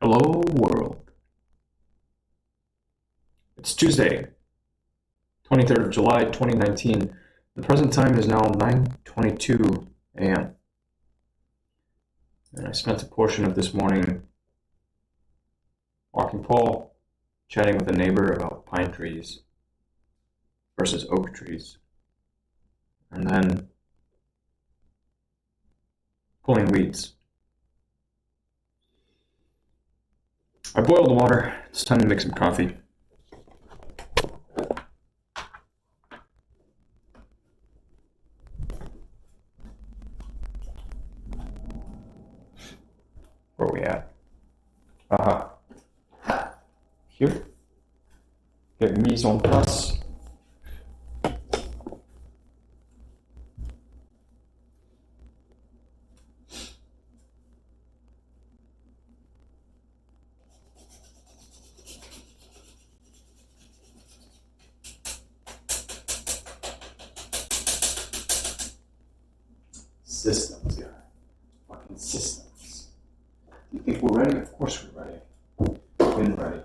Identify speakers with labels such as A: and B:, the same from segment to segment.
A: Hello world. It's Tuesday, 23rd of July, 2019. The present time is now 9:22 a.m. And I spent a portion of this morning walking Paul, chatting with a neighbor about pine trees versus oak trees, and then pulling weeds. I boiled the water. It's time to make some coffee. Where are we at? Here. Get mise en place. Systems, guy. Fucking systems. Do you think we're ready? Of course we're ready. Been ready.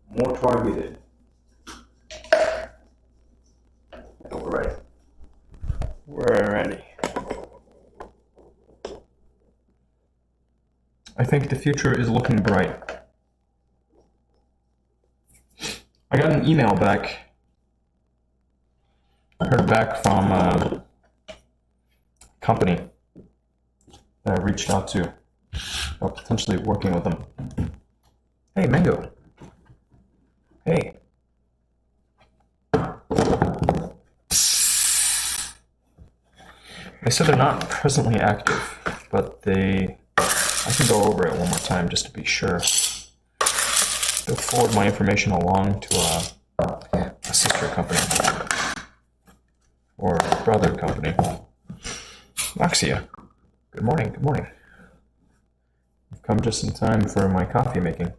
A: More targeted. Yeah, we're ready. We're ready. I think the future is looking bright. I got an email back. I heard back from a company that I reached out to about potentially working with them. Hey, Mango. Hey. They said they're not presently active, but I can go over it one more time just to be sure. They'll forward my information along to a sister company or brother company. Maxia. Good morning, good morning. I've come just in time for my coffee making.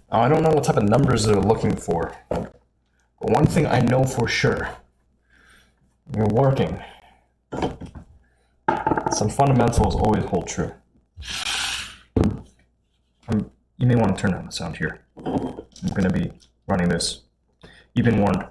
A: I don't know what type of numbers they're looking for, but one thing I know for sure, you're working. Some fundamentals always hold true. You may want to turn down the sound here. I'm going to be running this. You've been warned.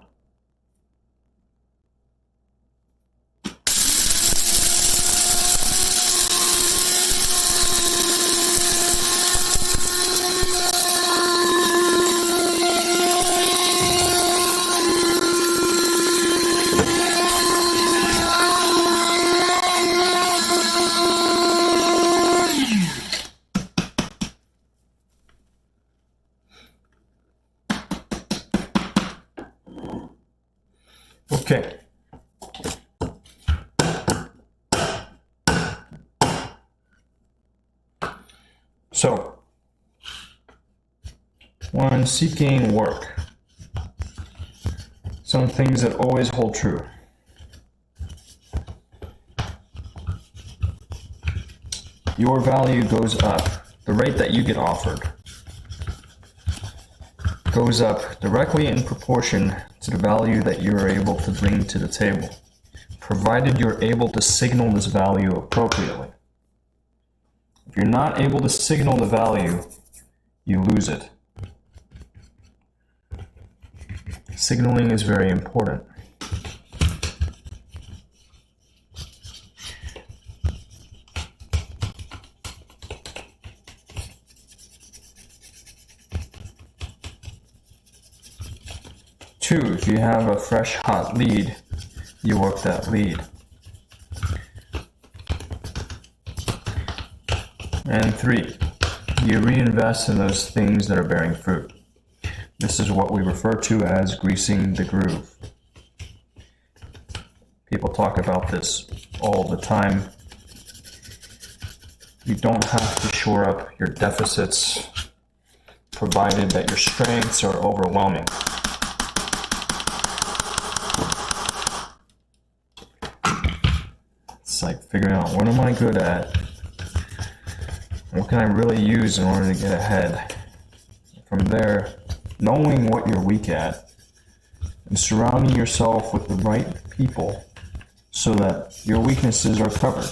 A: Okay. So, when seeking work, some things that always hold true. Your value goes up. The rate that you get offered goes up directly in proportion to the value that you're able to bring to the table, provided you're able to signal this value appropriately. If you're not able to signal the value, you lose it. Signaling is very important. Two, if you have a fresh, hot lead, you work that lead. And three, you reinvest in those things that are bearing fruit. This is what we refer to as greasing the groove. People talk about this all the time. You don't have to shore up your deficits, provided that your strengths are overwhelming. It's like figuring out what am I good at? What can I really use in order to get ahead? From there, knowing what you're weak at and surrounding yourself with the right people so that your weaknesses are covered.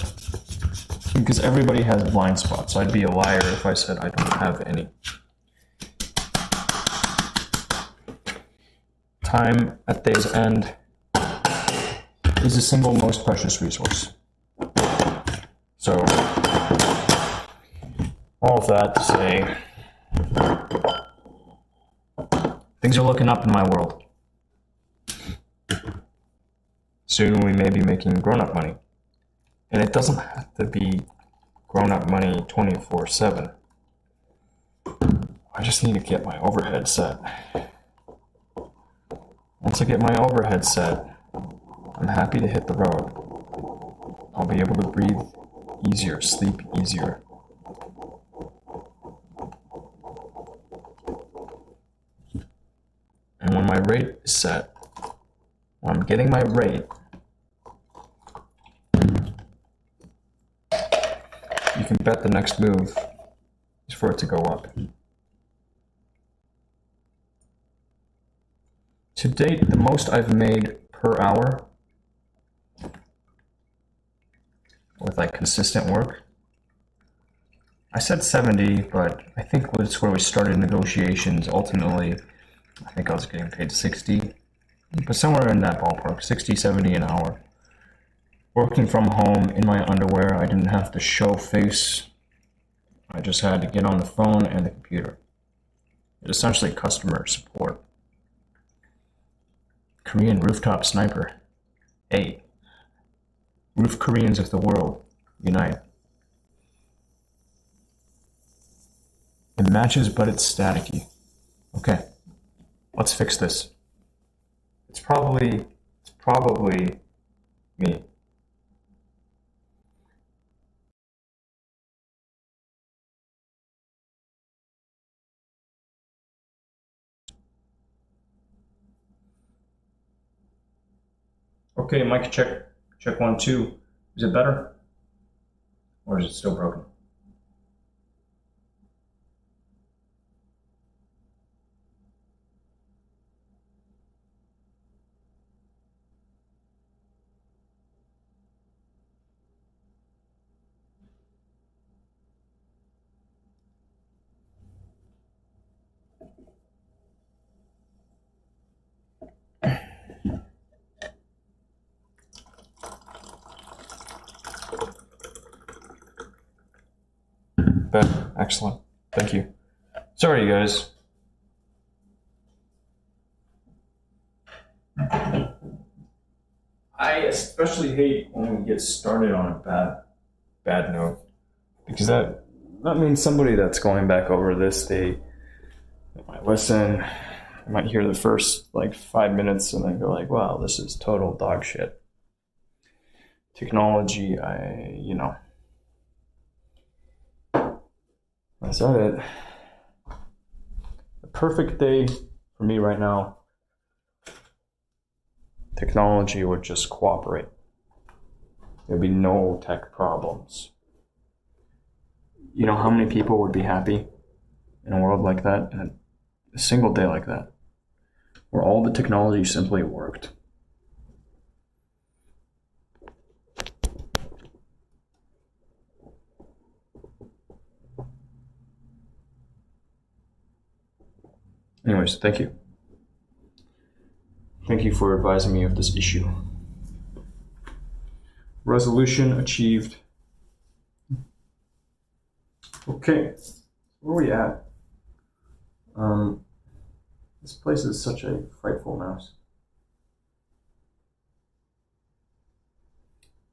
A: Because everybody has blind spots. I'd be a liar if I said I don't have any. Time at day's end is the single most precious resource. So, all of that to say, things are looking up in my world. Soon we may be making grown-up money. And it doesn't have to be grown-up money 24/7. I just need to get my overhead set. Once I get my overhead set, I'm happy to hit the road. I'll be able to breathe easier, sleep easier. And when my rate is set, when I'm getting my rate, you can bet the next move is for it to go up. To date, the most I've made per hour with like consistent work, I said 70, but I think that's where we started negotiations. Ultimately, I think I was getting paid 60, but somewhere in that ballpark, 60, 70 an hour. Working from home in my underwear, I didn't have to show face. I just had to get on the phone and the computer. It's essentially customer support. Korean rooftop sniper. Hey, roof Koreans of the world, unite. It matches, but it's staticky. Okay, let's fix this. It's probably me. Okay, mic check. Check 1, 2. Is it better? Or is it still broken? Better. Excellent. Thank you. Sorry, you guys. I especially hate when we get started on a bad note, because that means somebody that's going back over this, they might listen, they might hear the first like 5 minutes and then go like, wow, this is total dog shit. Technology, that's it. The perfect day for me right now, technology would just cooperate. There'd be no tech problems. You know how many people would be happy in a world like that, in a single day like that, where all the technology simply worked? Anyways, thank you. Thank you for advising me of this issue. Resolution achieved. Okay, where are we at? This place is such a frightful mess.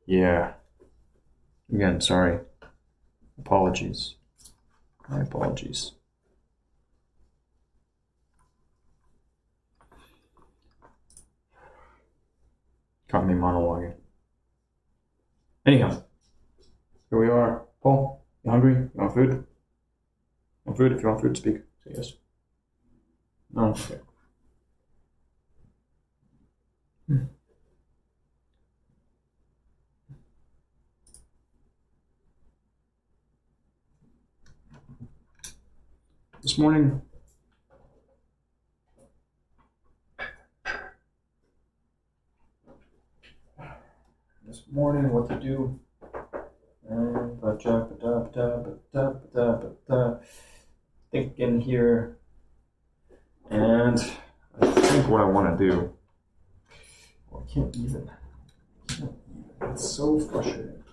A: Yeah. Again, sorry. Apologies. My apologies. Caught me monologuing. Anyhow, here we are. Paul, you hungry? You want food? You want food? If you want food, speak. Say yes. No? Okay. This morning, what to do? Thinking here, and I think what I want to do. Well, I can't even. It's so frustrating.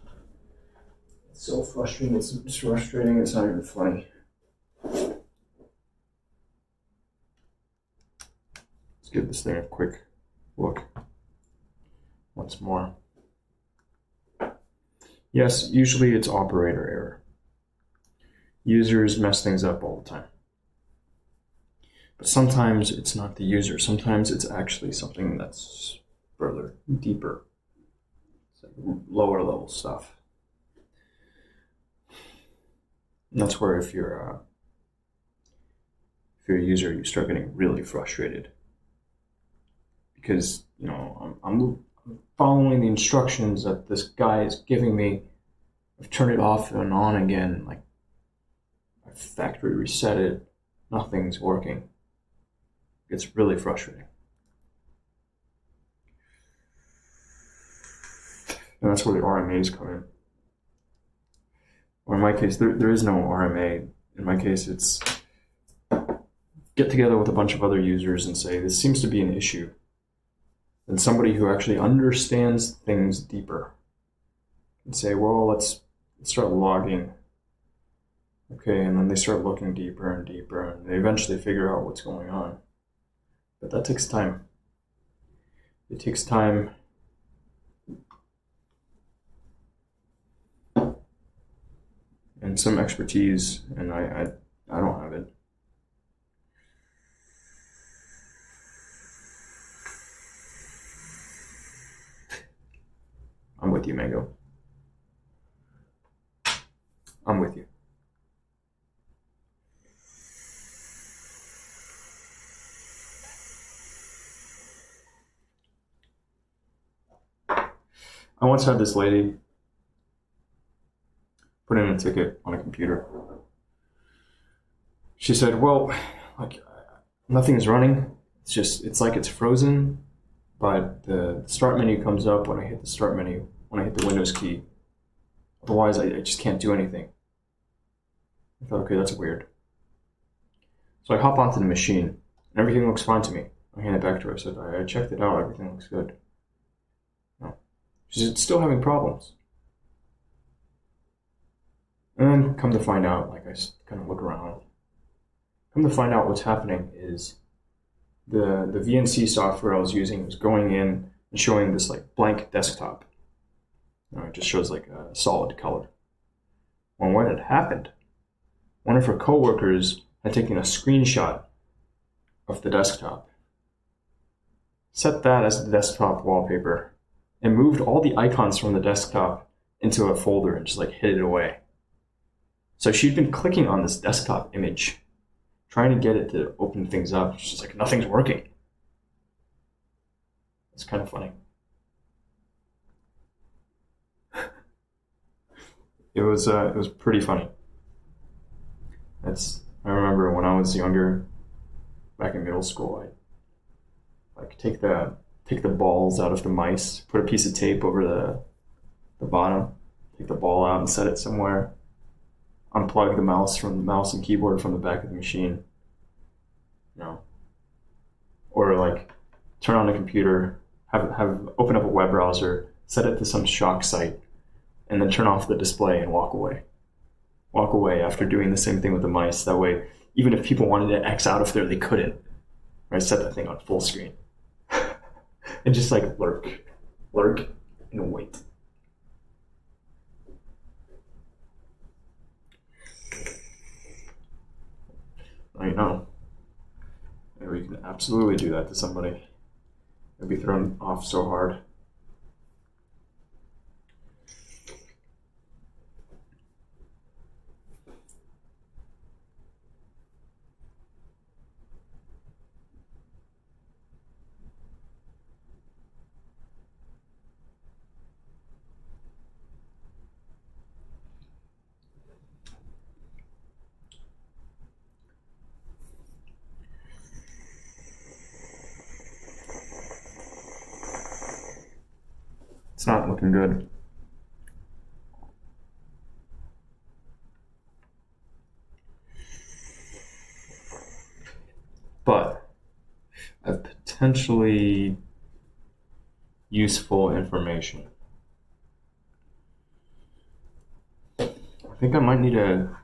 A: It's so frustrating. It's frustrating. It's not even funny. Let's give this thing a quick look once more. Yes, usually it's operator error. Users mess things up all the time. But sometimes it's not the user. Sometimes it's actually something that's further, deeper. It's like lower level stuff. And that's where if you're a user, you start getting really frustrated. Because, you know, I'm following the instructions that this guy is giving me. I've turned it off and on again, like I factory reset it, nothing's working. It's really frustrating. And that's where the RMAs come in. Or in my case, there is no RMA. In my case, it's get together with a bunch of other users and say, this seems to be an issue. And somebody who actually understands things deeper and say, well, let's start logging. Okay, and then they start looking deeper and deeper, and they eventually figure out what's going on. But that takes time. It takes time. And some expertise, and I don't have it. I'm with you, Mango. I'm with you. I once had this lady put in a ticket on a computer. She said, well, like nothing is running. It's like it's frozen, but the start menu comes up when I hit the start menu, when I hit the Windows key. Otherwise, I just can't do anything. I thought, okay, that's weird. So I hop onto the machine, and everything looks fine to me. I hand it back to her. I said, I checked it out. Everything looks good. No. She said, still having problems. And then come to find out, like I kind of look around. Come to find out what's happening is the VNC software I was using was going in and showing this like blank desktop. It just shows like a solid color. Well, when it happened, one of her coworkers had taken a screenshot of the desktop, set that as the desktop wallpaper, and moved all the icons from the desktop into a folder and just like hid it away. So she'd been clicking on this desktop image, trying to get it to open things up. She's like, nothing's working. It's kind of funny. It was pretty funny. I remember when I was younger, back in middle school, I'd like take the balls out of the mice, put a piece of tape over the bottom, take the ball out and set it somewhere, unplug the mouse and keyboard from the back of the machine, or like turn on the computer, have open up a web browser, set it to some shock site, and then turn off the display and walk away. Walk away after doing the same thing with the mice. That way, even if people wanted to X out of there, they couldn't. Right? Set that thing on full screen. And just like lurk and wait. I know. Maybe you can absolutely do that to somebody. They'd be thrown off so hard. It's not looking good. But I have potentially useful information. I think I might need to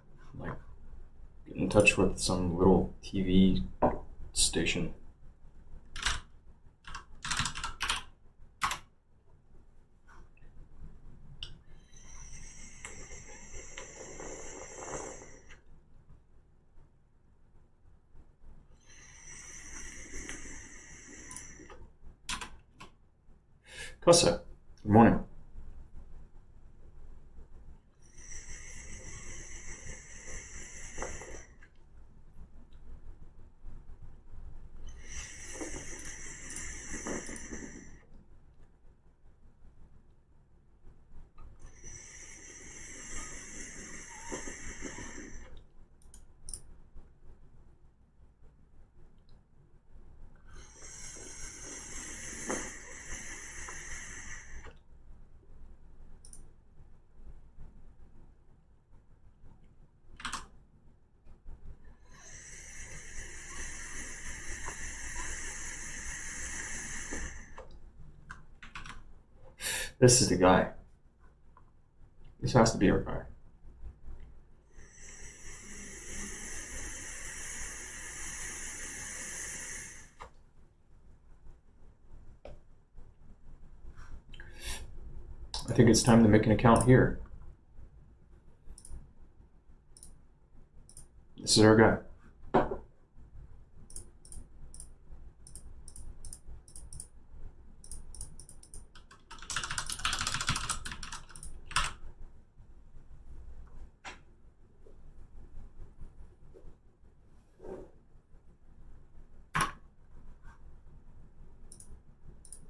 A: get in touch with some little TV station. Kosa, good morning. This is the guy. This has to be our guy. I think it's time to make an account here. This is our guy.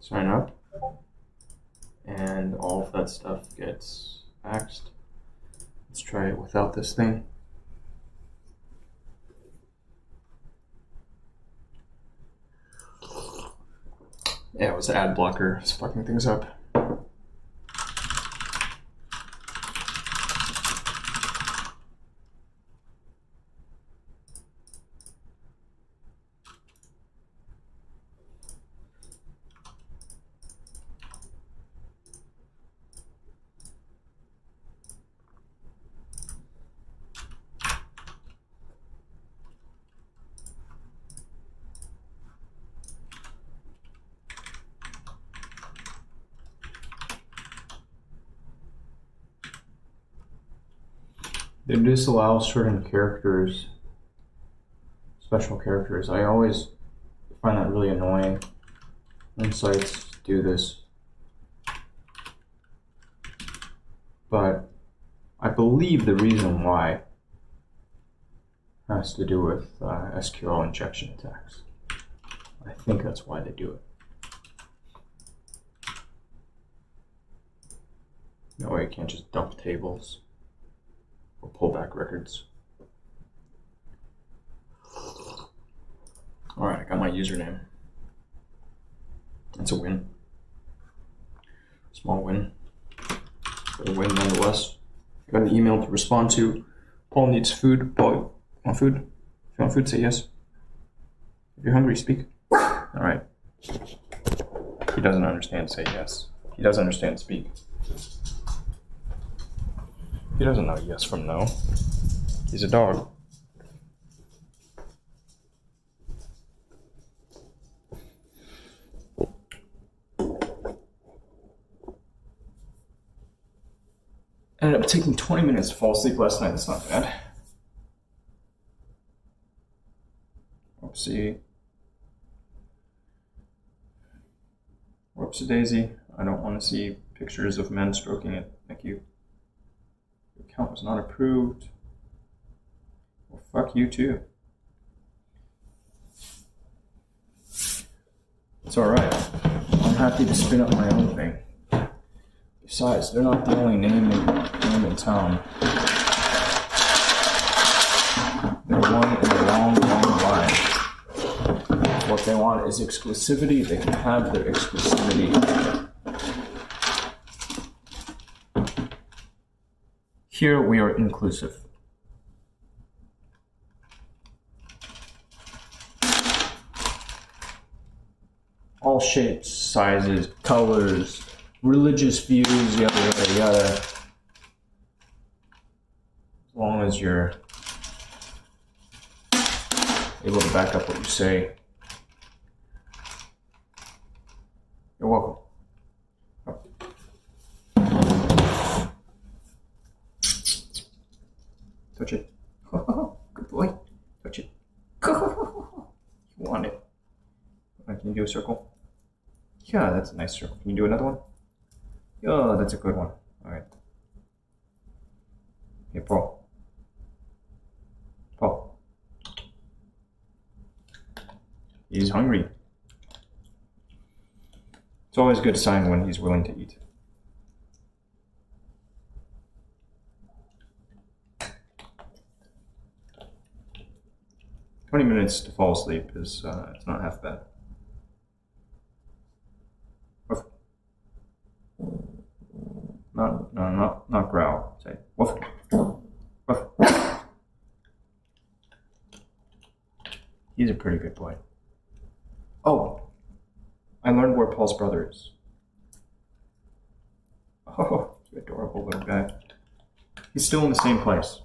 A: Sign up, and all of that stuff gets axed. Let's try it without this thing. Yeah, it was the ad blocker. It's fucking things up. They disallow certain characters, special characters. I always find that really annoying when sites do this. But I believe the reason why has to do with SQL injection attacks. I think that's why they do it. No way you can't just dump tables. Pull back records. Alright, I got my username. That's a win. Small win. But a win nonetheless. I got an email to respond to. Paul needs food. Paul, want food? If you want food, say yes. If you're hungry, speak. Alright. He doesn't understand, say yes. He doesn't understand, speak. He doesn't know yes from no. He's a dog. Ended up taking 20 minutes to fall asleep last night. That's not bad. Whoopsie. Whoopsie daisy. I don't want to see pictures of men stroking it. Thank you. Your account was not approved. Well, fuck you too. It's alright. I'm happy to spin up my own thing. Besides, they're not the only name in town. They're one in a long, long line. What they want is exclusivity. They can have their exclusivity. Here we are inclusive. All shapes, sizes, colors, religious views, yada yada yada. As long as you're able to back up what you say. You're welcome. Touch it. Good boy. Touch it. You want it. Can you do a circle? Yeah, that's a nice circle. Can you do another one? Yeah, that's a good one. Alright. Hey, Paul. Paul. He's hungry. It's always a good sign when he's willing to eat. "20 minutes to fall asleep is it's not half bad." Woof. Not growl. Say woof. Woof. He's a pretty good boy. Oh, I learned where Paul's brother is. Oh, he's an adorable little guy. He's still in the same place.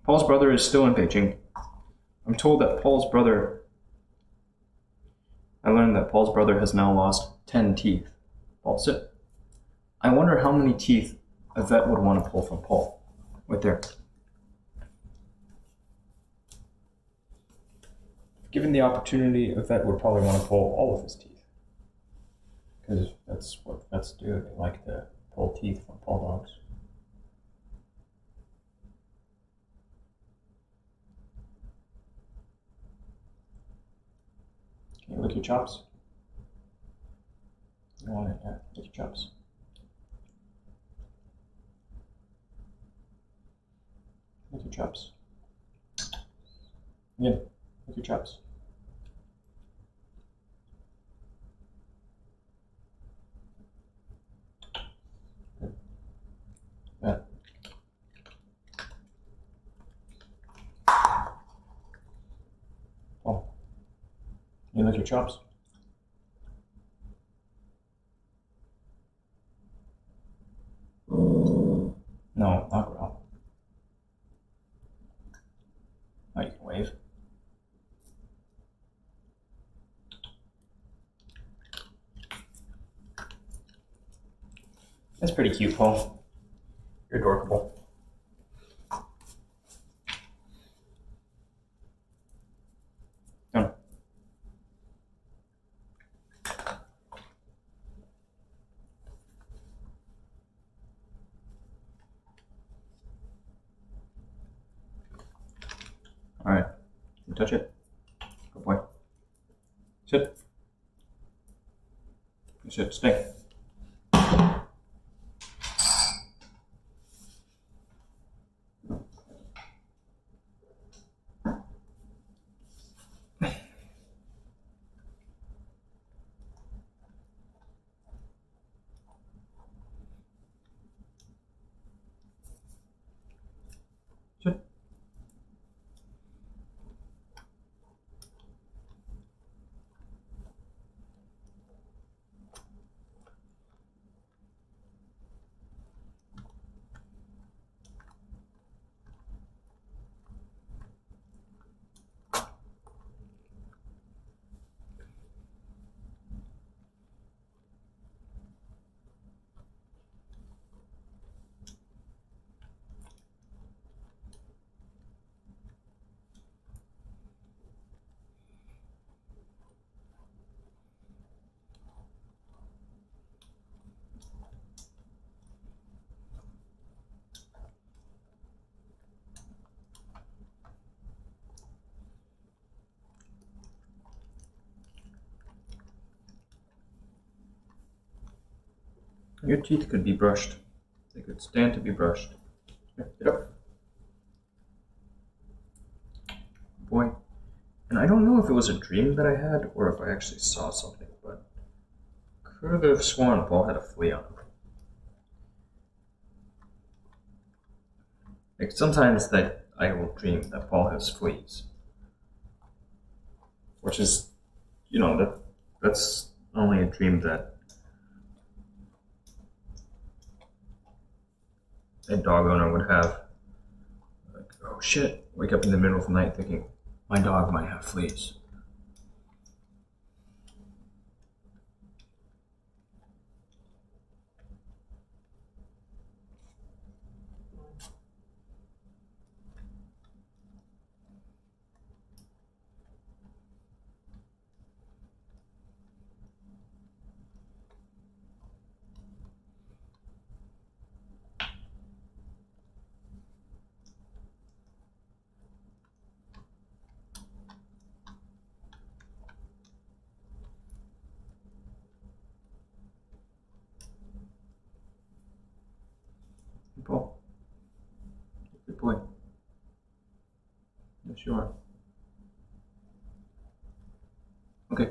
A: Paul's brother is still in Beijing. I'm told that I learned that Paul's brother has now lost 10 teeth. Paul, sit. I wonder how many teeth a vet would want to pull from Paul. Right there. Given the opportunity, a vet would probably want to pull all of his teeth. Because that's what vets do. They like to pull teeth from Paul dogs. Can you lick your chops? You want it? Yeah, lick your chops. Lick your chops. Yeah, lick your chops. Good. Yeah. Oh. You lick your chops? No, not growl. Oh, you can wave. That's pretty cute, Paul. You're adorable. Done. Alright. You touch it. Good boy. Sit. Sit. Stay. Sit. Your teeth could be brushed. They could stand to be brushed. Here, get up. Boy. And I don't know if it was a dream that I had or if I actually saw something, but could have sworn Paul had a flea on him. Like sometimes that I will dream that Paul has fleas, which is, that's only a dream that a dog owner would have. Like, oh shit, wake up in the middle of the night thinking, my dog might have fleas. Paul, good boy. Yes, you are. Okay.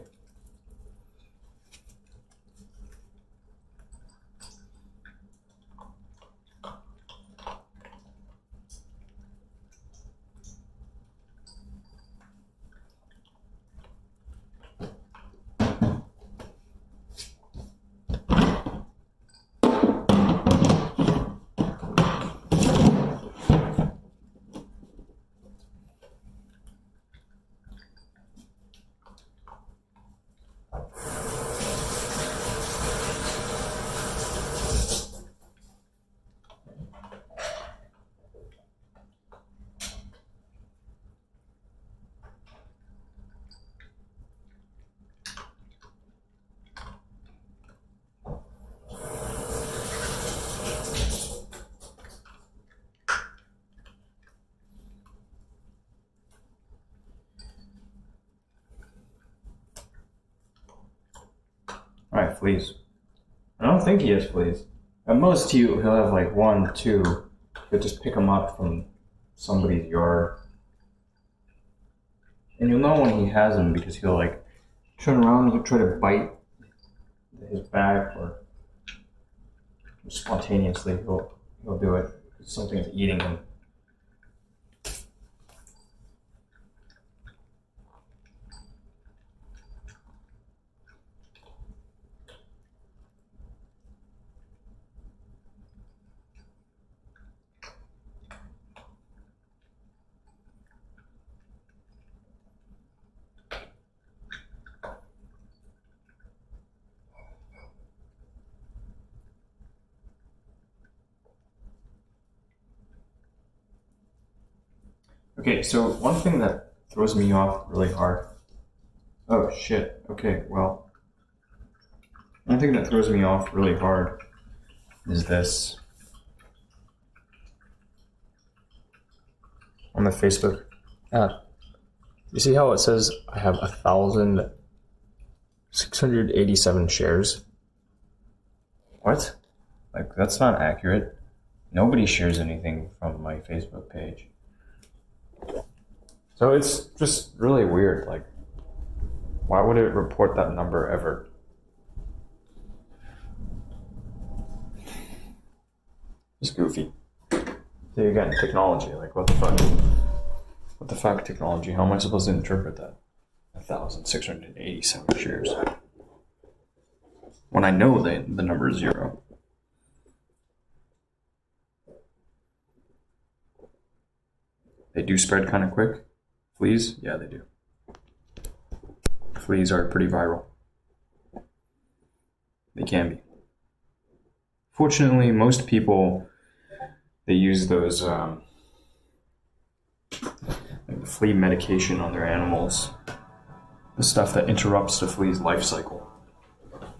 A: Alright, fleas. I don't think he has fleas. At most, he'll have like one, two. He'll just pick them up from somebody's yard. And you'll know when he has them because he'll like turn around and try to bite his back, or spontaneously he'll do it because something's eating him. Okay, so one thing that throws me off really hard. Oh shit. Okay, well, one thing that throws me off really hard is this. On the Facebook app, you see how it says I have 1,687 shares? What? Like, that's not accurate. Nobody shares anything from my Facebook page. So it's just really weird. Like, why would it report that number ever? It's goofy. So again, technology. Like, what the fuck? What the fuck, technology? How am I supposed to interpret that? 1,687 shares. When I know the number is 0. They do spread kind of quick. Fleas? Yeah, they do. Fleas are pretty viral. They can be. Fortunately, most people, they use those like the flea medication on their animals. The stuff that interrupts the flea's life cycle.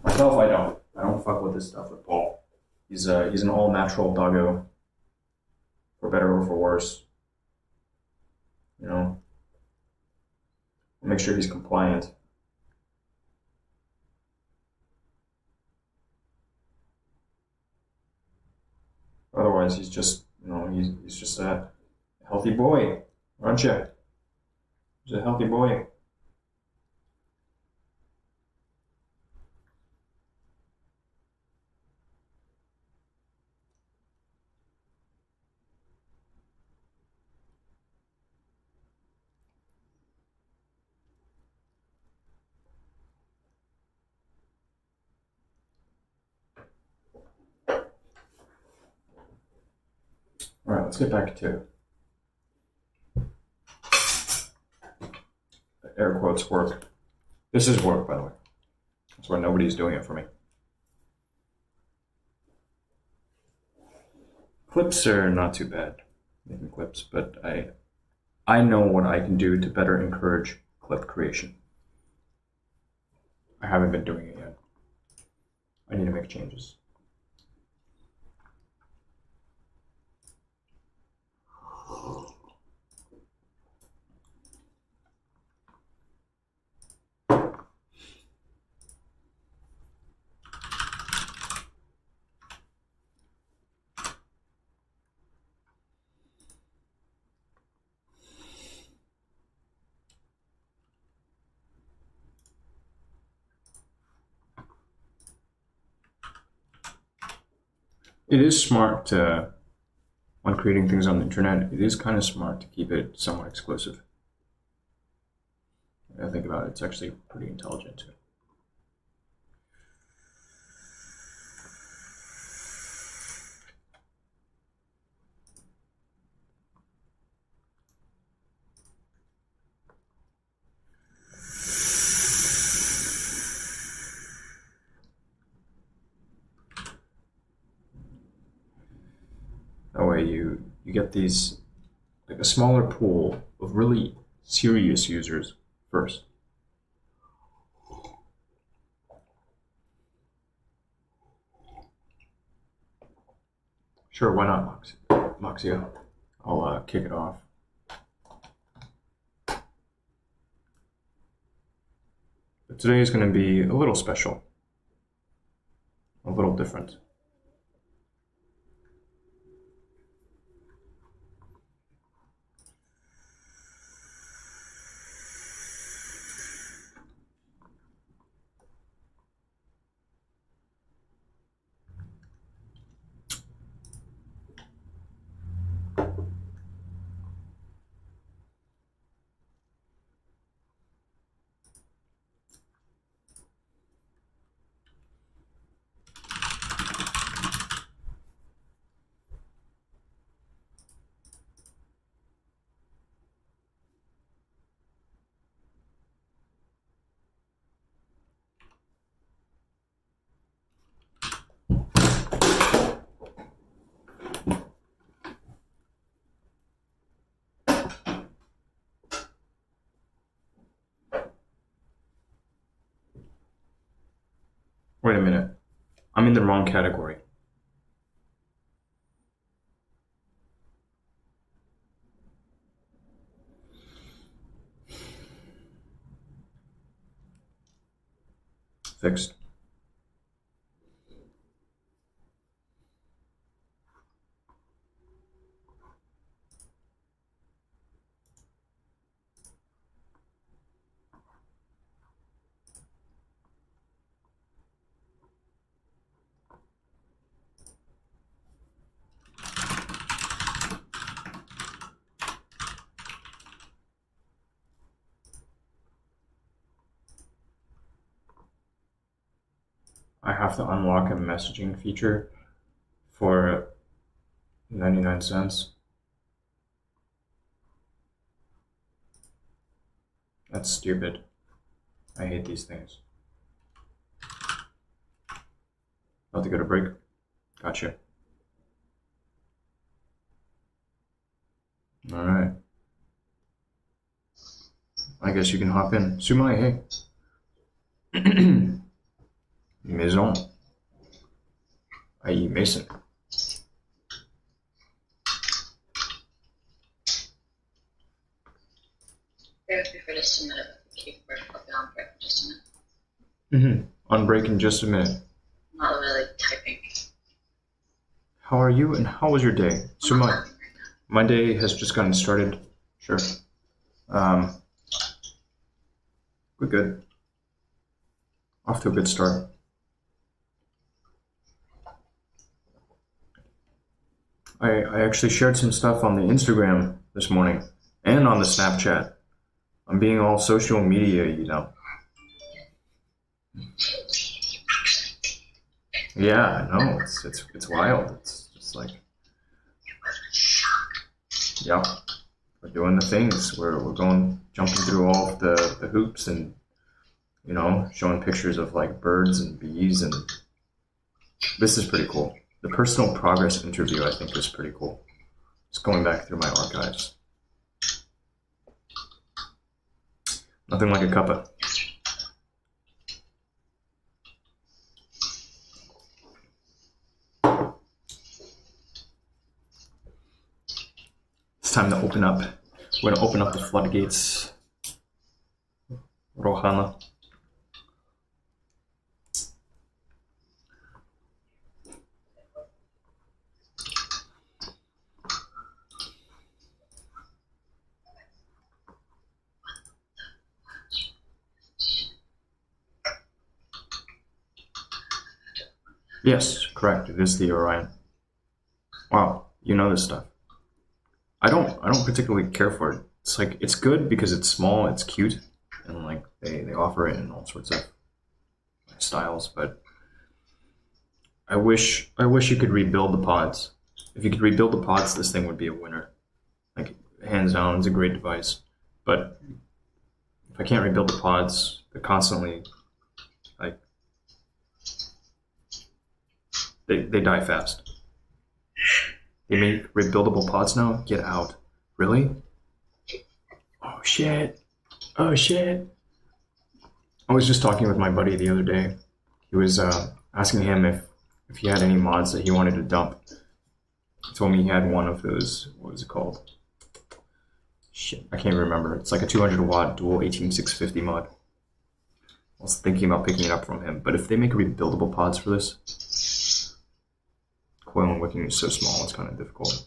A: Myself, I don't. I don't fuck with this stuff with Paul. He's an all-natural doggo. For better or for worse. You know? I'll make sure he's compliant. Otherwise, he's just, he's just a healthy boy, aren't you? He's a healthy boy. let's get back to the air quotes work. This is work, by the way. That's why nobody's doing it for me. Clips are not too bad, making clips, but I know what I can do to better encourage clip creation. I haven't been doing it yet. I need to make changes. It is smart to, when creating things on the internet, it is kind of smart to keep it somewhat exclusive. I think about it, it's actually pretty intelligent too. That way you get these, like a smaller pool of really serious users first. Sure, why not, Moxia? I'll kick it off. But today is going to be a little special, a little different. Wait a minute. I'm in the wrong category. Fixed. I have to unlock a messaging feature for 99 cents. That's stupid. I hate these things. About to go to break? Gotcha. Alright. I guess you can hop in. Sumai, hey. Maison. I.e. Mason.
B: Bear with me for just a minute. Keep on break for just a minute.
A: On break in just a minute.
B: Not really typing.
A: How are you and how was your day? Sumai. My day has just gotten started. Sure. We're good. Off to a good start. I actually shared some stuff on the Instagram this morning and on the Snapchat. I'm being all social media, you know. Yeah, I know. It's wild. It's just like.
B: It was a shock
A: Yep. We're doing the things. We're jumping through all of the hoops and, you know, showing pictures of like birds and bees, and this is pretty cool. The personal progress interview, I think, is pretty cool. Just going back through my archives. Nothing like a cuppa. It's time to open up. We're going to open up the floodgates. Rohana. Yes, correct. It is the Orion. Wow, you know this stuff. I don't particularly care for it. It's like, it's good because it's small, it's cute, and like they offer it in all sorts of styles, but I wish you could rebuild the pods. If you could rebuild the pods, this thing would be a winner. Like, hands down, it's a great device. But if I can't rebuild the pods, they're constantly like they die fast. They make rebuildable pods now? Get out. Really? Oh shit. Oh shit. I was just talking with my buddy the other day. He was asking him if he had any mods that he wanted to dump. He told me he had one of those, what was it called? Shit, I can't remember. It's like a 200 watt dual 18650 mod. I was thinking about picking it up from him, but if they make rebuildable pods for this, coil and wicking is so small, it's kind of difficult.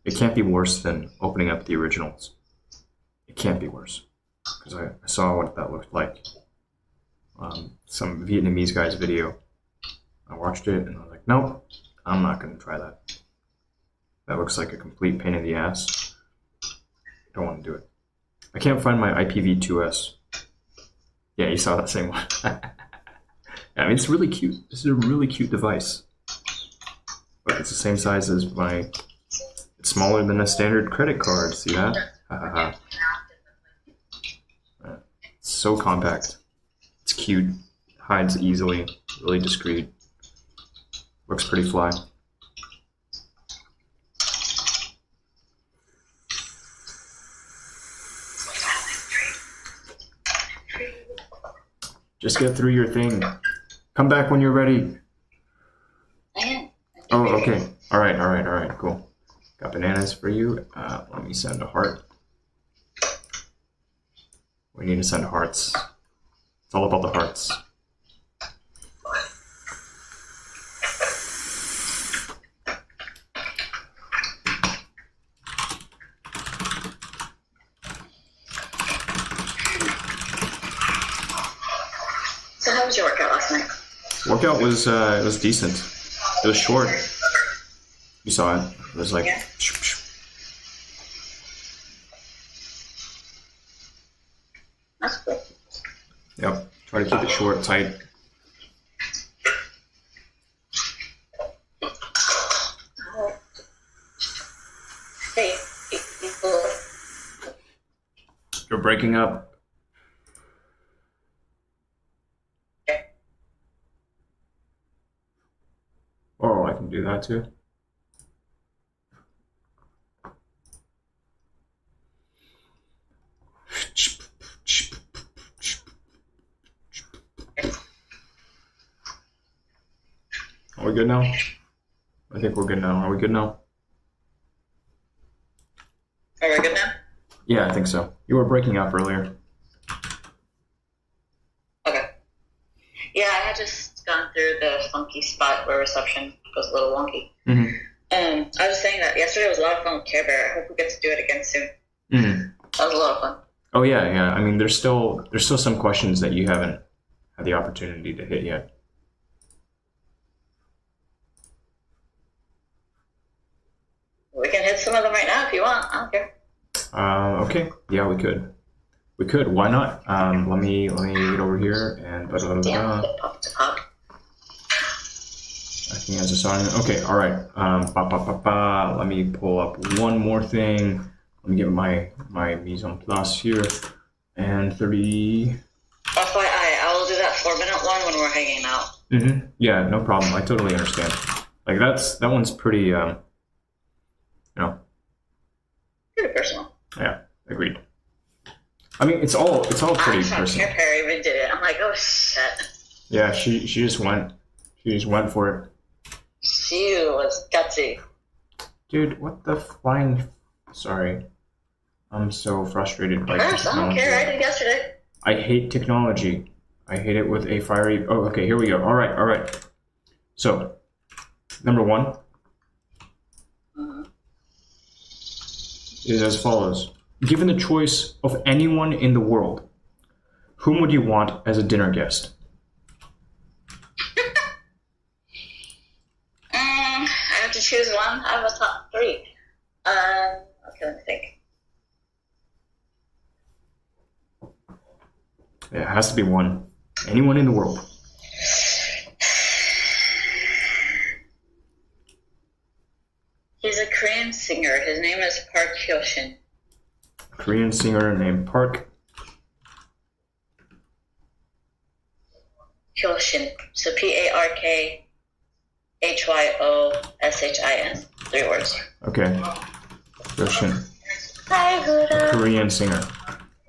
A: It can't be worse than opening up the originals. It can't be worse, because I saw what that looked like. Some Vietnamese guy's video. I watched it and I was like, nope, I'm not going to try that. That looks like a complete pain in the ass. I don't want to do it. I can't find my IPv2S. Yeah, you saw that same one. I mean, it's really cute. This is a really cute device. But it's the same size as my... It's smaller than a standard credit card. See that? It's so compact. It's cute. Hides easily. Really discreet. Looks pretty fly. Just get through your thing. Come back when you're ready.
B: I am.
A: Oh, okay. All right, cool. Got bananas for you. Let me send a heart. We need to send hearts. It's all about the hearts.
B: So how was your workout last night?
A: Workout was it was decent. It was short. You saw it. It was like.
B: Yeah. That's cool.
A: Yep. Try to keep it short, tight.
B: Hey,
A: You're breaking up. Oh, I can do that too. Are we good now? I think we're good now. Are we good now?
B: are we good now?
A: Yeah, I think so. You were breaking up earlier.
B: Okay. Yeah, I had just gone through the funky spot where reception goes a little wonky.
A: Mm-hmm.
B: I was saying that yesterday was a lot of fun with Care Bear. I hope we get to do it again soon.
A: Mm-hmm.
B: That was a lot of fun.
A: Oh yeah. I mean, there's still some questions that you haven't had the opportunity to hit yet.
B: We can hit some of them right now if you want. I don't care.
A: Okay. Yeah, we could. We could. Why not? Let me get over here and
B: Damn, pop to pop.
A: I think as a sign. Okay. All right. Let me pull up one more thing. Let me get my mise en place here. And 30.
B: FYI, I will do that 4-minute one when we're hanging out.
A: Mm-hmm. Yeah, no problem. I totally understand. Like that one's pretty, you know.
B: Pretty personal.
A: Yeah, agreed. I mean, it's all pretty personal.
B: Perry even did it. I'm like, oh shit.
A: Yeah, she just went. She just went for it.
B: She was gutsy.
A: Dude, what the flying? Sorry, I'm so frustrated by
B: technology. I don't care. I did yesterday.
A: I hate technology. I hate it with a fiery. Oh, okay. Here we go. All right. So, number 1 is as follows. Given the choice of anyone in the world, whom would you want as a dinner guest?
B: I have to choose one. I have a top 3. Okay, let me think.
A: It has to be one. Anyone in the world.
B: He's a Korean singer. His name is Park Hyoshin.
A: Korean singer named Park
B: Hyoshin. So PARKHYOSHIN. 3 words.
A: Okay. Hyoshin.
B: Hi, Huda.
A: Korean singer.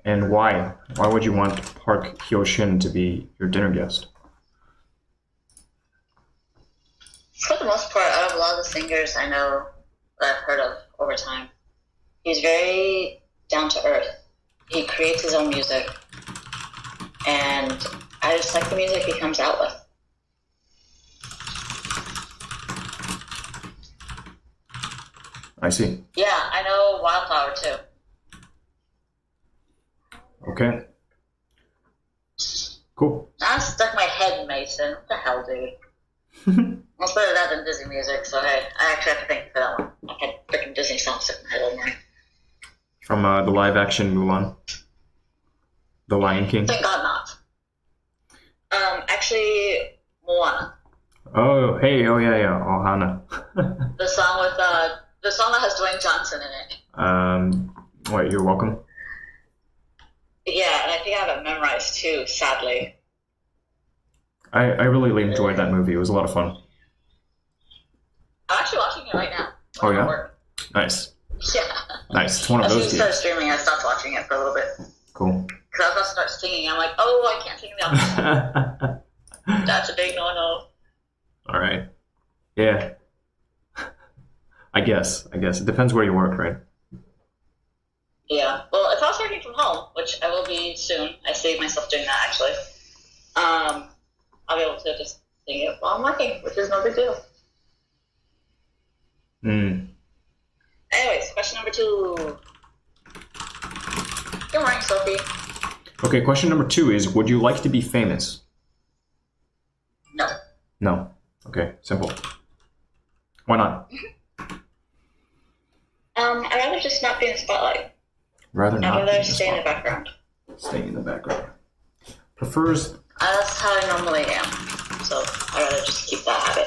A: And why? Why would you want Park Hyoshin to be your dinner guest?
B: For the most part, out of a lot of the singers I know that I've heard of over time, he's very down to earth. He creates his own music, and I just like the music he comes out with.
A: I see.
B: Yeah, I know Wildflower too.
A: Okay. Cool.
B: I stuck my head in Mason. What the hell, dude? It's better that than Disney music, so hey, I actually have to think for that one. I had freaking Disney songs stuck in my head all morning.
A: From the live action Mulan. The Lion King.
B: Thank God not. Actually, Moana.
A: Oh, hey, oh yeah, Ohana.
B: The song with the song that has Dwayne Johnson in it.
A: What, you're welcome?
B: Yeah, and I think I have it memorized too, sadly.
A: I really enjoyed that movie. It was a lot of fun.
B: I'm actually watching it right now.
A: Oh yeah?
B: Work.
A: Nice.
B: Yeah.
A: Nice. It's one of
B: As
A: those
B: soon as it started streaming, I stopped watching it for a little bit.
A: Cool.
B: Because I was about to start singing. I'm like, oh, I can't sing now. That's a big no-no.
A: All right. Yeah. I guess. It depends where you work, right?
B: Yeah. Well, if I was working from home, which I will be soon, I saved myself doing that, actually. I'll be able to just sing it while I'm working, which is no big deal. Anyways, question number 2. Good morning, Sophie.
A: Okay, question number 2 is, would you like to be famous?
B: No.
A: No. Okay, simple. Why not?
B: I'd rather just not be in the spotlight. I'd rather stay in the background.
A: Staying in the background. Prefers...
B: That's how I normally am. So I'd rather just keep that habit.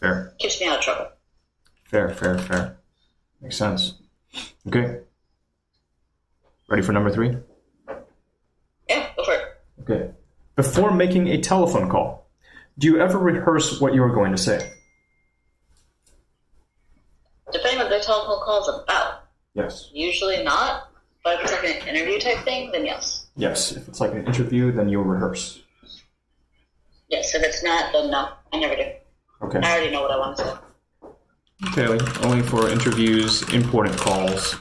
A: Fair.
B: Keeps me out of trouble.
A: Fair. Makes sense. Okay. Ready for number 3?
B: Yeah, go for it.
A: Okay. Before making a telephone call, do you ever rehearse what you are going to say?
B: Depending on what the telephone call is about.
A: Yes.
B: Usually not, but if it's like an interview type thing, then yes.
A: Yes, if it's like an interview, then you'll rehearse.
B: Yes, if it's not, then no. I never do.
A: Okay.
B: I already know what I want to say.
A: Okay, only for interviews, important calls.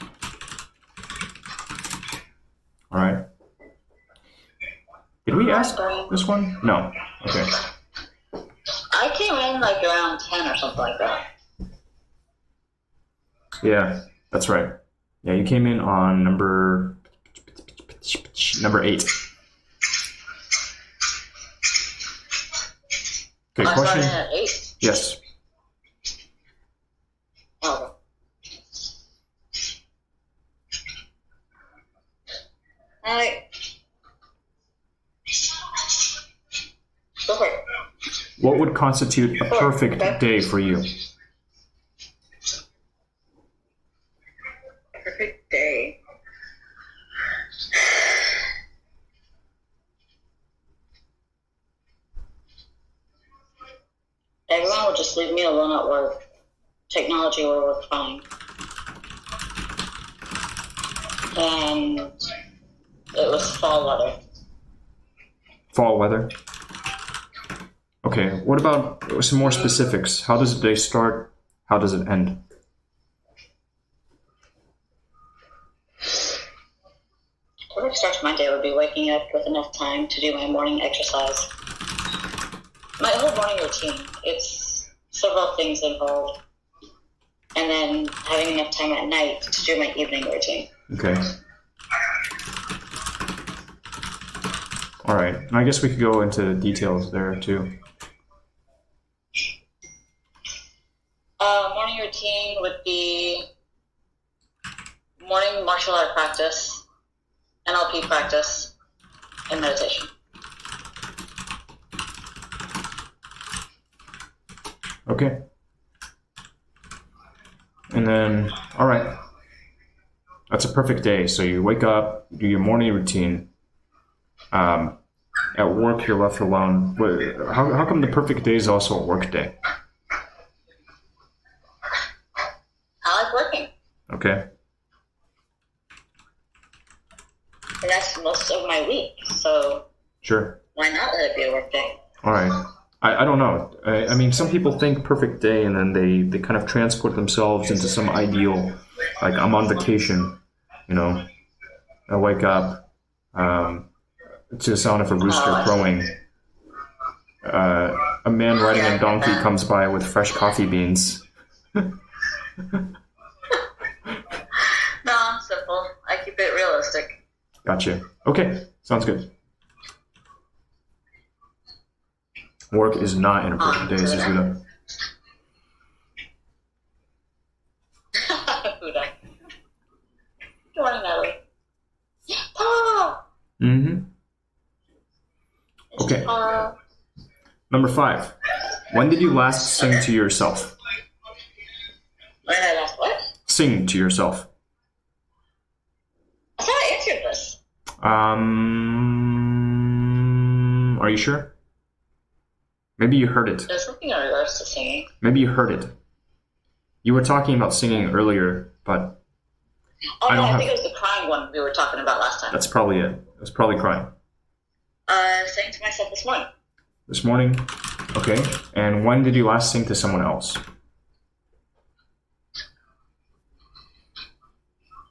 A: All right. Did we ask this one? No. Okay.
B: I came in like around 10 or something like that.
A: Yeah, that's right. Yeah, you came in on number 8. Okay,
B: I
A: question.
B: started at 8.
A: Yes.
B: Oh. Alright. Go for it.
A: What would constitute a perfect day for you?
B: perfect day. Everyone would just leave me alone at work. Technology would work fine. And it was fall weather.
A: Fall weather? Okay, what about some more specifics? How does the day start? How does it end?
B: Perfect start to my day would be waking up with enough time to do my morning exercise. My whole morning routine, it's several things involved. And then having enough time at night to do my evening routine.
A: Okay. All right. I guess we could go into details there too.
B: Morning routine would be morning martial art practice, NLP practice, and meditation.
A: Okay. And then, all right. That's a perfect day. So you wake up, do your morning routine. At work, you're left alone. How come the perfect day is also a work day?
B: I like working.
A: Okay.
B: And that's most of my week, so
A: Sure.
B: why not let it be a work day?
A: All right. I don't know. I mean, some people think perfect day and then they kind of transport themselves into some ideal, like I'm on vacation, you know. I wake up to the sound of a rooster crowing. A man riding a donkey comes by with fresh coffee beans.
B: No, I'm simple. I keep it realistic.
A: Gotcha. Okay, sounds good. Work is not in a perfect day, says Huda.
B: Huda. Good morning, Natalie. Oh!
A: Mm-hmm. Okay. Number 5. When did you last sing to yourself?
B: When did I last what?
A: Sing to yourself.
B: I thought I answered this.
A: Are you sure? Maybe you heard it.
B: There's something in regards to singing.
A: Maybe you heard it. You were talking about singing earlier, but
B: Oh, no, I think it was the crying one we were talking about last time.
A: That's probably it. It was probably crying.
B: Sang to myself this morning.
A: This morning? Okay. And when did you last sing to someone else?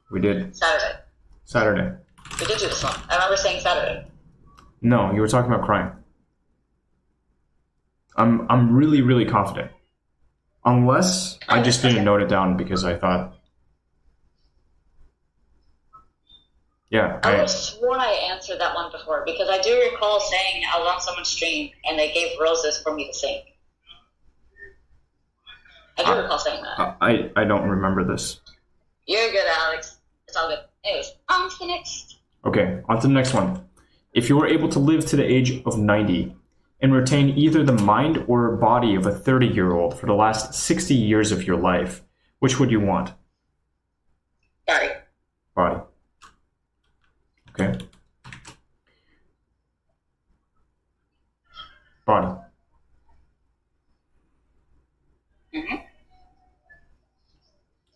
A: We did. Saturday.
B: We did do this one. I remember saying Saturday.
A: No, you were talking about crying. I'm really, really confident. Unless I just didn't note it down because I thought... Yeah.
B: I would have sworn I answered that one before because I do recall saying I was on someone's stream and they gave roses for me to sing. I do recall saying that.
A: I don't remember this.
B: You're good, Alex. It's all good. Anyways, on to the next.
A: Okay, on to the next one. If you were able to live to the age of 90 and retain either the mind or body of a 30-year-old for the last 60 years of your life, which would you want?
B: Body.
A: Body. Okay. Body.
B: Mm-hmm.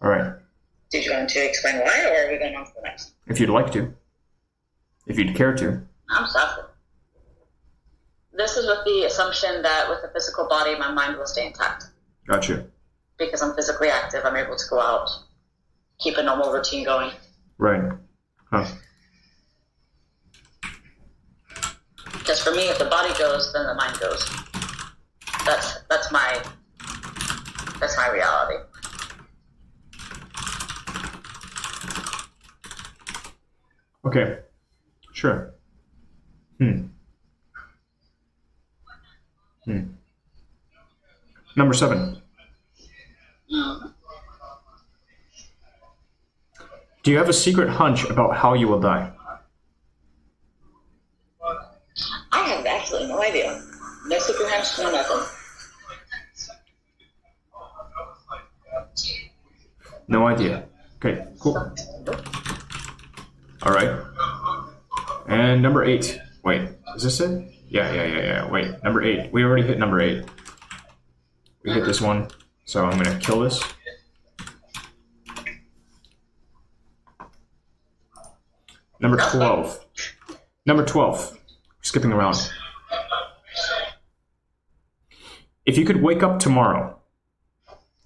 A: All right.
B: Did you want to explain why, or are we going on to the next?
A: If you'd like to. If you'd care to.
B: I'm sorry. This is with the assumption that with a physical body, my mind will stay intact.
A: Gotcha.
B: Because I'm physically active, I'm able to go out, keep a normal routine going.
A: Right. Huh.
B: Because for me, if the body goes, then the mind goes. That's my reality.
A: Okay. Sure. Number 7. Do you have a secret hunch about how you will die?
B: I have absolutely no idea. No secret hunch, no nothing.
A: No idea. Okay, cool. All right. And number 8. Wait, is this it? Yeah. Wait, number 8. We already hit number 8. We hit this one, so I'm gonna kill this. Number 12. Number 12. Skipping around. If you could wake up tomorrow,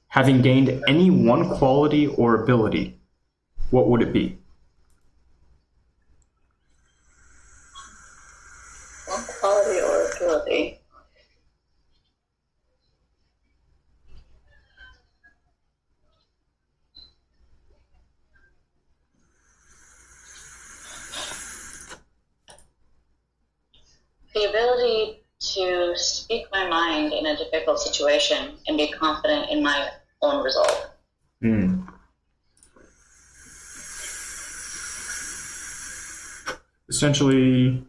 A: having gained any one quality or ability, what would it be?
B: One quality or ability. The ability to speak my mind in a difficult situation and be confident in my own resolve.
A: Essentially,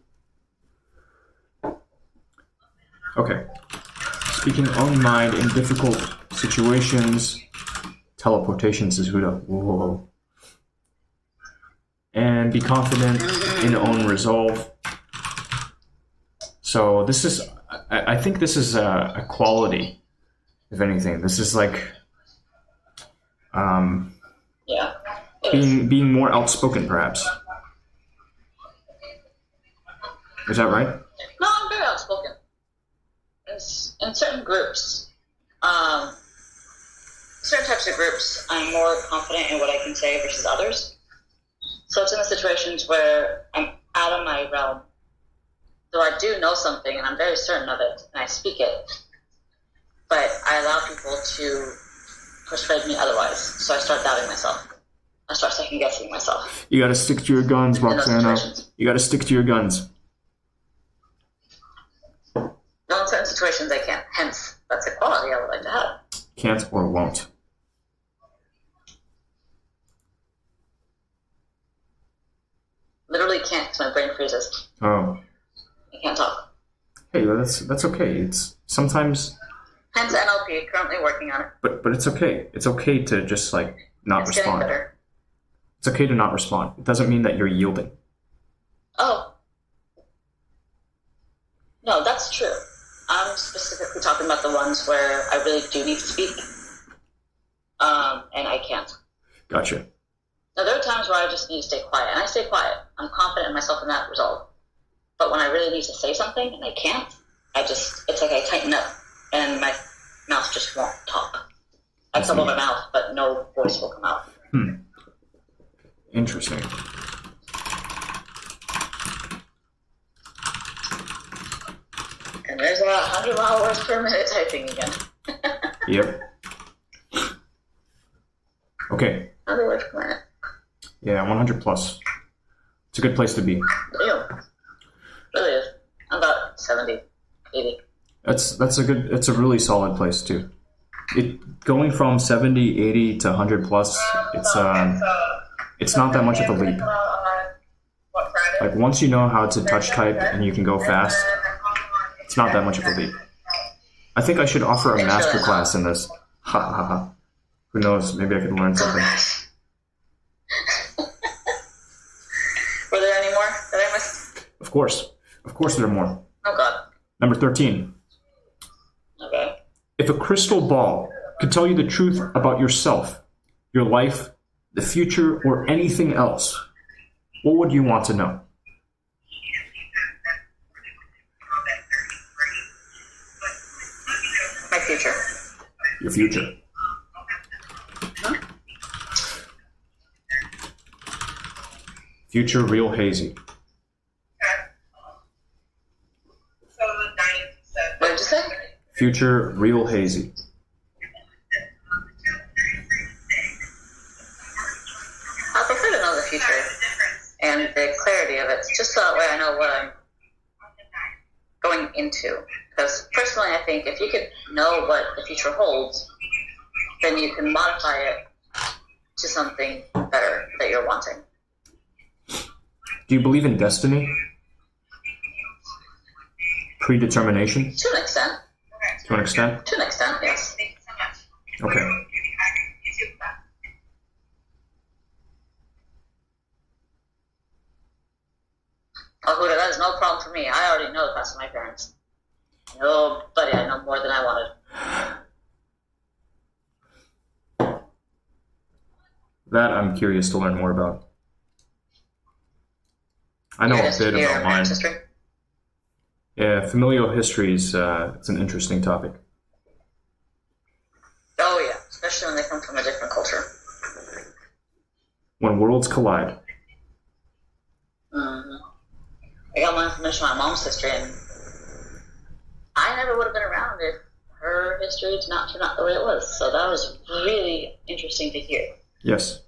A: okay. Speaking own mind in difficult situations. Teleportation, says Huda. Whoa. And be confident in own resolve. So this is, I think this is a quality, if anything. This is like, being more outspoken, perhaps. Is that right?
B: No, I'm very outspoken. In certain groups, certain types of groups, I'm more confident in what I can say versus others. So it's in the situations where I'm out of my realm. So I do know something and I'm very certain of it and I speak it, but I allow people to persuade me otherwise. So I start doubting myself. I start second guessing myself.
A: You gotta stick to your guns, Roxana. You gotta stick to your guns.
B: No, in certain situations I can't. Hence, that's a quality I would like to have.
A: Can't or won't.
B: Literally can't because my brain freezes.
A: Oh.
B: I can't talk.
A: Hey, that's okay. It's sometimes.
B: Hence NLP, currently working on it.
A: But it's okay. It's okay to just like not
B: It's
A: respond.
B: getting better.
A: It's okay to not respond. It doesn't mean that you're yielding.
B: Oh. No, that's true. I'm specifically talking about the ones where I really do need to speak, and I can't.
A: Gotcha.
B: Now, there are times where I just need to stay quiet, and I stay quiet. I'm confident in myself in that resolve. But when I really need to say something and I can't, it's like I tighten up, and my mouth just won't talk. I cover my mouth, but no voice will come out.
A: Interesting.
B: And there's about 100 mile words per minute typing again.
A: Yep. Okay.
B: 100 words per minute.
A: Yeah, 100 plus. It's a good place to be.
B: Ew. Really is. I'm about 70, 80.
A: It's a really solid place too. Going from 70, 80 to 100 plus, it's not that much of a leap. Like once you know how to touch type and you can go fast, it's not that much of a leap. I think I should offer a masterclass in this. Ha ha ha. Who knows? Maybe I could learn something.
B: Were there any more that I missed?
A: Of course there are more.
B: Oh God.
A: Number 13.
B: Okay.
A: If a crystal ball could tell you the truth about yourself, your life, the future, or anything else, what would you want to know?
B: My future.
A: Your future.
B: Huh?
A: Future real hazy.
B: What did you say?
A: Future real hazy.
B: I prefer to know the future and the clarity of it, just so that way I know what I'm going into. Because personally, I think if you could know what the future holds, then you can modify it to something better that you're wanting.
A: Do you believe in destiny? Predetermination?
B: To an extent.
A: To an extent?
B: To an extent, yes.
A: Okay.
B: Oh, Huda, that is no problem for me. I already know the past of my parents. Nobody I know more than I wanted.
A: That I'm curious to learn more about. I know a bit about mine.
B: History?
A: Yeah, familial history is it's an interesting topic.
B: Oh yeah, especially when they come from a different culture.
A: When worlds collide.
B: Mm-hmm. I got my information on my mom's history, and I never would have been around if her history did not turn out the way it was. So that was really interesting to hear.
A: Yes.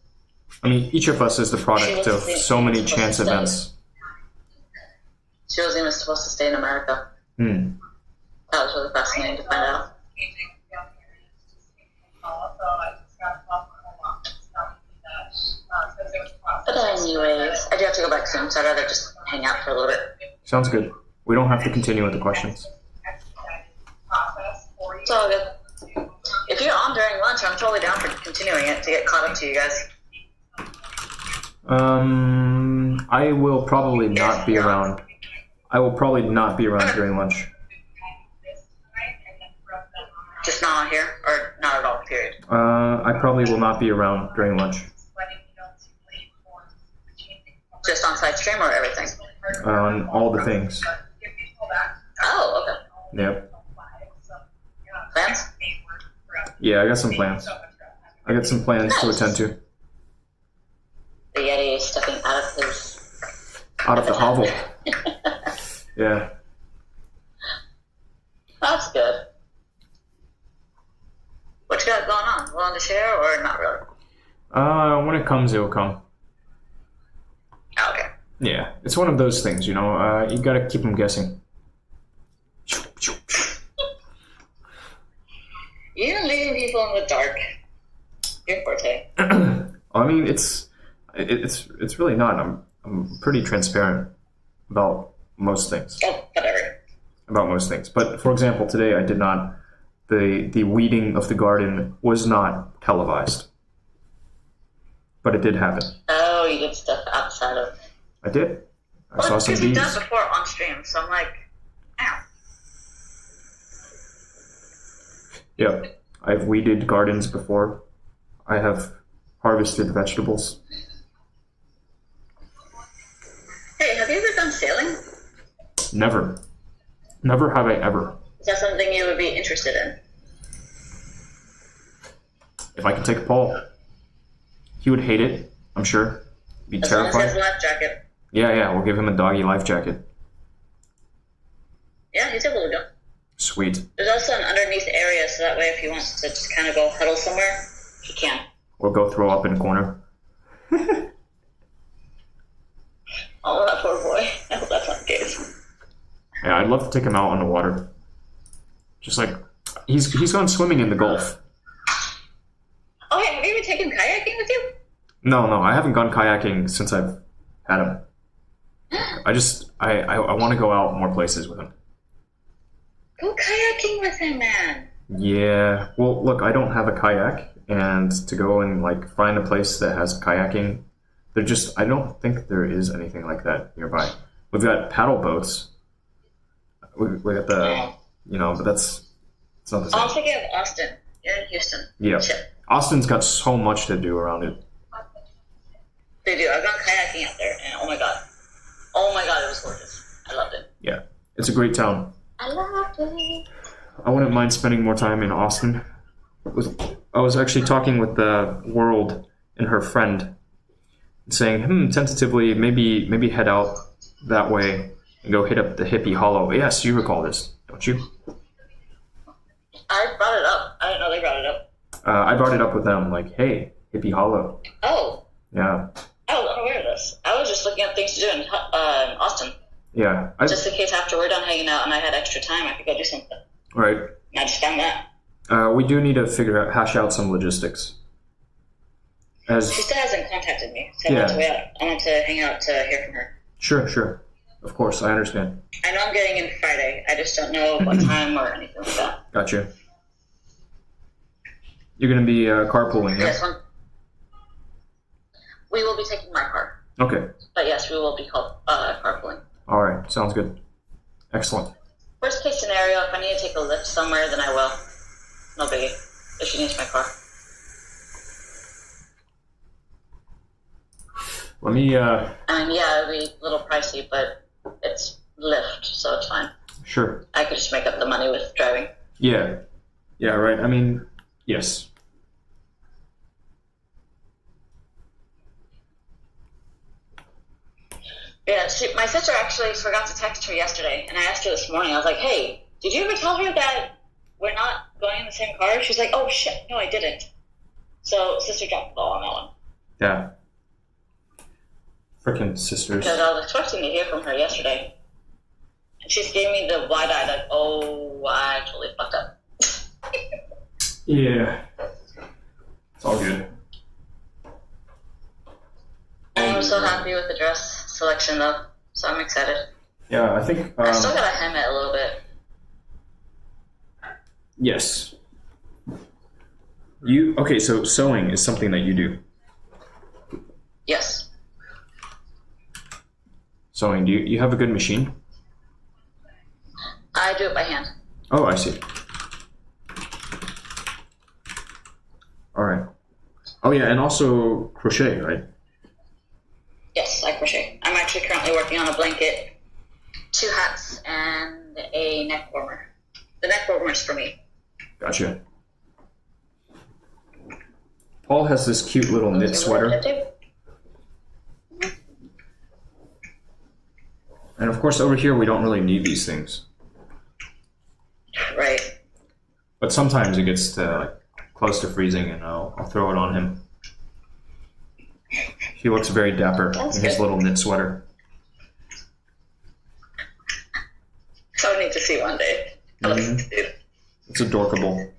A: I mean, each of us is the product of so many chance events.
B: She wasn't even supposed to stay in America.
A: Hmm.
B: That was really fascinating to find out. But anyways, I do have to go back soon, so I'd rather just hang out for a little bit.
A: Sounds good. We don't have to continue with the questions.
B: It's all good. If you're on during lunch, I'm totally down for continuing it to get caught up to you guys.
A: I will probably not be around. I will probably not be around during lunch.
B: Just not on here, or not at all, period?
A: I probably will not be around during lunch.
B: Just on side stream or everything?
A: On all the things.
B: Oh, okay.
A: Yep.
B: Plans?
A: Yeah, I got some plans. I got some plans to attend to.
B: The Yeti is stepping
A: Out of the hovel. Yeah.
B: That's good. What you got going on? Willing to share or not really?
A: When it comes, it will come.
B: Oh, okay.
A: Yeah, it's one of those things, you know. You gotta keep them guessing.
B: You're leaving people in the dark. Your forte.
A: I mean, it's really not. I'm pretty transparent about most things.
B: Oh, whatever.
A: About most things. But for example, today I did not. The weeding of the garden was not televised, but it did happen.
B: Oh, you did stuff outside of.
A: I did. I saw some bees.
B: Because you've done it before on stream, so I'm like, ow.
A: Yeah, I've weeded gardens before. I have harvested vegetables.
B: Hey, have you ever done sailing?
A: Never. Never have I ever.
B: Is that something you would be interested in?
A: If I could take Paul, he would hate it, I'm sure. Be
B: as
A: terrified.
B: Long as he has a life jacket.
A: Yeah, we'll give him a doggy life jacket.
B: Yeah, he's able to go.
A: Sweet.
B: There's also an underneath area, so that way if he wants to just kind of go huddle somewhere, he can.
A: Or go throw up in a corner.
B: Oh, that poor boy. I hope that's not the case.
A: Yeah, I'd love to take him out on the water. Just like, he's gone swimming in the Gulf.
B: Oh, yeah, have you ever taken kayaking with you?
A: No, I haven't gone kayaking since I've had him. I want to go out more places with him.
B: Go kayaking with him, man.
A: Yeah, well, look, I don't have a kayak, and to go and like find a place that has kayaking, I don't think there is anything like that nearby. We've got paddle boats. We got the, but it's not the same.
B: I'll take you of Austin. You're in Houston.
A: Yeah.
B: Shit.
A: Austin's got so much to do around it.
B: They do. I've gone kayaking out there, and oh my god, it was gorgeous. I loved it.
A: Yeah, it's a great town.
B: I loved it.
A: I wouldn't mind spending more time in Austin. I was actually talking with the World and her friend, saying, tentatively, maybe head out that way and go hit up the Hippie Hollow. Yes, you recall this, don't you?
B: I brought it up. I didn't know they brought it up.
A: I brought it up with them, like, hey, Hippie Hollow.
B: Oh.
A: Yeah.
B: I was unaware of this. I was just looking at things to do in Austin.
A: Yeah.
B: Just in case after we're done hanging out and I had extra time, I could go do something.
A: Right.
B: And I just found that.
A: We do need to hash out some logistics.
B: She still hasn't contacted me, so I want to hang out to hear from her.
A: Sure. Of course, I understand.
B: I know I'm getting in Friday. I just don't know what time or anything like that.
A: Gotcha. You're going to be carpooling, yeah?
B: Yes, we will be taking my car.
A: Okay.
B: But yes, we will be carpooling.
A: All right, sounds good. Excellent.
B: Worst case scenario, if I need to take a lift somewhere, then I will. No biggie. If she needs my car.
A: Let me,
B: I mean, yeah, it'll be a little pricey, but it's Lyft, so it's fine.
A: sure.
B: I could just make up the money with driving.
A: Yeah. Yeah, right. I mean, yes.
B: Yeah, my sister actually forgot to text her yesterday, and I asked her this morning. I was like, hey, did you ever tell her that we're not going in the same car? She's like, oh, shit, no, I didn't. So sister dropped the ball on that one.
A: Yeah. Freaking sisters.
B: Because I was expecting to hear from her yesterday. And she gave me the wide-eyed, like, oh, I totally fucked up.
A: Yeah. It's all good.
B: I'm so happy with the dress selection, though. So I'm excited.
A: Yeah, I think...
B: I still gotta hem it a little bit.
A: Yes. Okay, so sewing is something that you do.
B: Yes.
A: Sewing, do you have a good machine?
B: I do it by hand.
A: Oh, I see. All right. Oh, yeah, and also crochet, right?
B: Yes, I crochet. I'm actually currently working on a blanket, 2 hats, and a neck warmer. The neck warmer is for me.
A: Gotcha. Paul has this cute little knit sweater. And of course, over here, we don't really need these things.
B: Right.
A: But sometimes it gets to close to freezing, and I'll throw it on him. He looks very dapper in his little knit sweater.
B: So I need to see one day.
A: It's adorkable.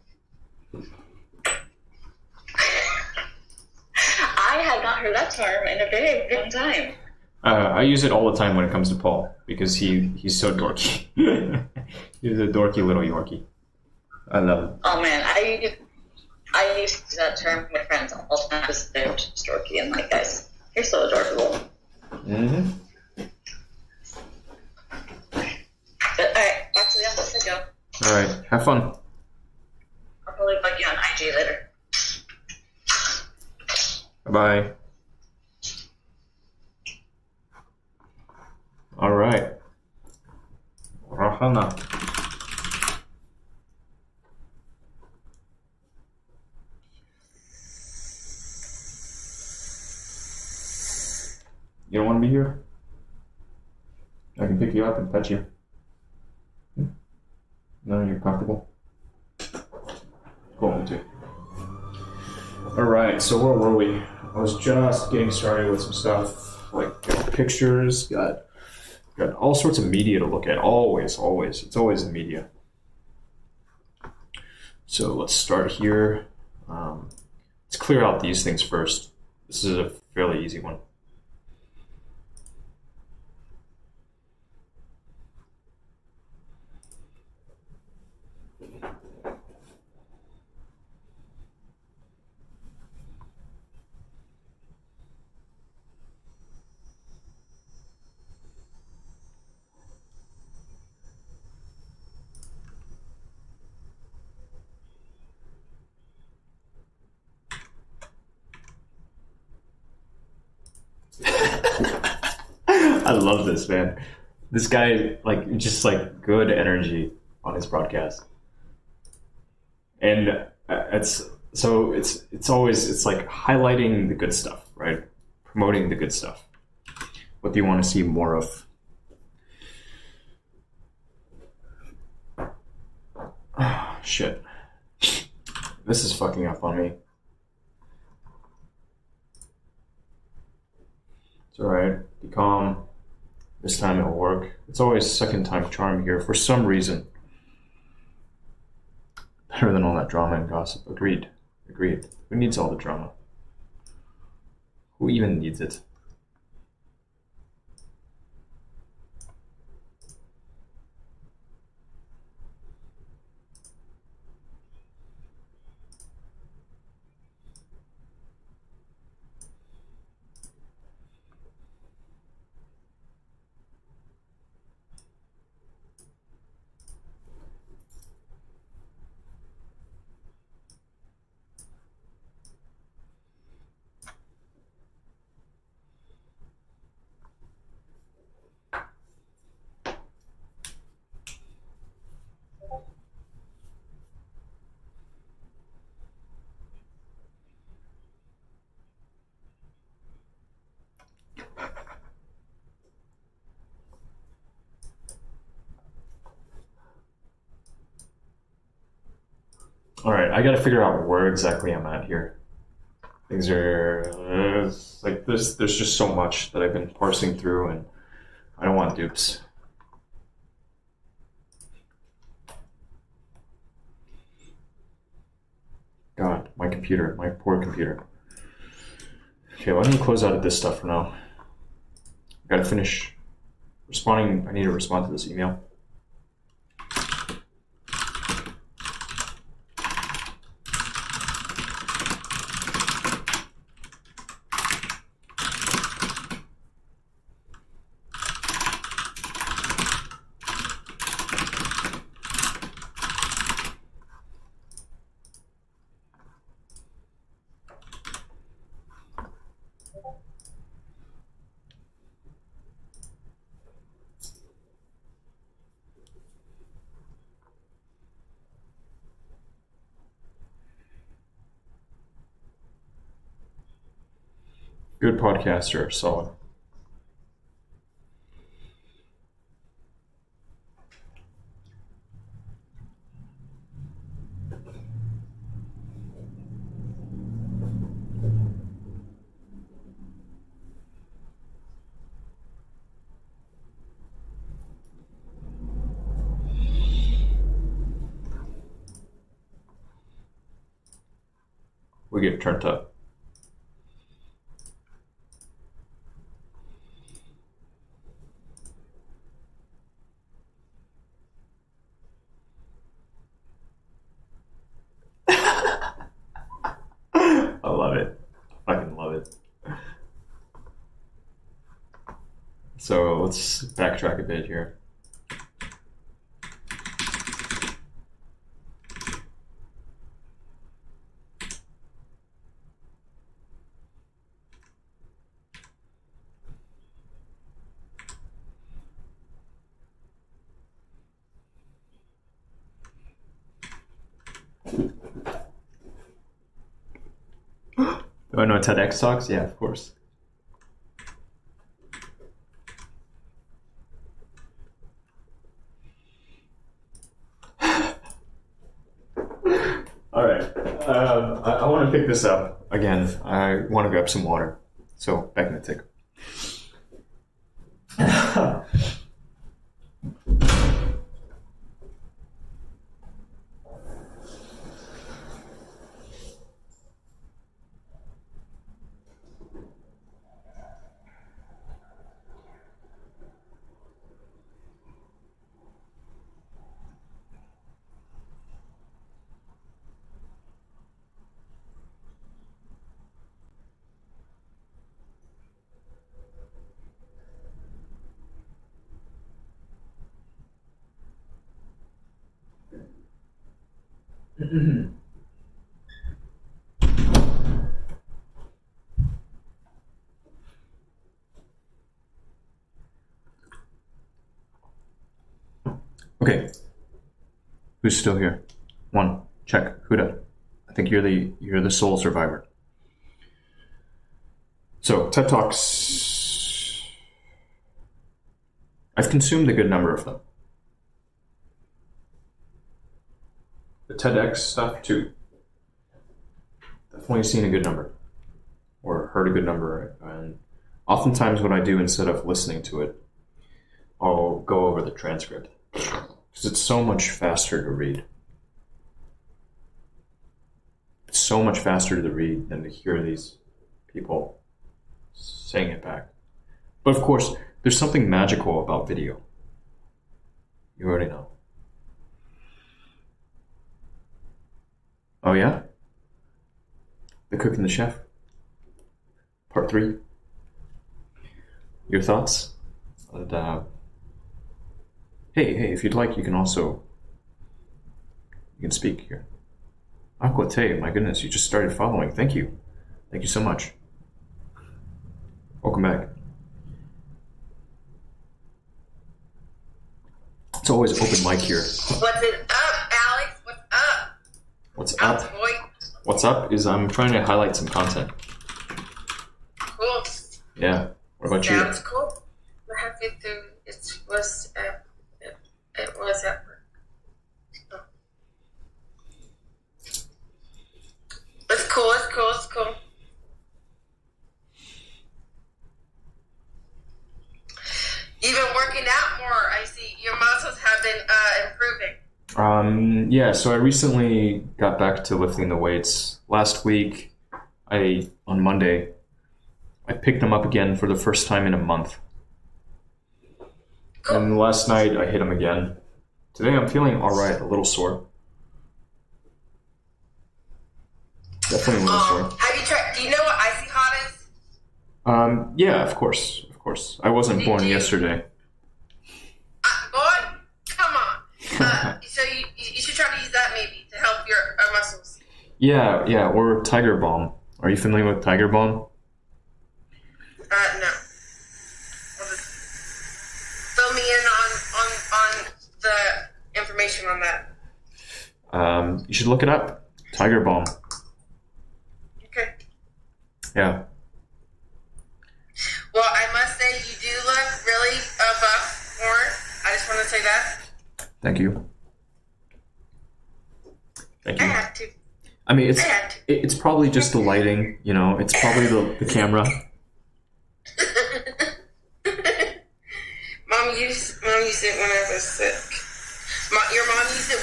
B: I have not heard that term in a very long time.
A: I use it all the time when it comes to Paul because he's so dorky. He's a dorky little Yorkie. I love it.
B: Oh man, I used to use that term with friends all the time because they're just dorky and like, guys, you're so adorable.
A: Mm-hmm.
B: But alright, back to the office I go.
A: Alright, have fun.
B: I'll probably bug you on IG later.
A: Bye-bye. Alright. Rahana. You don't want to be here? I can pick you up and pet you. No, you're comfortable? Cool, me too. Alright, so where were we? I was just getting started with some stuff, like pictures, got all sorts of media to look at, always. It's always the media. So let's start here. Let's clear out these things first. This is a fairly easy one. I love this, man. This guy, just good energy on his broadcast, and it's always like highlighting the good stuff, right? Promoting the good stuff. What do you want to see more of? Oh, shit. This is fucking up on me. It's alright. Be calm. This time it'll work. It's always second time charm here for some reason. Better than all that drama and gossip. Agreed. Who needs all the drama? Who even needs it? All right, I got to figure out where exactly I'm at here. Things are like this. There's just so much that I've been parsing through, and I don't want dupes. God, my computer, my poor computer. Okay, why don't you close out of this stuff for now? I gotta finish responding. I need to respond to this email. Good podcaster, solid. We get turned up. I love it. I fucking love it. So let's backtrack a bit here. Do I know TEDx talks? Yeah, of course. All right. I want to pick this up again. I want to grab some water. So back in a tick. Okay. Who's still here? One. Check. Huda. I think you're the sole survivor. So TED Talks. I've consumed a good number of them. The TEDx stuff too. Definitely seen a good number, or heard a good number, and oftentimes what I do instead of listening to it, I'll go over the transcript because it's so much faster to read. It's so much faster to read than to hear these people saying it back. But of course, there's something magical about video. You already know. Oh yeah? The Cook and the Chef? Part 3? Your thoughts? And, hey, if you'd like, you can speak here. Aquate, my goodness, you just started following. Thank you. Thank you so much. Welcome back. It's always open mic here.
C: What's it up, Alex? What's up?
A: What's
C: Alex
A: up?
C: boy.
A: What's up is I'm trying to highlight some content.
C: Cool.
A: Yeah. What about you?
C: Sounds cool. I'm happy to. It was at work.
A: Yeah, so I recently got back to lifting the weights. Last week, on Monday, I picked them up again for the first time in a month.
C: Cool.
A: And last night, I hit them again. Today, I'm feeling all right, a little sore. Definitely a little sore.
C: Have you tried? Do you know what icy hot is?
A: Yeah, of course. I wasn't born yesterday.
C: Boy, come on. So you should try to use that maybe to help your muscles.
A: Yeah, or Tiger Balm. Are you familiar with Tiger Balm?
C: No. Well, just fill me in on the information on that.
A: You should look it up. Tiger Balm.
C: Okay.
A: Yeah.
C: Well, I must say you do look really buff, Warren. I just want to say that.
A: Thank you.
C: I had to.
A: I mean,
C: I had to.
A: it's probably just the lighting, you know. It's probably the camera.
C: Mom used it when I was sick. Your mom used it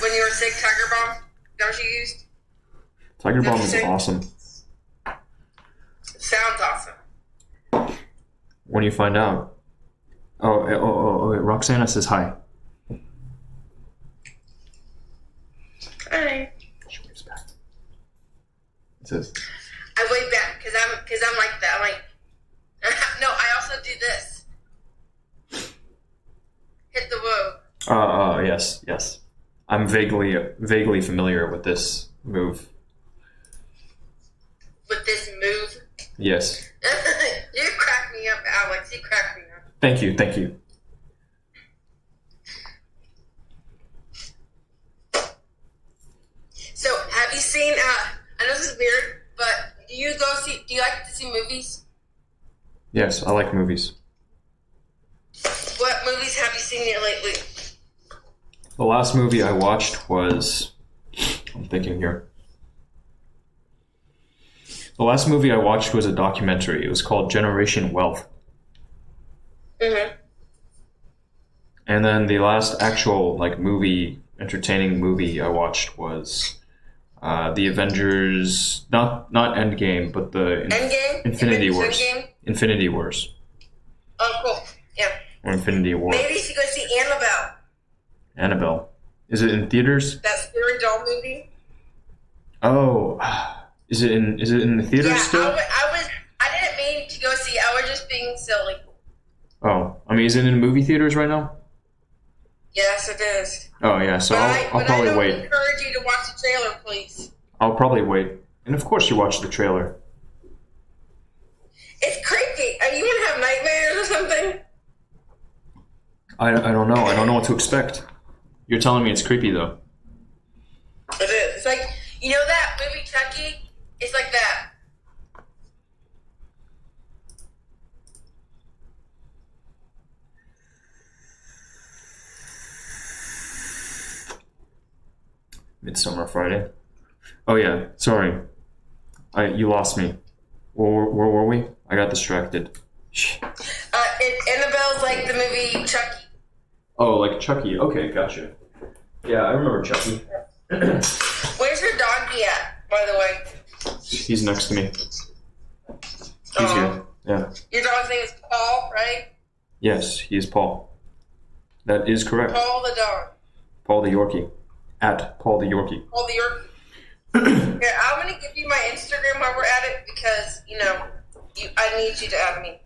C: when you were sick. Tiger Balm. Is that what you used?
A: Tiger Balm is
C: Interesting.
A: awesome.
C: Sounds awesome.
A: When you find out. Oh, Roxana says hi.
C: Hi.
A: She waves back. It says,
C: I wave back because I'm like that. I'm like, no. I also do this. Hit the woo.
A: yes. I'm vaguely familiar with this move.
C: With this move.
A: Yes.
C: You crack me up, Alex. You crack me up.
A: Thank you.
C: So, have you seen? I know this is weird, but do you like to see movies?
A: Yes, I like movies.
C: What movies have you seen here lately?
A: The last movie I watched was... I'm thinking here. The last movie I watched was a documentary. It was called Generation Wealth.
C: Mm-hmm.
A: And then the last actual entertaining movie I watched was the Avengers, not Endgame, but the
C: Endgame?
A: Infinity Wars.
C: Endgame?
A: Infinity Wars.
C: Oh, cool. Yeah.
A: Or Infinity War.
C: Maybe you should go see Annabelle.
A: Annabelle. Is it in theaters?
C: That scary doll movie.
A: Oh, is it in the theaters
C: Yeah,
A: still?
C: I didn't mean to go see. I was just being silly.
A: Oh, I mean, is it in movie theaters right now?
C: Yes, it is.
A: Oh yeah, so I'll probably
C: I don't
A: wait.
C: encourage you to watch the trailer, please.
A: I'll probably wait. And of course you watch the trailer.
C: It's creepy. Are you gonna have nightmares or something?
A: I don't know. I don't know what to expect. You're telling me it's creepy though.
C: It is. It's like, you know that movie Chucky? It's like that.
A: Midsummer Friday. Oh yeah, sorry. You lost me. Where were we? I got distracted.
C: Annabelle's like the movie Chucky.
A: Oh, like Chucky. Okay, gotcha. Yeah, I remember Chucky.
C: Where's your doggy at, by the way?
A: He's next to me. He's here. Yeah.
C: Your dog's name is Paul, right?
A: Yes, he is Paul. That is correct.
C: Paul the dog.
A: Paul the Yorkie. At Paul the Yorkie.
C: Paul the Yorkie. Here, I'm gonna give you my Instagram while we're at it because I need you to add me.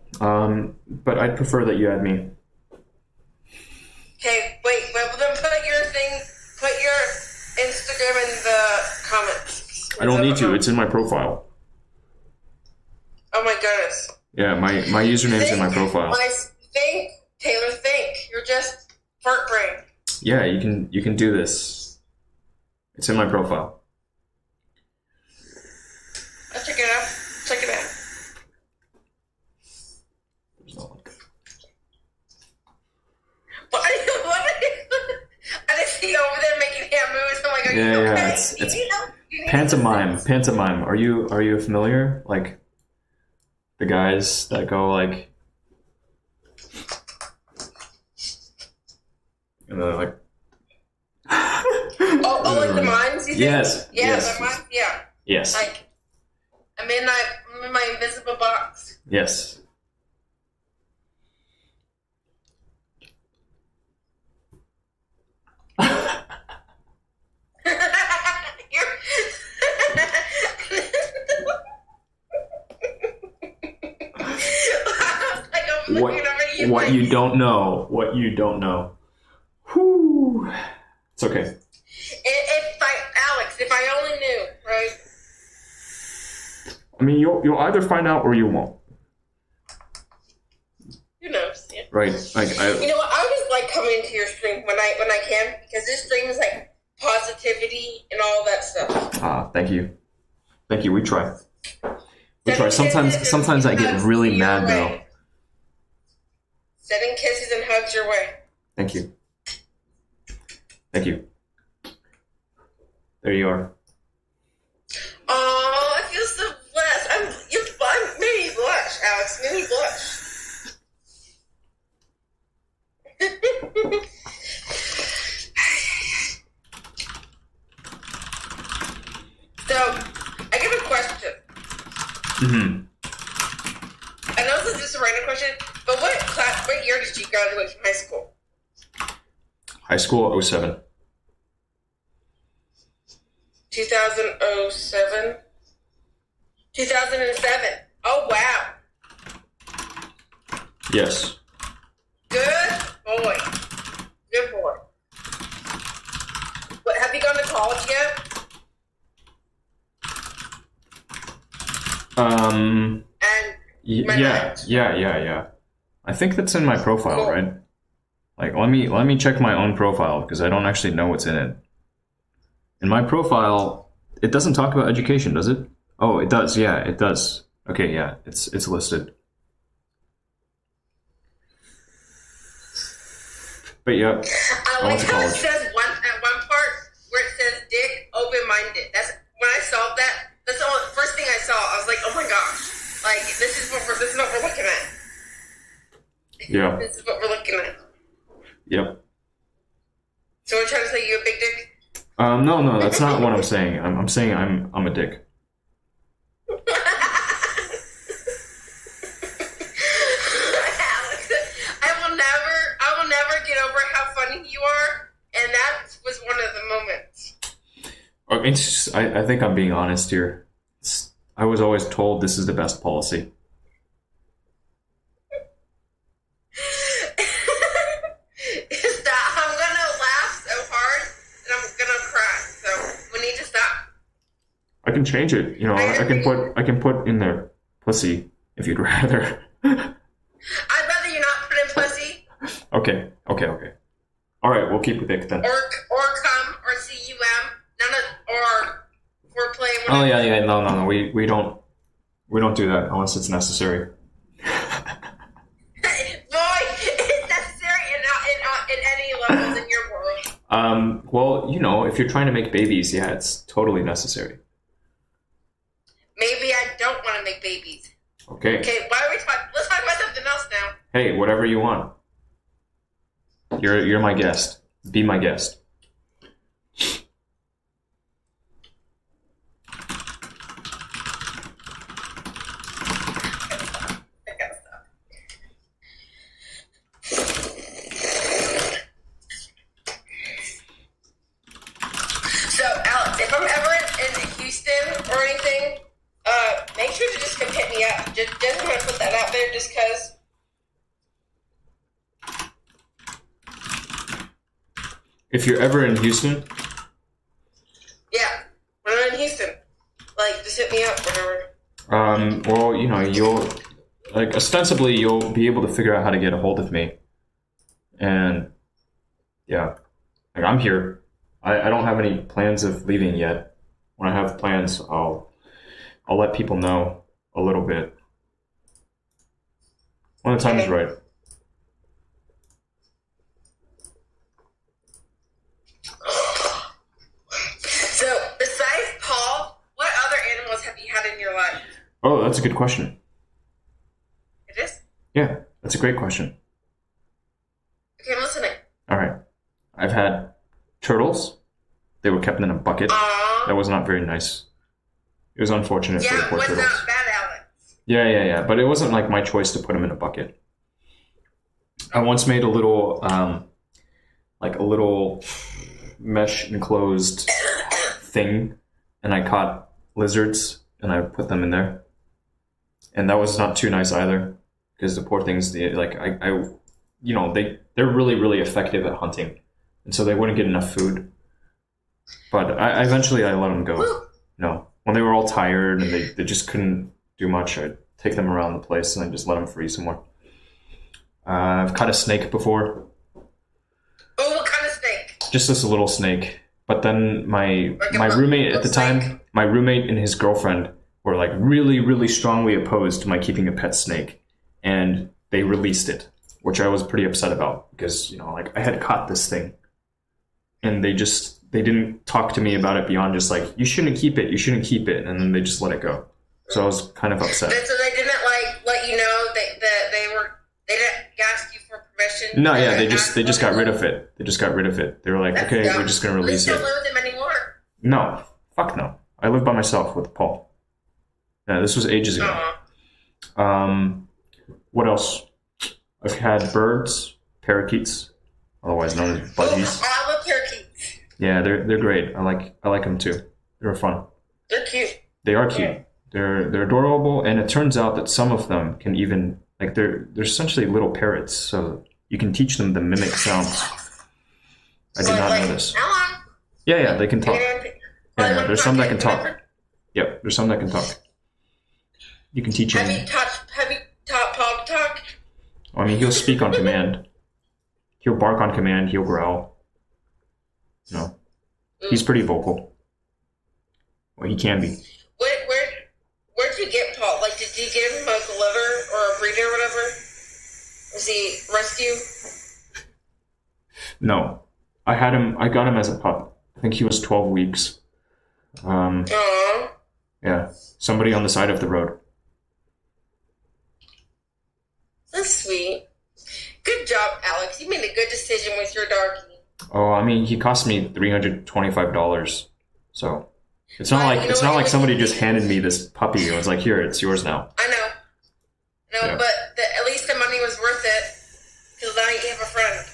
A: But I'd prefer that you add me.
C: Okay, wait. Well, then put your Instagram in the comments.
A: I don't need to. It's in my profile.
C: Oh my goodness.
A: Yeah, my username's in my profile.
C: Taylor, think. You're just fart brain.
A: Yeah, you can do this. It's in my profile.
C: I'll check it out. Check it out.
A: There's no link.
C: What? I just see you over there making hand moves. I'm like, are you
A: Yeah,
C: okay?
A: it's
C: You need
A: pantomime. Pantomime. Are you familiar? Like the guys that go like, and they're like,
C: Oh, like the mines, you think?
A: Yes.
C: Yeah,
A: Yes.
C: the mines, yeah.
A: Yes.
C: Like, I'm in my invisible box.
A: Yes. What you don't know. What you don't know. Whew. It's okay.
C: If Alex, if I only knew, right?
A: I mean, you'll either find out or you won't.
C: Who knows? Yeah.
A: Right? Like
C: You know what? I always like coming to your stream when I can, because this stream is like positivity and all that stuff.
A: Thank you. Thank you. We try. We try. Sometimes I get really mad though.
C: Sending kisses and hugs your way.
A: Thank you. Thank you. There you are.
C: Oh, I feel so blessed. I'm made me blush, Alex. Made me blush. So, I got a question.
A: Mm-hmm.
C: I know this is just a random question, but what year did you graduate from high school?
A: High school, 07.
C: 2007? 2007. Oh, wow.
A: Yes.
C: Good boy. Good boy. What, have you gone to college yet? And
A: Yeah. I think that's in my profile,
C: cool.
A: right? Like, let me check my own profile because I don't actually know what's in it. In my profile, it doesn't talk about education, does it? Oh, it does. Yeah, it does. Okay, yeah, it's listed. But yeah,
C: I like how it says at one part where it says "dick open-minded." That's when I saw that. That's the first thing I saw. I was like, "Oh my gosh! Like this is what we're looking at."
A: Yeah.
C: This is what we're looking at.
A: Yep.
C: So we're trying to say you a big dick.
A: No, that's not what I'm saying. I'm saying I'm a dick.
C: Alex, I will never get over how funny you are, and that was one of the moments.
A: I think I'm being honest here. I was always told this is the best policy.
C: Stop. I'm gonna laugh so hard and I'm gonna cry. So we need to stop.
A: I can change it. You know, I can put in there pussy if you'd rather.
C: I'd rather you not put in pussy.
A: Okay. All right, we'll keep it dick then.
C: Or cum or cum. None of or foreplay.
A: Oh yeah. No. We don't do that unless it's necessary.
C: Boy, it's necessary in any levels in your world.
A: Well, you know, if you're trying to make babies, yeah, it's totally necessary.
C: Maybe I don't want to make babies.
A: Okay.
C: Okay, why are we talking? Let's talk about something else now.
A: Hey, whatever you want. You're my guest. Be my guest.
C: So, Alex, if I'm ever in Houston or anything, make sure to just come hit me up. Just want to put that out there just because.
A: If you're ever in Houston,
C: Yeah, when I'm in Houston, like, just hit me up, whatever.
A: well, you know, ostensibly you'll be able to figure out how to get a hold of me. And yeah, like I'm here. I don't have any plans of leaving yet. When I have plans, I'll let people know a little bit when the time is right.
C: So, besides Paul, what other animals have you had in your life?
A: Oh, that's a good question.
C: It is?
A: Yeah, that's a great question.
C: Okay, I'm listening.
A: All right. I've had turtles, They were kept in a bucket. That was not very nice. It was unfortunate for the
C: Yeah, it
A: poor
C: was
A: turtles.
C: not bad, Alex.
A: Yeah. But it wasn't like my choice to put them in a bucket. I once made a little, like a little mesh enclosed thing, and I caught lizards and I put them in there. And that was not too nice either, because the poor things, they're really, really effective at hunting, and so they wouldn't get enough food. But eventually I let them go. No, when they were all tired and they just couldn't do much, I'd take them around the place and I just let them free somewhere. I've caught a snake before.
C: Oh, what kind of snake?
A: Just this little snake. But then my
C: Like a
A: roommate at the
C: snake?
A: time, my roommate and his girlfriend were like really, really strongly opposed to my keeping a pet snake, and they released it, which I was pretty upset about because, I had caught this thing, and they didn't talk to me about it beyond just like, you shouldn't keep it, and then they just let it go. So I was kind of upset.
C: So they didn't let you know that they didn't ask you for permission?
A: No, yeah, they just got rid of it. They were like,
C: That's
A: okay,
C: dumb.
A: we're just gonna release
C: You
A: it.
C: don't live with them anymore.
A: No, fuck no. I live by myself with Paul. Yeah, this was ages ago. What else? I've had birds, parakeets, otherwise known as budgies.
C: Oh, I love parakeets.
A: Yeah, they're great. I like them too. They're fun.
C: They're cute.
A: They are cute. They're adorable, and it turns out that some of them can even they're essentially little parrots, so you can teach them to mimic sounds. I did not know this.
C: Hello.
A: Yeah, they can talk.
C: Yeah,
A: There's some that can talk. Yep, there's some that can talk. You can teach him.
C: Have you taught Paul to talk?
A: I mean, he'll speak on command. He'll bark on command. He'll growl. He's pretty vocal. Well, he can be.
C: Where'd you get Paul? Like, did you get him a liver or a breeder or whatever? Was he rescue?
A: No, I got him as a pup. I think he was 12 weeks.
C: Aww.
A: Yeah, somebody on the side of the road.
C: That's sweet. Good job, Alex. You made a good decision with your darkie.
A: Oh, I mean, he cost me $325. So it's not like somebody just handed me this puppy and was like, "Here, it's yours now."
C: I know.
A: Yeah.
C: But at least the money was worth it. Because now you have a friend.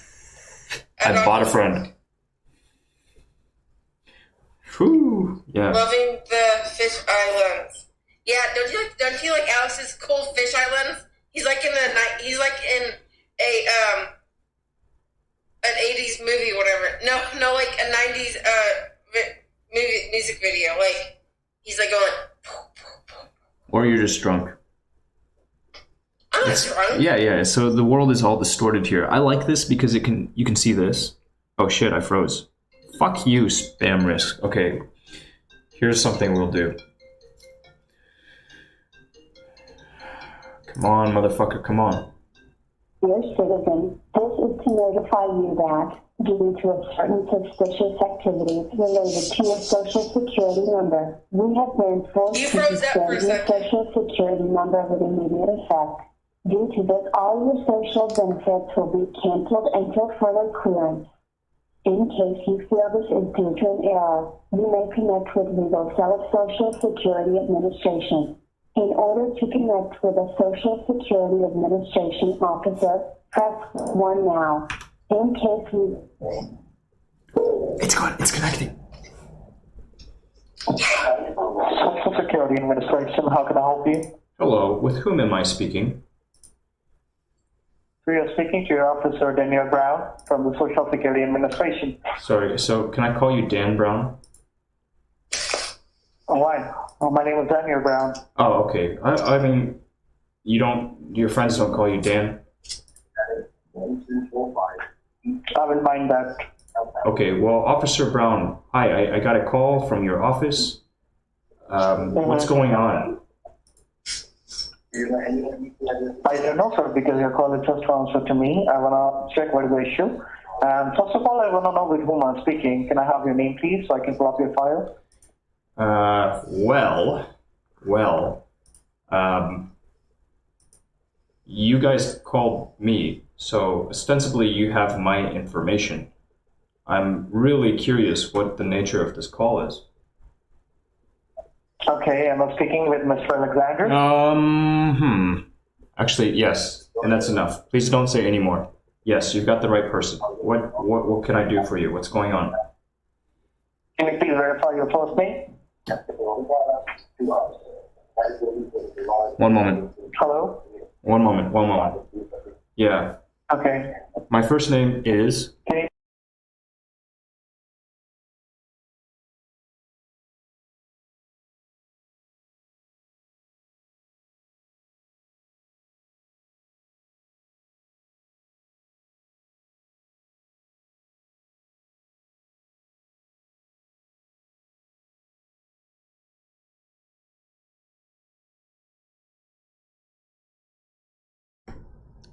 A: I bought a friend. Whew. Yeah.
C: Loving the fish islands. Yeah, don't you like Alex's cool fish islands? He's like in a an 80s movie, whatever. No, like a 90s music video. Like he's like going.
A: Or you're just drunk.
C: I'm not drunk.
A: Yeah. So the world is all distorted here. I like this because you can see this. Oh shit, I froze. Fuck you, spam risk. Okay, here's something we'll do. Come on, motherfucker, come on.
D: Dear citizen, this is to notify you that, due to a certain suspicious activities related to your Social Security number, we have been forced
C: You
D: to
C: froze up for a
D: suspend your
C: second.
D: Social Security number with immediate effect. Due to this, all your social benefits will be canceled until further clearance. In case you feel this is due to an error, you may connect with legal cell of Social Security Administration. In order to connect with a Social Security Administration officer, press 1 now. In case you...
A: It's connecting.
E: Social Security Administration, how can I help you?
A: Hello, with whom am I speaking?
E: We are speaking to your officer, Daniel Brown, from the Social Security Administration.
A: Sorry, so can I call you Dan Brown?
E: All right. My name is Daniel Brown.
A: Oh, okay. I mean, your friends don't call you Dan?
E: I will mind that.
A: Okay, well, Officer Brown, hi, I got a call from your office. What's going on?
E: I don't know, sir, because your call is just transferred to me. I want to check what is the issue. And first of all, I want to know with whom I'm speaking. Can I have your name, please, so I can pull up your file?
A: You guys called me, so ostensibly you have my information. I'm really curious what the nature of this call is.
E: Okay, am I speaking with Mr. Alexander?
A: Actually, yes, and that's enough. Please don't say any more. Yes, you've got the right person. What can I do for you? What's going on?
E: Can you please verify your first name?
A: One moment.
E: Hello?
A: One moment. Yeah.
E: Okay.
A: My first name is...
E: Can you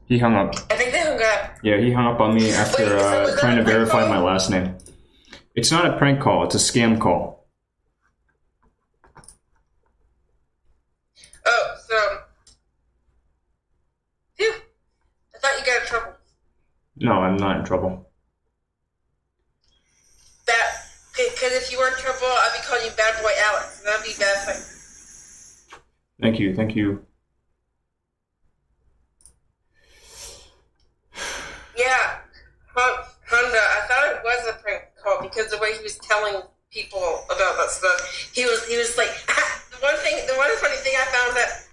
A: He hung up.
C: I think they hung up.
A: Yeah, he hung up on me after
C: Wait, so was that
A: trying to
C: a prank
A: verify
C: call?
A: my last name. It's not a prank call, it's a scam call.
C: Oh, so. Phew. I thought you got in trouble.
A: No, I'm not in trouble.
C: Because if you were in trouble, I'd be calling you Bad Boy Alex, and that'd be a bad thing.
A: Thank you.
C: Yeah, Honda, I thought it was a prank call because the way he was telling people about that stuff. He was like, the one funny thing I found Alex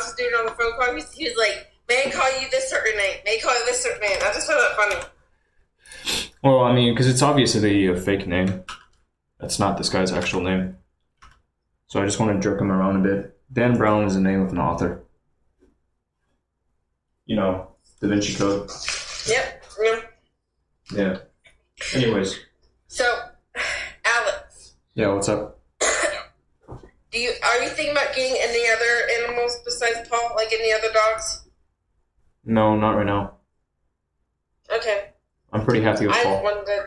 C: was doing on the phone call, he was like, may I call you this certain name? May I call you this certain name? I just found that funny.
A: Well, I mean, because it's obviously a fake name. That's not this guy's actual name. So I just want to jerk him around a bit. Dan Brown is the name of an author. You know, Da Vinci Code.
C: Yep.
A: Yeah. Anyways.
C: So, Alex.
A: Yeah, what's up?
C: Are you thinking about getting any other animals besides Paul, like any other dogs?
A: No, not right now.
C: Okay.
A: I'm pretty happy with
C: I
A: Paul.
C: just wanted.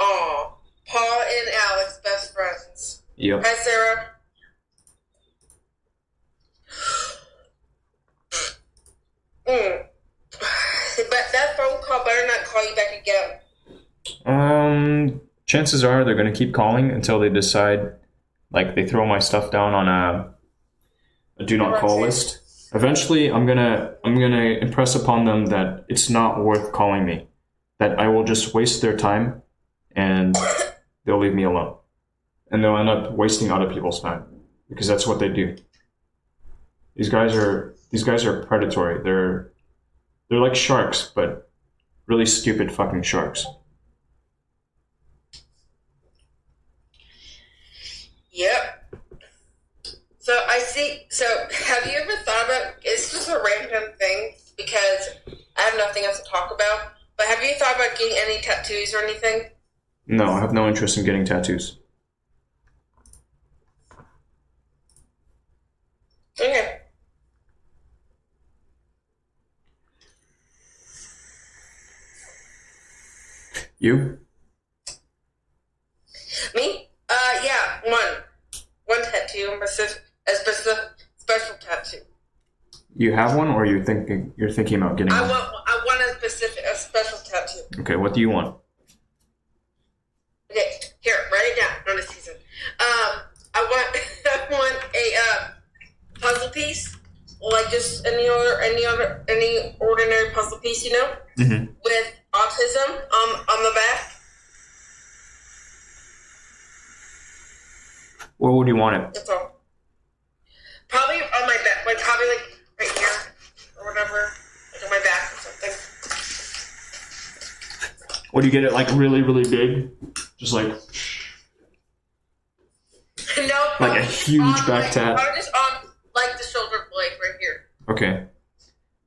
C: Aw, Paul and Alex, best friends.
A: Yep.
C: Hi, Sarah. But that phone call better not call you back again.
A: Chances are they're gonna keep calling until they decide, like they throw my stuff down on a do not call list. Eventually, I'm gonna impress upon them that it's not worth calling me, that I will just waste their time, and they'll leave me alone, and they'll end up wasting other people's time because that's what they do. These guys are predatory. They're like sharks, but really stupid fucking sharks.
C: Yep. So I see. So have you ever thought about? It's just a random thing because I have nothing else to talk about. But have you thought about getting any tattoos or anything?
A: No, I have no interest in getting tattoos.
C: Okay.
A: You?
C: Me? Yeah, one tattoo, a special tattoo.
A: You have one, or you're thinking about getting
C: I
A: one?
C: want a special tattoo.
A: Okay, what do you want?
C: Okay, here, write it down. Not a season. I want a puzzle piece, like just any ordinary puzzle piece, you know, with autism on the back.
A: Where would you want it?
C: That's all. Probably on my back, like probably like right here or whatever, like on my back or something.
A: Would you get it like really, really big? Just like
C: No,
A: like a huge back tat?
C: Probably just on like the shoulder blade right here.
A: Okay.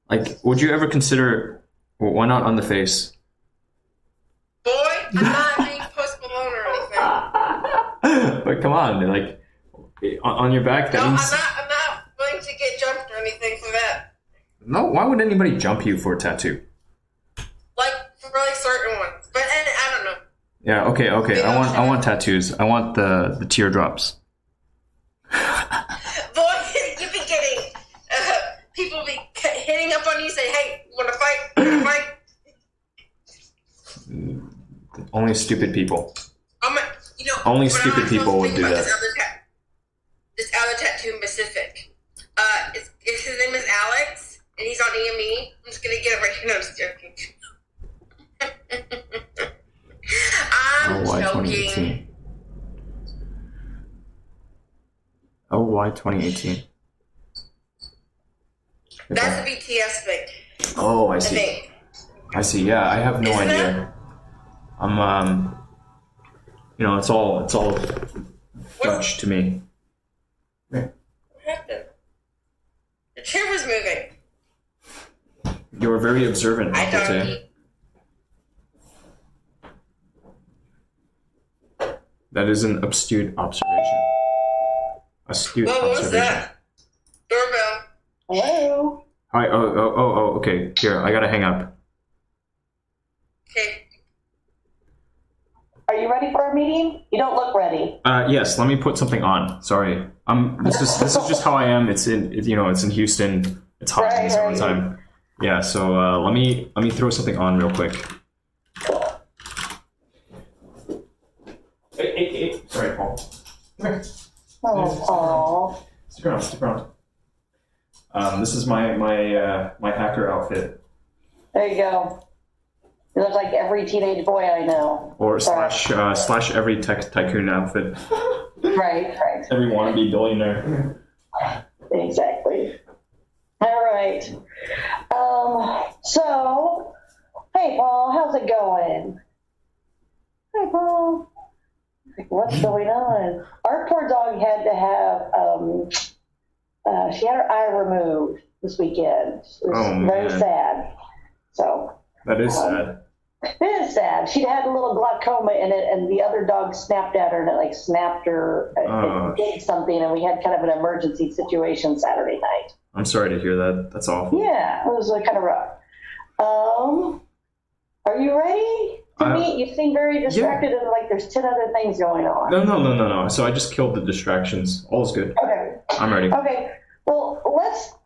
A: Like, would you ever consider? Well, why not on the face?
C: Boy, I'm not being Post Malone or anything.
A: But come on, like on your back. That
C: No,
A: means
C: I'm not willing to get jumped or anything for that.
A: no. Why would anybody jump you for a tattoo?
C: Like for like certain ones, but I don't know.
A: Yeah. Okay. I want tattoos. I want the teardrops.
C: Boy, you've been getting people be hitting up on you, saying, "Hey, you want to fight? You want to fight?"
A: Only stupid people. Only
C: what
A: stupid
C: I'm
A: people would do
C: about
A: that.
C: This other tattoo in Pacific. His name is Alex, and he's on EME. I'm just gonna get it right here. No, I'm just joking. I'm
A: why
C: joking.
A: 2018? Oh, why 2018?
C: That's a BTS thing.
A: Oh, I
C: I
A: see.
C: think.
A: I see. Yeah, I have no
C: Isn't
A: idea. I'm it's all Dutch to me.
C: What happened? The chair was moving.
A: You were very observant,
C: I
A: Uncle
C: don't
A: Tay.
C: eat.
A: That is an astute observation. Astute
C: What was
A: observation.
C: that? Doorbell.
D: Hello?
A: Hi. Oh. Okay. Here, I gotta hang up.
C: Okay.
D: Are you ready for our meeting? You don't look ready.
A: Yes. Let me put something on. Sorry. This is just how I am. It's in Houston. It's hot in the summertime. Yeah. So let me throw something on real quick. Hey. Sorry, Paul. Come here.
D: Oh,
A: Stick around. This is my hacker outfit.
D: there you go. You look like every teenage boy I know.
A: Or slash every tech tycoon outfit.
D: Right.
A: Every wannabe billionaire.
D: Exactly. All right. So, hey, Paul, how's it going? Hey, Paul. What's going on? Our poor dog had to have, she had her eye removed this weekend. It was very
A: man.
D: sad. So.
A: That is sad.
D: It is sad. She'd had a little glaucoma in it, and the other dog snapped at her, and it snapped her,
A: Oh.
D: it did something, and we had kind of an emergency situation Saturday night.
A: I'm sorry to hear that. That's awful.
D: Yeah, it was kind of rough. Are you ready to meet? You seem very distracted, and like there's 10 other things going on.
A: No. So I just killed the distractions. All's good.
D: Okay.
A: I'm ready.
D: Okay. Well,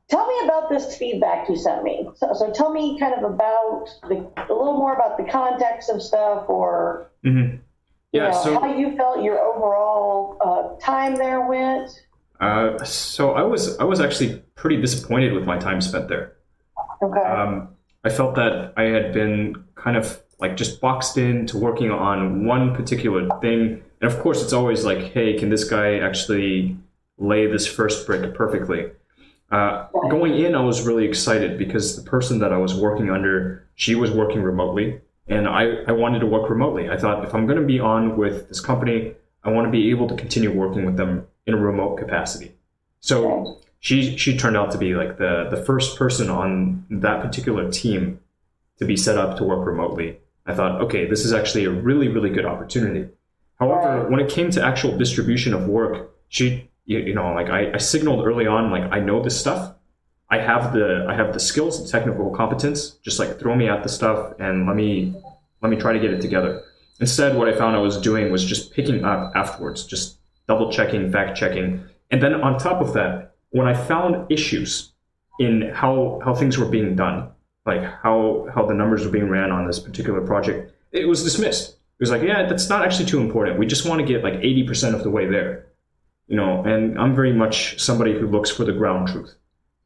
D: tell me about this feedback you sent me. So tell me kind of about a little more about the context of stuff, or
A: Mm-hmm. Yeah.
D: how you felt your overall time there went.
A: So I was actually pretty disappointed with my time spent there.
D: Okay.
A: I felt that I had been kind of like just boxed into working on one particular thing. And of course, it's always like, hey, can this guy actually lay this first brick perfectly? Going in, I was really excited because the person that I was working under, she was working remotely, and I wanted to work remotely. I thought, if I'm going to be on with this company, I want to be able to continue working with them in a remote capacity. So she turned out to be like the first person on that particular team to be set up to work remotely. I thought, okay, this is actually a really, really good opportunity. However, when it came to actual distribution of work, I signaled early on, like, I know this stuff. I have the skills and technical competence. Just like throw me at the stuff and let me try to get it together. Instead, what I found I was doing was just picking up afterwards, just double checking, fact checking. And then on top of that, when I found issues in how things were being done, like how the numbers were being ran on this particular project, it was dismissed. It was like, yeah, that's not actually too important. We just want to get like 80% of the way there. And I'm very much somebody who looks for the ground truth.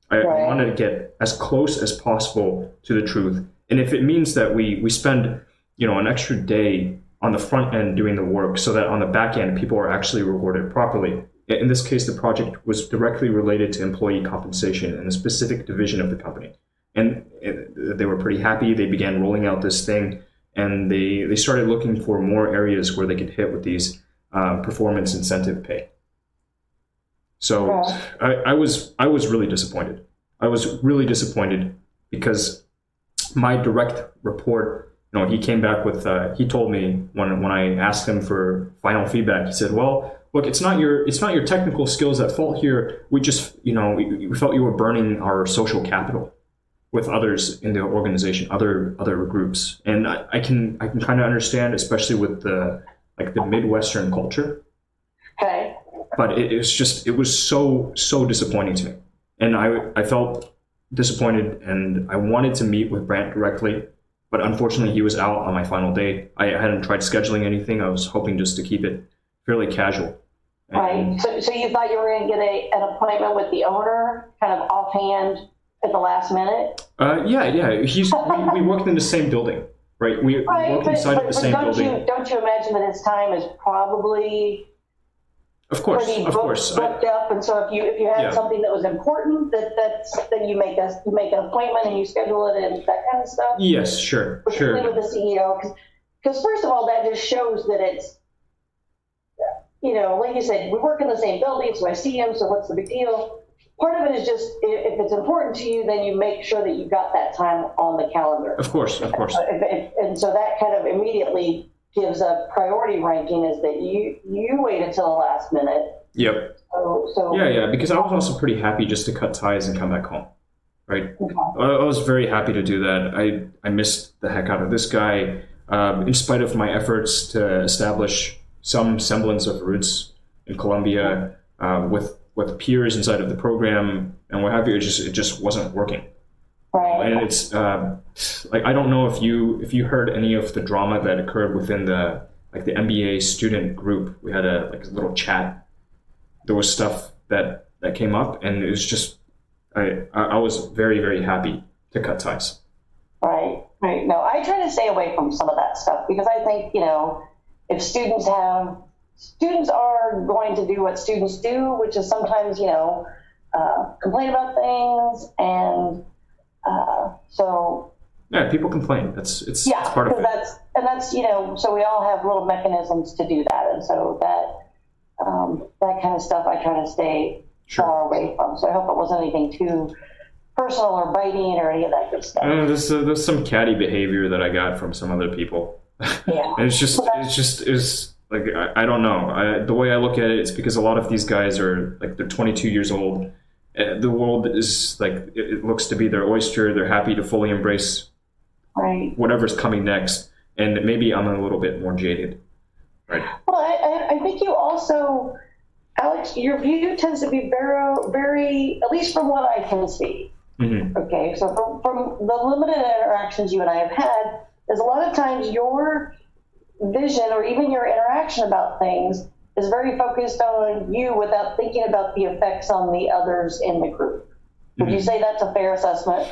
A: I want to get as close as possible to the truth. And if it means that we spend, an extra day on the front end doing the work so that on the back end, people are actually rewarded properly. In this case, the project was directly related to employee compensation in a specific division of the company. And they were pretty happy. They began rolling out this thing, and they started looking for more areas where they could hit with these performance incentive pay. So I was really disappointed. I was really disappointed because my direct report, he came back with, he told me when I asked him for final feedback, he said, well, look, it's not your technical skills at fault here. We just, we felt you were burning our social capital with others in the organization, other groups. And I can kind of understand, especially with the Midwestern culture.
D: Okay.
A: But it was so disappointing to me. And I felt disappointed, and I wanted to meet with Brant directly But unfortunately, he was out on my final day. I hadn't tried scheduling anything. I was hoping just to keep it fairly casual.
F: Right. So you thought you were going to get an appointment with the owner, kind of offhand at the last minute?
A: Yeah. We worked in the same building, right? We worked inside of the same building.
F: Don't you imagine that his time is probably
A: of course.
F: booked up? And so if you had something that was important, then you make an appointment and you schedule it and that kind of stuff.
A: Yes, sure.
F: With the CEO, because first of all, that just shows that it's, like you said, we work in the same building, so I see him. So what's the big deal? Part of it is just, if it's important to you, then you make sure that you got that time on the calendar.
A: Of course.
F: And so that kind of immediately gives a priority ranking, is that you waited till the last minute.
A: Yep.
F: So
A: Yeah, because I was also pretty happy just to cut ties and come back home, right?
F: Okay.
A: I was very happy to do that. I missed the heck out of this guy, in spite of my efforts to establish some semblance of roots in Colombia, with peers inside of the program and what have you. It just wasn't working.
F: Right.
A: And it's like, I don't know if you heard any of the drama that occurred within the MBA student group. We had a little chat. There was stuff that came up, and it was just I was very, very happy to cut ties.
F: Right. No, I try to stay away from some of that stuff, because I think, if students are going to do what students do, which is sometimes, complain about things, and so.
A: Yeah, people complain. It's part of it.
F: That's so we all have little mechanisms to do that, and so that kind of stuff I try to stay far away from. So I hope it wasn't anything too personal or biting or any of that good stuff.
A: There's some catty behavior that I got from some other people.
F: Yeah.
A: it's like, I don't know. The way I look at it, it's because a lot of these guys are they're 22 years old. The world is it looks to be their oyster. They're happy to fully embrace whatever's coming next. And maybe I'm a little bit more jaded. Right. Well,
F: I think you also, Alex, your view tends to be very, very, at least from what I can see.
A: Mm-hmm.
F: Okay. So from the limited interactions you and I have had, is a lot of times your vision or even your interaction about things is very focused on you without thinking about the effects on the others in the group. Would you say that's a fair assessment?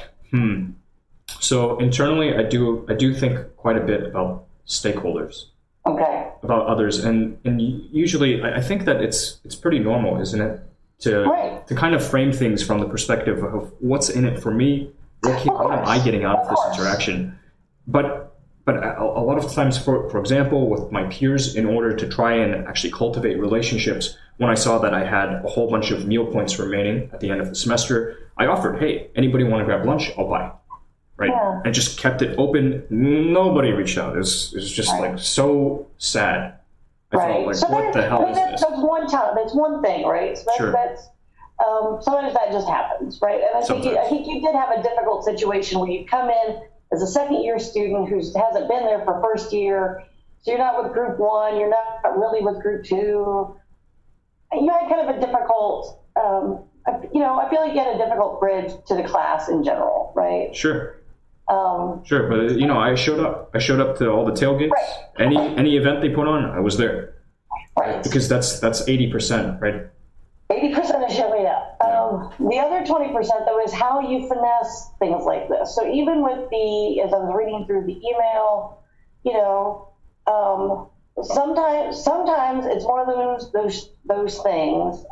A: So internally, I do think quite a bit about stakeholders.
F: Okay.
A: About others, and usually I think that it's pretty normal, isn't it, to kind of frame things from the perspective of what's in it for me. What am I getting out of this interaction? But a lot of times, for example, with my peers, in order to try and actually cultivate relationships, when I saw that I had a whole bunch of meal points remaining at the end of the semester, I offered, hey, anybody want to grab lunch? I'll buy. Right. Yeah. And just kept it open. Nobody reached out. It was just so sad. I felt
F: so
A: what the hell is this?
F: That's one time. That's one thing, right? So that's sometimes that just happens, right? And I think you did have a difficult situation where you come in as a second-year student who hasn't been there for first year, so you're not with group one, you're not really with group two. And you had kind of a difficult, I feel like you had a difficult bridge to the class in general, right?
A: Sure. Sure, but I showed up. I showed up to all the tailgates. Right. Any event they put on, I was there.
F: Right.
A: Because that's 80%, right?
F: 80% is showing up. The other 20% though is how you finesse things like this. So even with as I was reading through the email, sometimes it's one of those things.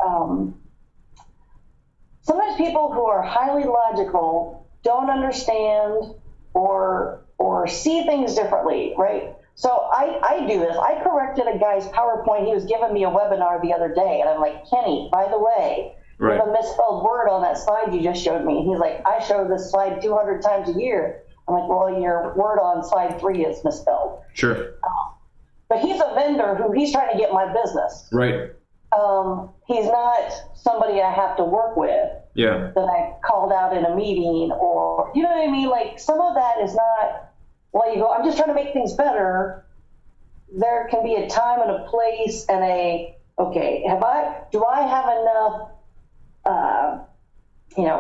F: Sometimes people who are highly logical don't understand or see things differently, right? So I do this. I corrected a guy's PowerPoint. He was giving me a webinar the other day, and I'm like, Kenny, by the way, there's a misspelled word on that slide you just showed me. He's like, I show this slide 200 times a year. I'm like, well, your word on slide 3 is misspelled.
A: Sure.
F: But he's a vendor who he's trying to get my business.
A: Right.
F: He's not somebody I have to work with.
A: Yeah.
F: That I called out in a meeting, or you know what I mean? Like, some of that is not, well, you go, I'm just trying to make things better. There can be a time and a place and do I have enough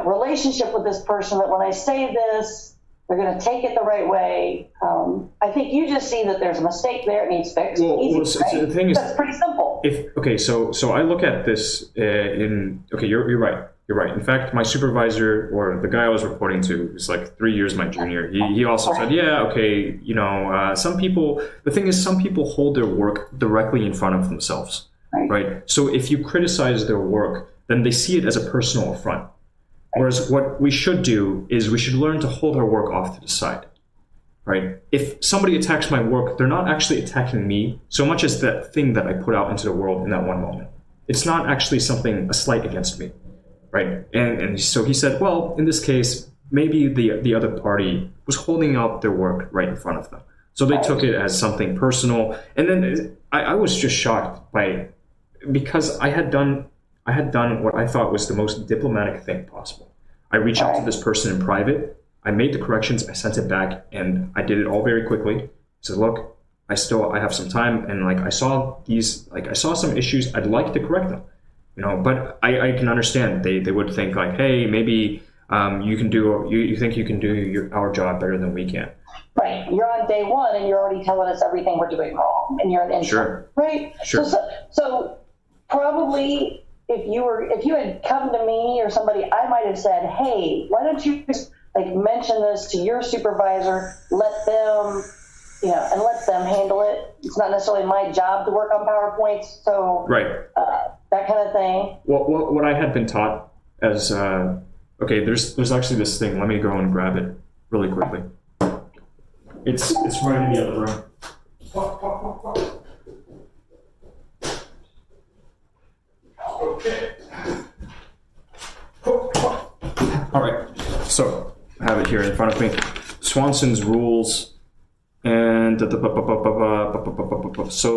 F: relationship with this person that when I say this, They're going to take it the right way. I think you just see that there's a mistake there. It needs fixed.
A: The thing is,
F: that's pretty simple.
A: So I look at this you're right. You're right. In fact, my supervisor, or the guy I was reporting to, is like 3 years my junior. He also said, some people, the thing is, some people hold their work directly in front of themselves, right? So if you criticize their work, then they see it as a personal affront. Whereas what we should do is we should learn to hold our work off to the side, right? If somebody attacks my work, they're not actually attacking me so much as that thing that I put out into the world in that one moment. It's not actually a slight against me, right? And so he said, well, in this case, maybe the other party was holding out their work right in front of them. So they took it as something personal. And then I was just shocked because I had done what I thought was the most diplomatic thing possible. I reached out to this person in private. I made the corrections. I sent it back, and I did it all very quickly. I said, look, I have some time, and I saw some issues. I'd like to correct them, but I can understand they would think hey, maybe you think you can do our job better than we can. Right.
F: You're on day one, and you're already telling us everything we're doing wrong, and you're an intern.
A: Sure.
F: Right.
A: Sure.
F: So probably. If you had come to me or somebody, I might have said, hey, why don't you just mention this to your supervisor, let them handle it. It's not necessarily my job to work on PowerPoints. So that kind of thing.
A: What I had been taught as, there's actually this thing. Let me go and grab it really quickly. It's right in the other room. Okay. All right. So I have it here in front of me. Swanson's rules, and so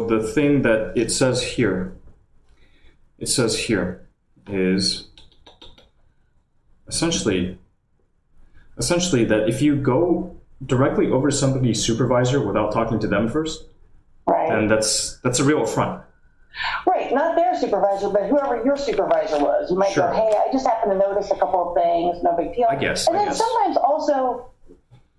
A: the thing that it says here is essentially that if you go directly over to somebody's supervisor without talking to them first, then that's a real affront.
F: Right, not their supervisor, but whoever your supervisor was. You might go, hey, I just happened to notice a couple of things, no big deal.
A: I guess.
F: Sometimes also,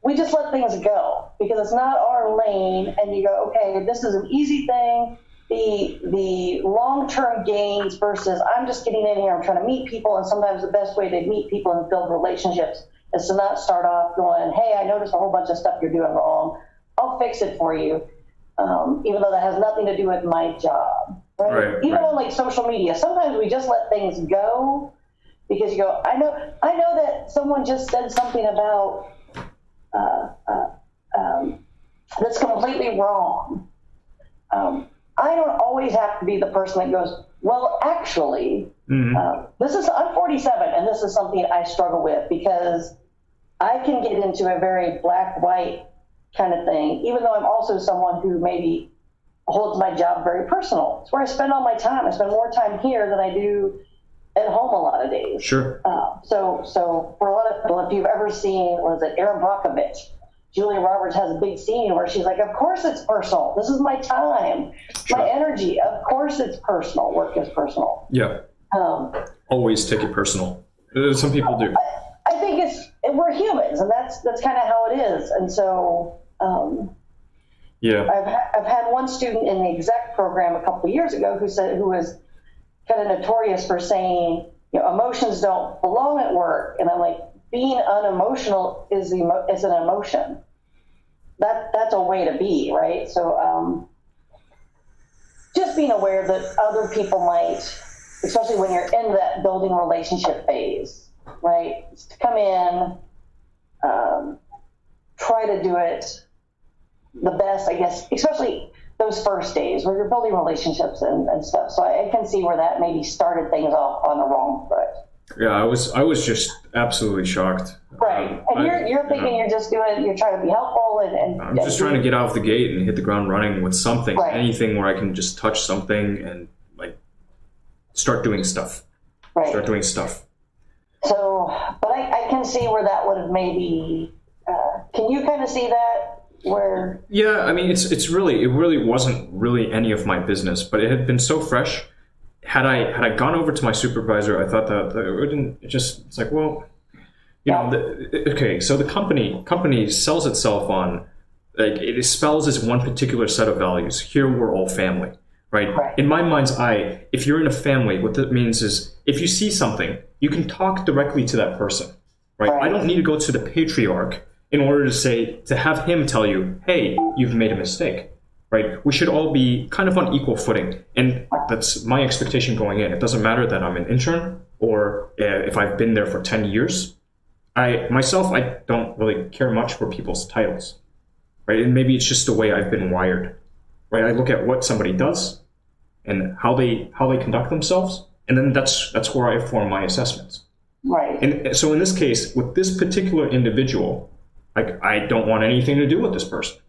F: we just let things go because it's not our lane, and you go, okay, this is an easy thing. The long-term gains versus I'm just getting in here, I'm trying to meet people, and sometimes the best way to meet people and build relationships is to not start off going, hey, I noticed a whole bunch of stuff you're doing wrong. I'll fix it for you, even though that has nothing to do with my job. Right? Even on social media, sometimes we just let things go because you go, I know that someone just said something about that's completely wrong. I don't always have to be the person that goes, well, actually, I'm 47, and this is something I struggle with because I can get into a very black-white kind of thing, even though I'm also someone who maybe holds my job very personal. It's where I spend all my time. I spend more time here than I do at home a lot of days.
A: Sure.
F: So for a lot of people, if you've ever seen, Aaron Brockovich, Julia Roberts has a big scene where she's like, of course it's personal. This is my time, my energy. Of course it's personal. Work is personal.
A: Yeah. Always take it personal. Some people do.
F: I think we're humans, and that's kind of how it is. And so, I've had one student in the exec program a couple of years ago who was kind of notorious for saying, emotions don't belong at work. And I'm like, being unemotional is an emotion. That's a way to be, right? So just being aware that other people might, especially when you're in that building relationship phase, right? Just to come in, try to do it the best, I guess, especially those first days where you're building relationships and stuff. So I can see where that maybe started things off on the wrong foot.
A: Yeah, I was just absolutely shocked.
F: Right, and you're thinking you're trying to be helpful and
A: I'm just trying to get out of the gate and hit the ground running with something, anything where I can just touch something and start doing stuff.
F: Right.
A: Start doing stuff.
F: So, but I can see where that would have maybe. Can you kind of see that where? Yeah,
A: I mean, it really wasn't really any of my business, but it had been so fresh. Had I gone over to my supervisor, I thought that it's like, well, You know, so the company sells itself on, like, it espouses as one particular set of values. Here, we're all family, right? In my mind's eye, if you're in a family, what that means is if you see something, you can talk directly to that person, right? I don't need to go to the patriarch in order to have him tell you, hey, you've made a mistake, right? We should all be kind of on equal footing. And that's my expectation going in. It doesn't matter that I'm an intern or if I've been there for 10 years. I don't really care much for people's titles, right? And maybe it's just the way I've been wired, right? I look at what somebody does and how they conduct themselves, and then that's where I form my assessments.
F: Right.
A: And so in this case, with this particular individual, like, I don't want anything to do with this person.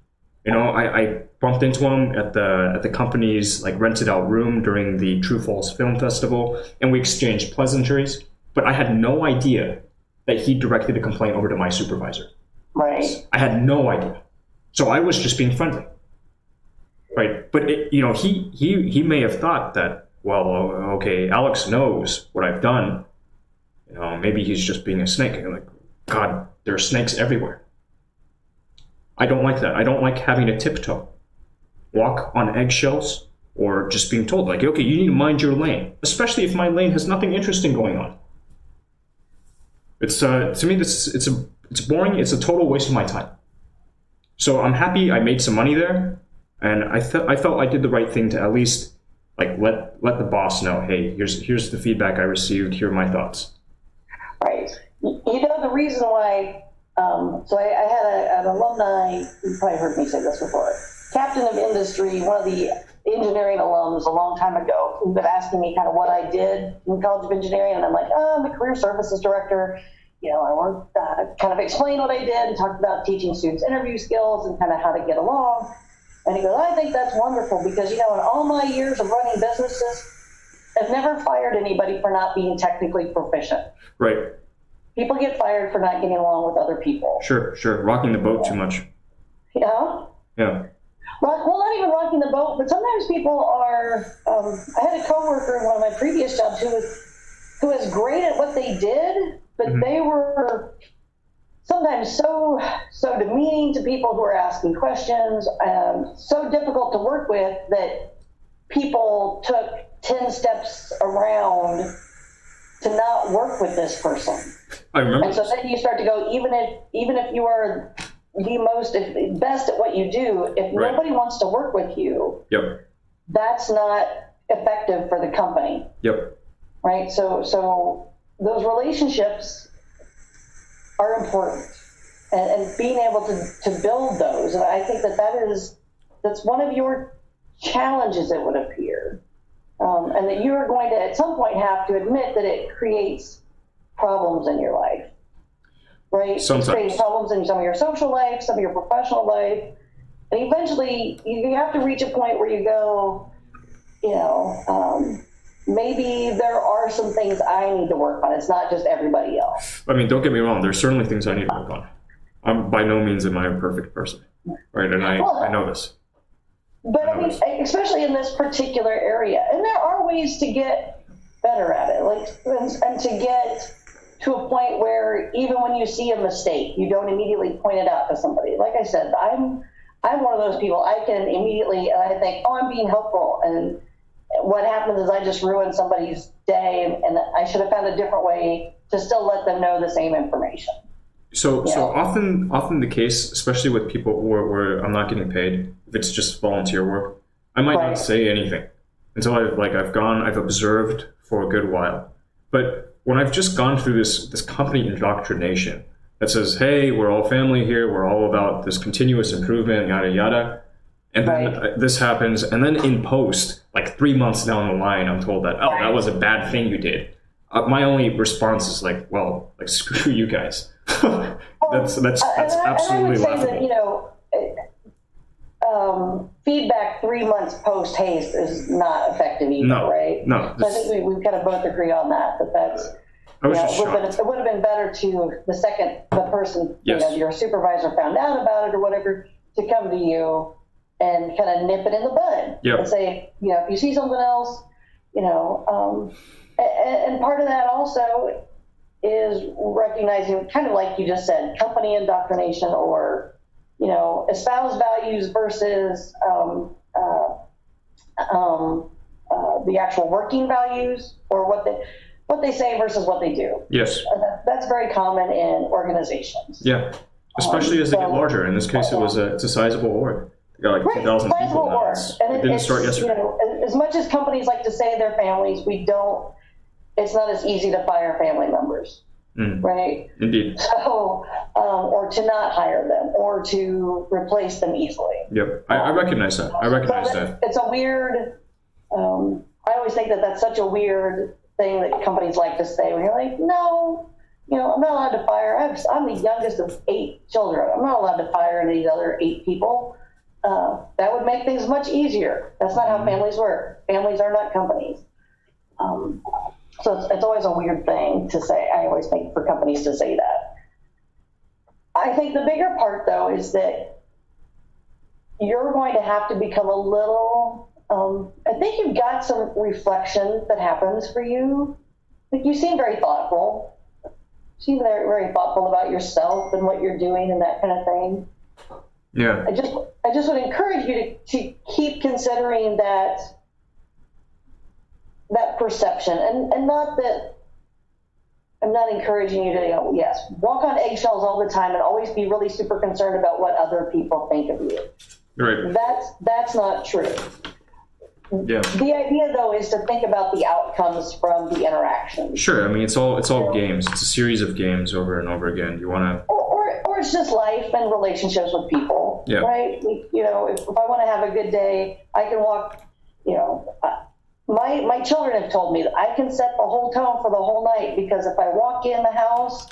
A: You know, I bumped into him at the company's, like, rented out room during the True Falls Film Festival, and we exchanged pleasantries, but I had no idea that he directed a complaint over to my supervisor.
F: Right.
A: I had no idea. So I was just being friendly. Right. But, he may have thought that, well, okay, Alex knows what I've done. You know, maybe he's just being a snake. And like, God, there are snakes everywhere. I don't like that. I don't like having to tiptoe, walk on eggshells, or just being told, like, okay, you need to mind your lane, especially if my lane has nothing interesting going on. It's to me, it's boring. It's a total waste of my time. So I'm happy I made some money there, and I felt I did the right thing to at least, like, let the boss know, hey, here's the feedback I received. Here are my thoughts.
F: Right. You know, the reason why. So I had an alumni. You probably heard me say this before. Captain of industry, one of the engineering alums a long time ago, who've been asking me kind of what I did in College of Engineering, and I'm like, I'm a career services director. You know, I want to kind of explain what I did and talk about teaching students interview skills and kind of how to get along. And he goes, I think that's wonderful because, you know, in all my years of running businesses, I've never fired anybody for not being technically proficient.
A: Right.
F: People get fired for not getting along with other people.
A: Sure. Rocking the boat too much.
F: Yeah.
A: Yeah.
F: Well, not even rocking the boat, but sometimes people are. I had a coworker in one of my previous jobs who was great at what they did, but they were sometimes so demeaning to people who were asking questions, so difficult to work with that people took 10 steps around to not work with this person.
A: I remember.
F: And so then you start to go, even if you are the best at what you do, if nobody wants to work with you, that's not effective for the company. Right? So those relationships are important, and being able to build those. And I think that's one of your challenges, it would appear. And that you're going to, at some point, have to admit that it creates problems in your life, right?
A: Sometimes.
F: It creates problems in some of your social life, some of your professional life. And eventually, you have to reach a point where you go, maybe there are some things I need to work on. It's not just everybody else.
A: I mean, don't get me wrong. There's certainly things I need to work on. I'm by no means am I a perfect person, right? And I know this.
F: But I mean, especially in this particular area, and there are ways to get better at it, like, and to get to a point where even when you see a mistake, you don't immediately point it out to somebody. Like I said, I'm one of those people. I can immediately, and I think, I'm being helpful, and what happens is I just ruin somebody's day, and I should have found a different way to still let them know the same information.
A: So often the case, especially with people where I'm not getting paid, if it's just volunteer work, I might not say anything until I've observed for a good while. But when I've just gone through this company indoctrination that says, hey, we're all family here, we're all about this continuous improvement, yada yada, and then this happens, and then in post, like 3 months down the line, I'm told that that was a bad thing you did. My only response is like, well, like, screw you guys. That's absolutely laughable.
F: Feedback 3 months post haste is not effective either, right?
A: No.
F: So I think we kind of both agree on that. It would have been better to the second the person, your supervisor found out about it or whatever, to come to you and kind of nip it in the bud and say, if you see something else, and part of that also is recognizing, kind of like you just said, company indoctrination, or, espouse values versus the actual working values, or what they say versus what they do.
A: Yes.
F: That's very common in organizations.
A: Yeah. Especially as they get larger. In this case, it's a sizable org. They got like 2,000 people now. It didn't start yesterday.
F: As much as companies like to say they're families, it's not as easy to fire family members. Right?
A: Indeed.
F: So, or to not hire them, or to replace them easily.
A: Yep. I recognize that.
F: It's a weird, I always think that's such a weird thing that companies like to say, when you're like, no, I'm not allowed to fire. I'm the youngest of 8 children. I'm not allowed to fire any of the other 8 people. That would make things much easier. That's not how families work. Families are not companies. So it's always a weird thing to say. I always think for companies to say that. I think the bigger part, though, is that you're going to have to become a little, I think you've got some reflection that happens for you. Like, you seem very thoughtful. You seem very, very thoughtful about yourself and what you're doing and that kind of thing.
A: Yeah.
F: I just would encourage you to keep considering that perception, and not that I'm not encouraging you to walk on eggshells all the time and always be really super concerned about what other people think of you.
A: Right.
F: That's not true.
A: Yeah.
F: The idea, though, is to think about the outcomes from the interaction.
A: Sure. I mean, it's all games. It's a series of games over and over again. You want to,
F: or it's just life and relationships with people.
A: Yeah.
F: Right. If I want to have a good day, I can walk. My children have told me that I can set the whole tone for the whole night, because if I walk in the house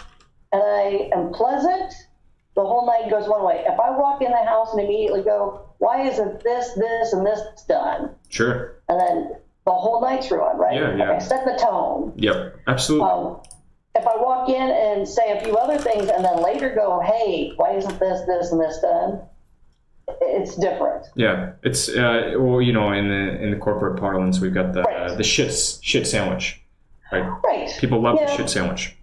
F: and I am pleasant, the whole night goes one way. If I walk in the house and immediately go, why isn't this, and this done?
A: Sure.
F: And then the whole night's ruined, right?
A: Yeah.
F: I set the tone.
A: Yep, absolutely.
F: If I walk in and say a few other things and then later go, hey, why isn't this, and this done? It's different.
A: Yeah, it's in the corporate parlance, we've got the shit sandwich, right?
F: Right.
A: People love the shit sandwich.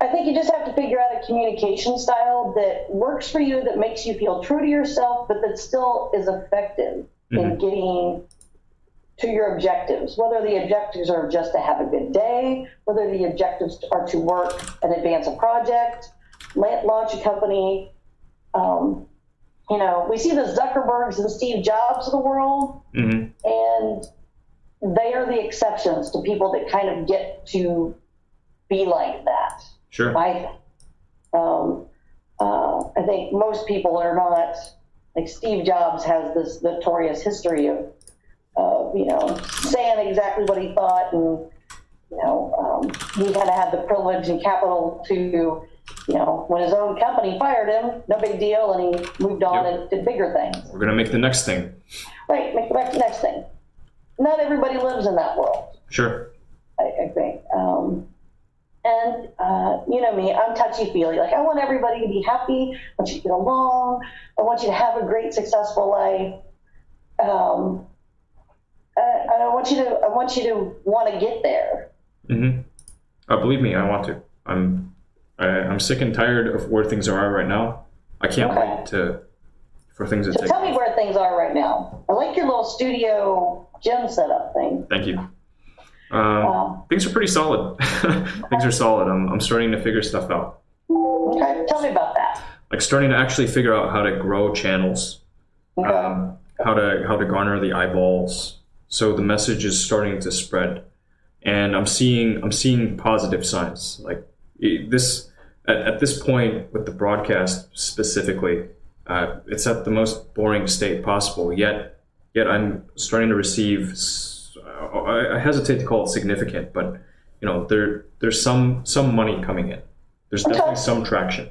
F: I think you just have to figure out a communication style that works for you, that makes you feel true to yourself, but that still is effective in getting to your objectives. Whether the objectives are just to have a good day, whether the objectives are to work and advance a project, launch a company. We see the Zuckerbergs and Steve Jobs of the world, and they are the exceptions to people that kind of get to be like that.
A: Sure.
F: I think most people are not, like Steve Jobs has this notorious history of saying exactly what he thought, and he had to have the privilege and capital to, when his own company fired him, no big deal, and he moved on and did bigger things.
A: We're gonna make the next thing.
F: Right, make the next thing. Not everybody lives in that world.
A: Sure.
F: I think. And you know me, I'm touchy-feely. Like, I want everybody to be happy. I want you to get along. I want you to have a great, successful life. And I want you to want to get there.
A: Believe me, I want to. I'm sick and tired of where things are right now. I can't wait for things to take.
F: Tell me where things are right now. I like your little studio gym setup thing.
A: Thank you. Things are pretty solid. Things are solid. I'm starting to figure stuff out.
F: Okay, tell me about that.
A: Like, starting to actually figure out how to grow channels, how to garner the eyeballs, so the message is starting to spread, and I'm seeing positive signs. Like, this at this point with the broadcast specifically, it's at the most boring state possible. Yet I'm starting to receive. I hesitate to call it significant, but there's some money coming in. There's definitely some traction,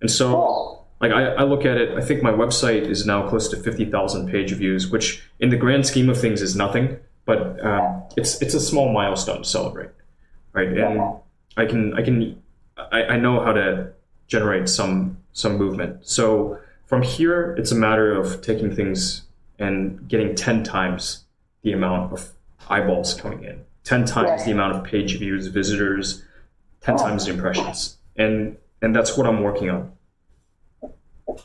A: and so.
F: Cool.
A: Like, I look at it, I think my website is now close to 50,000 page views, which in the grand scheme of things is nothing, but it's a small milestone to celebrate, right? And I know how to generate some movement. So from here, it's a matter of taking things and getting 10 times the amount of eyeballs coming in, 10 times the amount of page views, visitors, 10 times the impressions. And that's what I'm working on.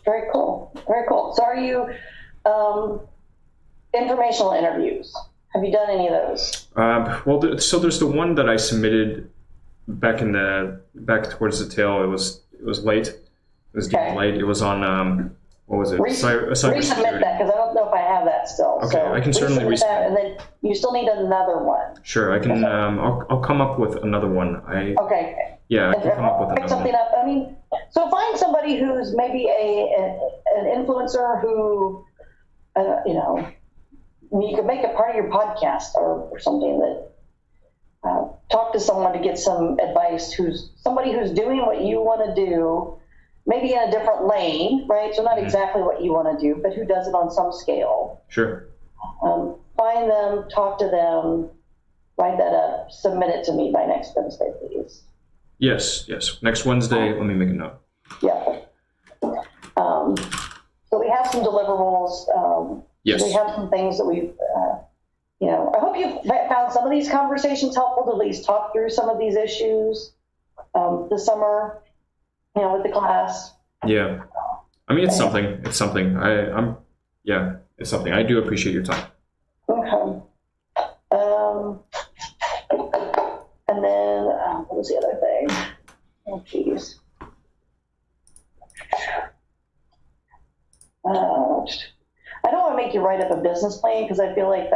F: Very cool. Very cool. So are you informational interviews? Have you done any of those?
A: Well, so there's the one that I submitted back towards the tail. It was late. It was getting late. It was on what was it?
F: Resubmit that, because I don't know if I have that still.
A: Okay, so I can certainly resubmit
F: that, and then you still need another one.
A: Sure, I can. I'll come up with another one.
F: Okay.
A: Yeah, I can come up with
F: pick
A: another
F: something
A: one.
F: up. I mean, so find somebody who's maybe an influencer who, you could make it part of your podcast or something that. Talk to someone to get some advice. Somebody who's doing what you want to do, maybe in a different lane, right? So not exactly what you want to do, but who does it on some scale.
A: Sure.
F: Find them, talk to them, write that up, submit it to me by next Wednesday, please.
A: Yes. Next Wednesday, let me make a note.
F: Yeah. So we have some deliverables.
A: Yes.
F: We have some things that we've, I hope you found some of these conversations helpful to at least talk through some of these issues this summer, with the class.
A: Yeah. I mean, it's something. It's something. It's something. I do appreciate your time.
F: Okay. And then, what was the other thing? Oh, geez. I don't want to make you write up a business plan because I feel like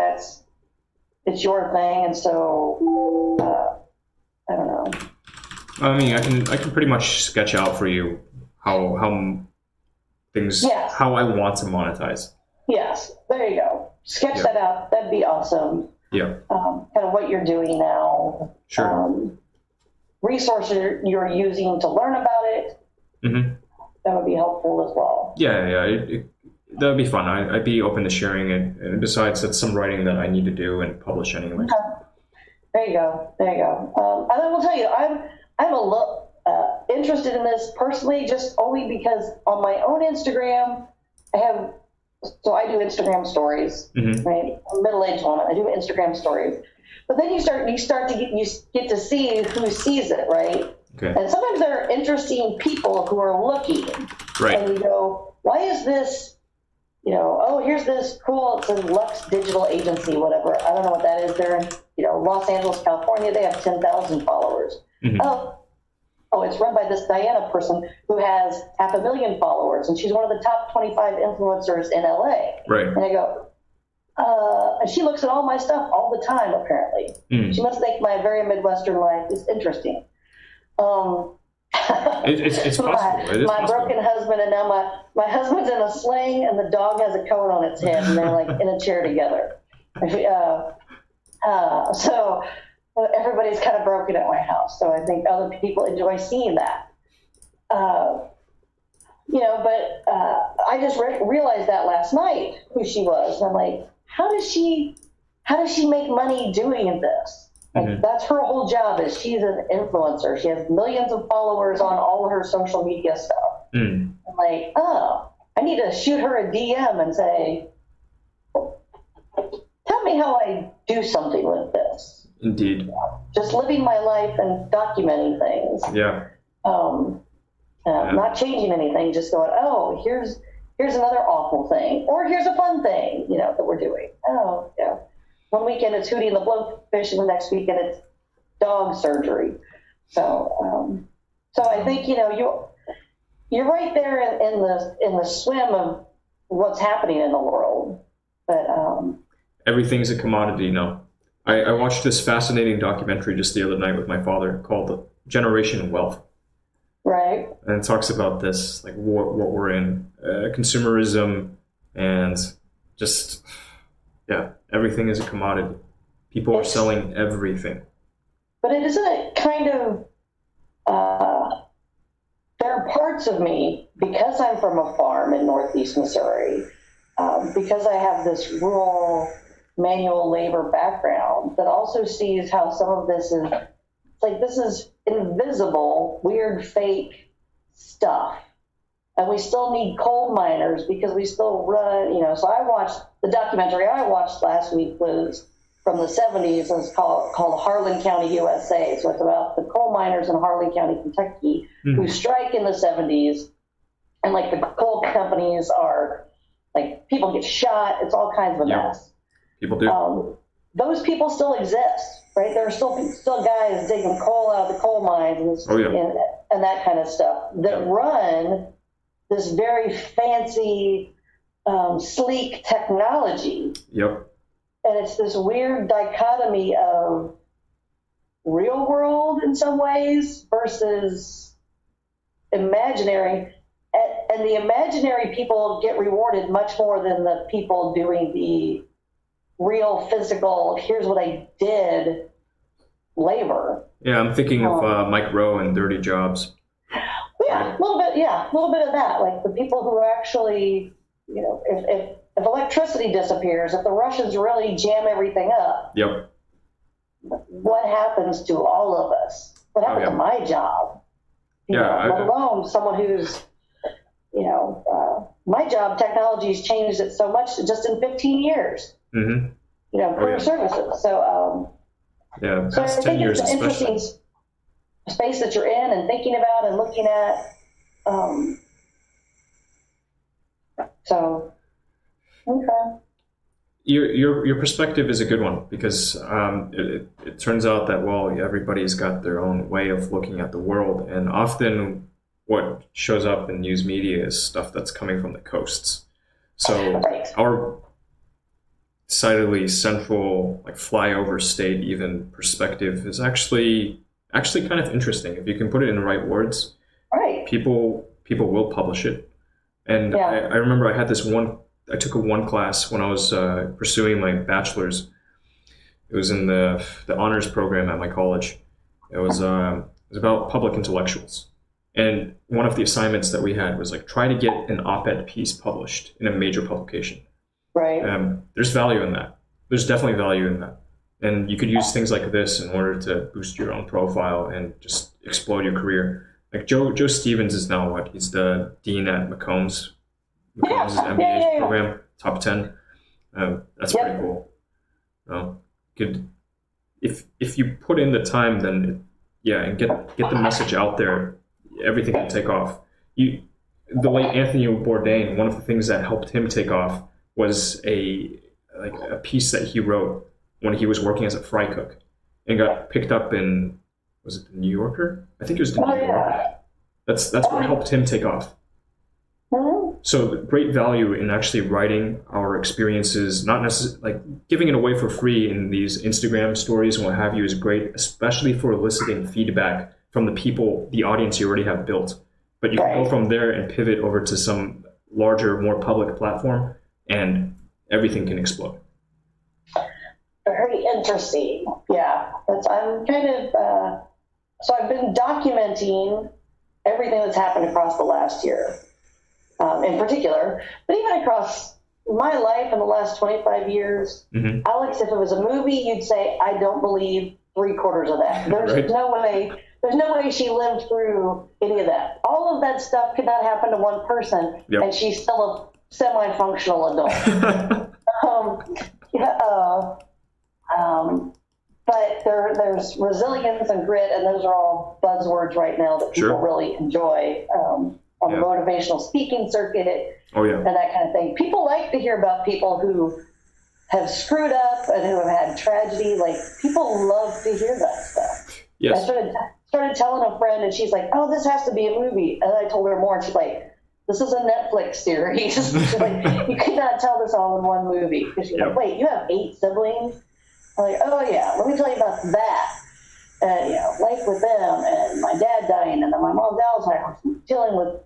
F: it's your thing, and so I don't know.
A: I mean, I can pretty much sketch out for you how things, how I want to monetize.
F: Yes, there you go. Sketch that out. That'd be awesome.
A: Yeah.
F: Kind of what you're doing now.
A: Sure.
F: Resources you're using to learn about it.
A: Mm-hmm.
F: That would be helpful as well.
A: Yeah. That would be fun. I'd be open to sharing it. And besides, that's some writing that I need to do and publish anyway.
F: Okay. There you go. And I will tell you, I'm a little interested in this personally, just only because on my own Instagram, I do Instagram stories, right? I'm a middle-aged woman. I do Instagram stories. But then you get to see who sees it, right?
A: Okay.
F: And sometimes there are interesting people who are looking.
A: Right.
F: And you go, why is this, here's this cool, it says Lux Digital Agency, whatever. I don't know what that is. They're in, Los Angeles, California. They have 10,000 followers.
A: Mm-hmm.
F: Oh, it's run by this Diana person who has 500,000 followers, and she's one of the top 25 influencers in LA.
A: Right.
F: And I go, and she looks at all my stuff all the time, apparently.
A: Mm.
F: She must think my very Midwestern life is interesting.
A: It's possible.
F: My broken husband, and now my husband's in a sling, and the dog has a cone on its head, and they're like in a chair together. So everybody's kind of broken at my house. So I think other people enjoy seeing that. But I just realized that last night who she was. And I'm like, how does she make money doing this? Like, that's her whole job. Is she's an influencer. She has millions of followers on all of her social media stuff. I'm like, I need to shoot her a DM and say, tell me how I do something with this.
A: Indeed.
F: Just living my life and documenting things.
A: Yeah.
F: Not changing anything. Just going, here's another awful thing, or here's a fun thing, that we're doing. Oh, yeah. One weekend it's Hootie and the Blowfish, and the next weekend it's dog surgery. So I think you're right there in the swim of what's happening in the world. But
A: everything's a commodity now. I watched this fascinating documentary just the other night with my father called Generation Wealth.
F: Right.
A: And it talks about this, like what we're in, consumerism, and just, everything is a commodity. People are selling everything.
F: But isn't it kind of, there are parts of me, because I'm from a farm in Northeast Missouri, because I have this rural manual labor background, that also sees how some of this is, this is invisible, weird, fake stuff. And we still need coal miners because we still run, so I watched, the documentary I watched last week was from the 70s, and it's called Harlan County, USA. So it's about the coal miners in Harlan County, Kentucky, who strike in the 70s. And like the coal companies are, like, people get shot. It's all kinds of a mess.
A: People do.
F: Those people still exist, right? There are still guys digging coal out of the coal mines and that kind of stuff that run this very fancy, sleek technology.
A: Yep.
F: And it's this weird dichotomy of real world in some ways versus imaginary. And the imaginary people get rewarded much more than the people doing the real physical, here's what I did, labor.
A: Yeah, I'm thinking of Mike Rowe and Dirty Jobs.
F: Yeah, a little bit of that. Like the people who actually, you know, if electricity disappears, if the Russians really jam everything up,
A: yep.
F: What happens to all of us? What happens to my job? Let alone someone who's, you know, my job, technology's changed it so much just in 15 years. Mm-hmm. You know, career services. So, so I think it's an interesting space that you're in and thinking about and looking at. Okay.
A: Your perspective is a good one because it turns out that, well, everybody's got their own way of looking at the world, and often what shows up in news media is stuff that's coming from the coasts. So our decidedly central, like flyover state even perspective is actually kind of interesting if you can put it in the right words.
F: Right.
A: People will publish it, and I remember I had this one. I took one class when I was pursuing my bachelor's. It was in the honors program at my college. It was about public intellectuals. And one of the assignments that we had was like try to get an op-ed piece published in a major publication.
F: Right.
A: There's value in that. There's definitely value in that. And you could use things like this in order to boost your own profile and just explode your career. Like Joe Stevens is now what? He's the dean at McCombs MBA program, top 10. That's pretty cool. If you put in the time, then and get the message out there, everything can take off. The late Anthony Bourdain, one of the things that helped him take off was a piece that he wrote when he was working as a fry cook, and got picked up in, was it the New Yorker? I think it was the New Yorker. That's what helped him take off. So the great value in actually writing our experiences, not necessarily like giving it away for free in these Instagram stories and what have you, is great, especially for eliciting feedback from the people, the audience you already have built. But you can go from there and pivot over to some larger, more public platform, and everything can explode.
F: Very interesting. Yeah, I'm kind of so I've been documenting everything that's happened across the last year. In particular, but even across my life in the last 25 years, Alex, if it was a movie, you'd say, I don't believe 3/4 of that. There's no way she lived through any of that. All of that stuff could not happen to one person, and she's still a semi-functional adult. But there's resilience and grit, and those are all buzzwords right now that people really enjoy. On the motivational speaking circuit and that kind of thing. People like to hear about people who have screwed up and who have had tragedy. Like, people love to hear that stuff. Yes. I started telling a friend, and she's like, oh, this has to be a movie. And I told her more, and she's like, this is a Netflix series. She's like, you could not tell this all in one movie. Because she's like, wait, you have 8 siblings? I'm like, oh, yeah, let me tell you about that. Life with them, and my dad dying, and then my mom's Alzheimer's, dealing with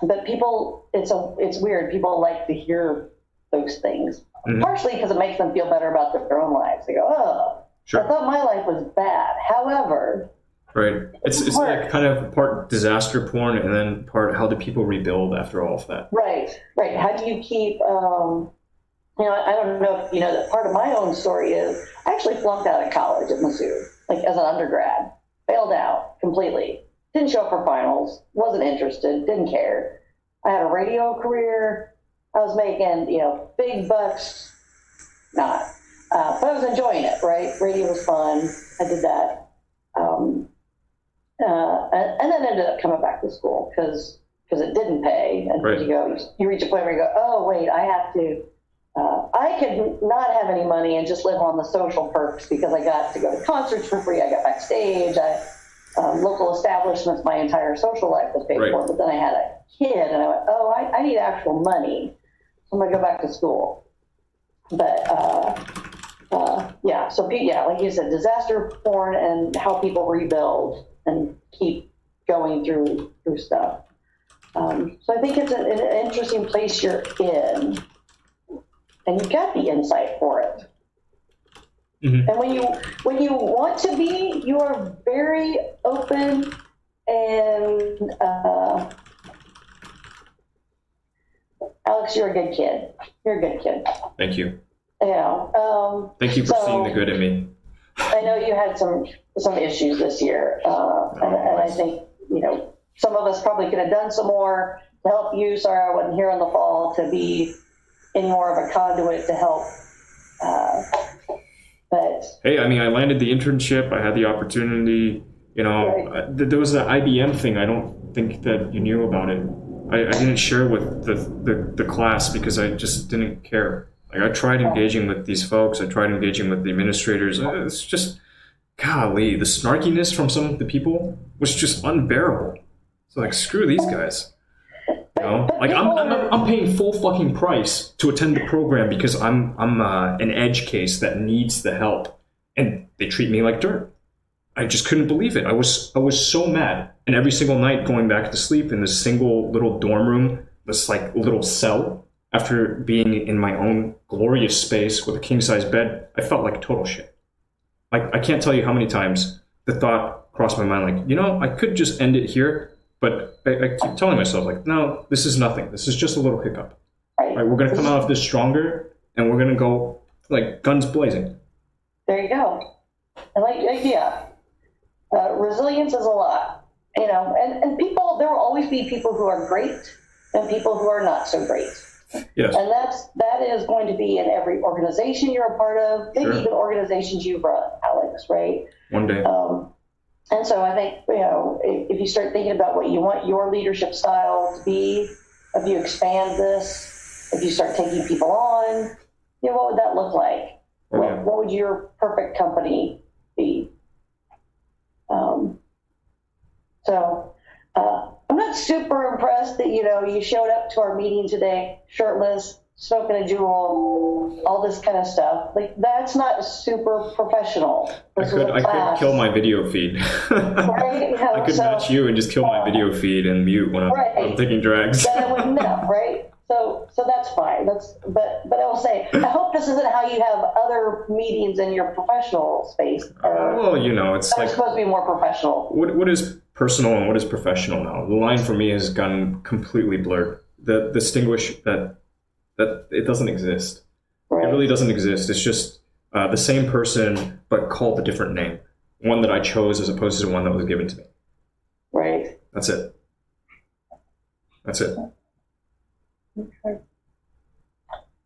F: but people, it's weird. People like to hear those things, partially because it makes them feel better about their own lives. They go, oh, I thought my life was bad. However,
A: it's like kind of part disaster porn, and then part how do people rebuild after all of that. Right.
F: How do you keep, I don't know if you know that part of my own story is I actually flunked out of college at Mizzou, like as an undergrad, failed out completely. Didn't show up for finals, wasn't interested, didn't care. I had a radio career. I was making, big bucks. Not. But I was enjoying it, right? Radio was fun. I did that. And then ended up coming back to school because it didn't pay. And
A: Right.
F: you reach a point where you go, oh, wait, I have to, I could not have any money and just live on the social perks because I got to go to concerts for free. I got backstage. Local establishments, my entire social life was paid
A: Right.
F: for. But then I had a kid and I went, oh, I need actual money. So I'm going to go back to school. But, yeah, so, yeah, like you said, disaster porn and how people rebuild and keep going through stuff. So I think it's an interesting place you're in, and you've got the insight for it.
A: Mm-hmm.
F: And when you want to be, you are very open and Alex, you're a good kid. You're a good kid.
A: Thank you.
F: Yeah.
A: Thank you for
F: so,
A: seeing the good in me.
F: I know you had some issues this year, and I think some of us probably could have done some more to help you. Sorry, I wasn't here in the fall to be any more of a conduit to help. But
A: hey, I mean, I landed the internship. I had the opportunity.
F: Right.
A: There was an IBM thing. I don't think that you knew about it. I didn't share with the class because I just didn't care. Like I tried engaging with these folks. I tried engaging with the administrators. It's just, golly, the snarkiness from some of the people was just unbearable. So like, screw these guys. Like I'm paying full fucking price to attend the program because I'm an edge case that needs the help, and they treat me like dirt. I just couldn't believe it. I was so mad. And every single night going back to sleep in this single little dorm room, this like little cell, after being in my own glorious space with a king size bed, I felt like total shit. Like I can't tell you how many times the thought crossed my mind, like, I could just end it here. But I keep telling myself, like, no, this is nothing. This is just a little hiccup. Right? We're going to come out of this stronger, and we're going to go, like, guns blazing.
F: There you go. And yeah, resilience is a lot. And people, there will always be people who are great and people who are not so great.
A: Yes.
F: And that is going to be in every organization you're a part of, maybe even organizations you run, Alex, right?
A: One day.
F: And so I think, if you start thinking about what you want your leadership style to be, if you expand this, if you start taking people on, what would that look like?
A: Oh, yeah.
F: What would your perfect company be? I'm not super impressed that, you showed up to our meeting today, shirtless, smoking a jewel, all this kind of stuff. Like, that's not super professional.
A: I could kill my video feed.
F: Right?
A: I could match you and just kill my video feed and mute when I'm taking drags.
F: Then I wouldn't know, right? So that's fine. But I will say, I hope this isn't how you have other meetings in your professional space.
A: It's like
F: supposed to be more professional.
A: What is personal and what is professional now? The line for me has gotten completely blurred. The distinguish that it doesn't exist. Right. It really doesn't exist. It's just the same person, but called a different name. One that I chose as opposed to one that was given to me.
F: Right.
A: That's it.
F: Okay.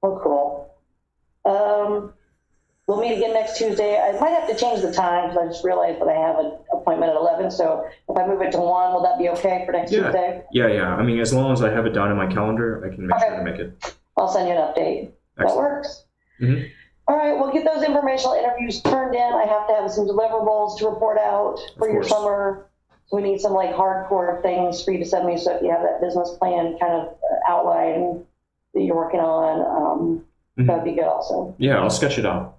F: Well, cool. We'll meet again next Tuesday. I might have to change the time because I just realized that I have an appointment at 11. So if I move it to 1, will that be okay for next Tuesday?
A: Yeah. I mean, as long as I have it down in my calendar, I can make sure to make it.
F: I'll send you an update. Excellent. That works.
A: Mm-hmm.
F: All right, we'll get those informational interviews turned in. I have to have some deliverables to report out for your summer. So we need some hardcore things for you to send me. So if you have that business plan kind of outline that you're working on, that'd be good also.
A: Yeah, I'll sketch it out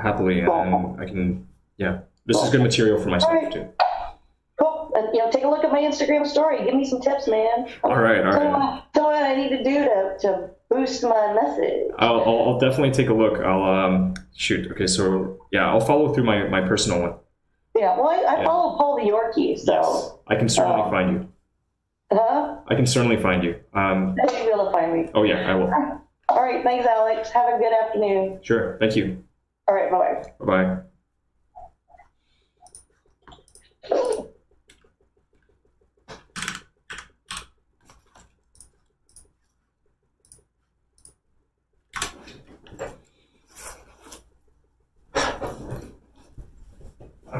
A: happily, and I can. Yeah, this is good material for myself too.
F: Cool. And take a look at my Instagram story. Give me some tips, man.
A: All right.
F: Tell me what I need to do to boost my message.
A: I'll definitely take a look. I'll shoot. Okay, so I'll follow through my personal one.
F: Yeah, well, I follow Paul the Yorkie, so
A: yes, I can certainly find you.
F: Huh?
A: I can certainly find you.
F: You'll be able to find me.
A: Oh yeah, I will.
F: All right, thanks, Alex. Have a good afternoon.
A: Sure. Thank you.
F: All right, bye-bye.
A: Bye-bye.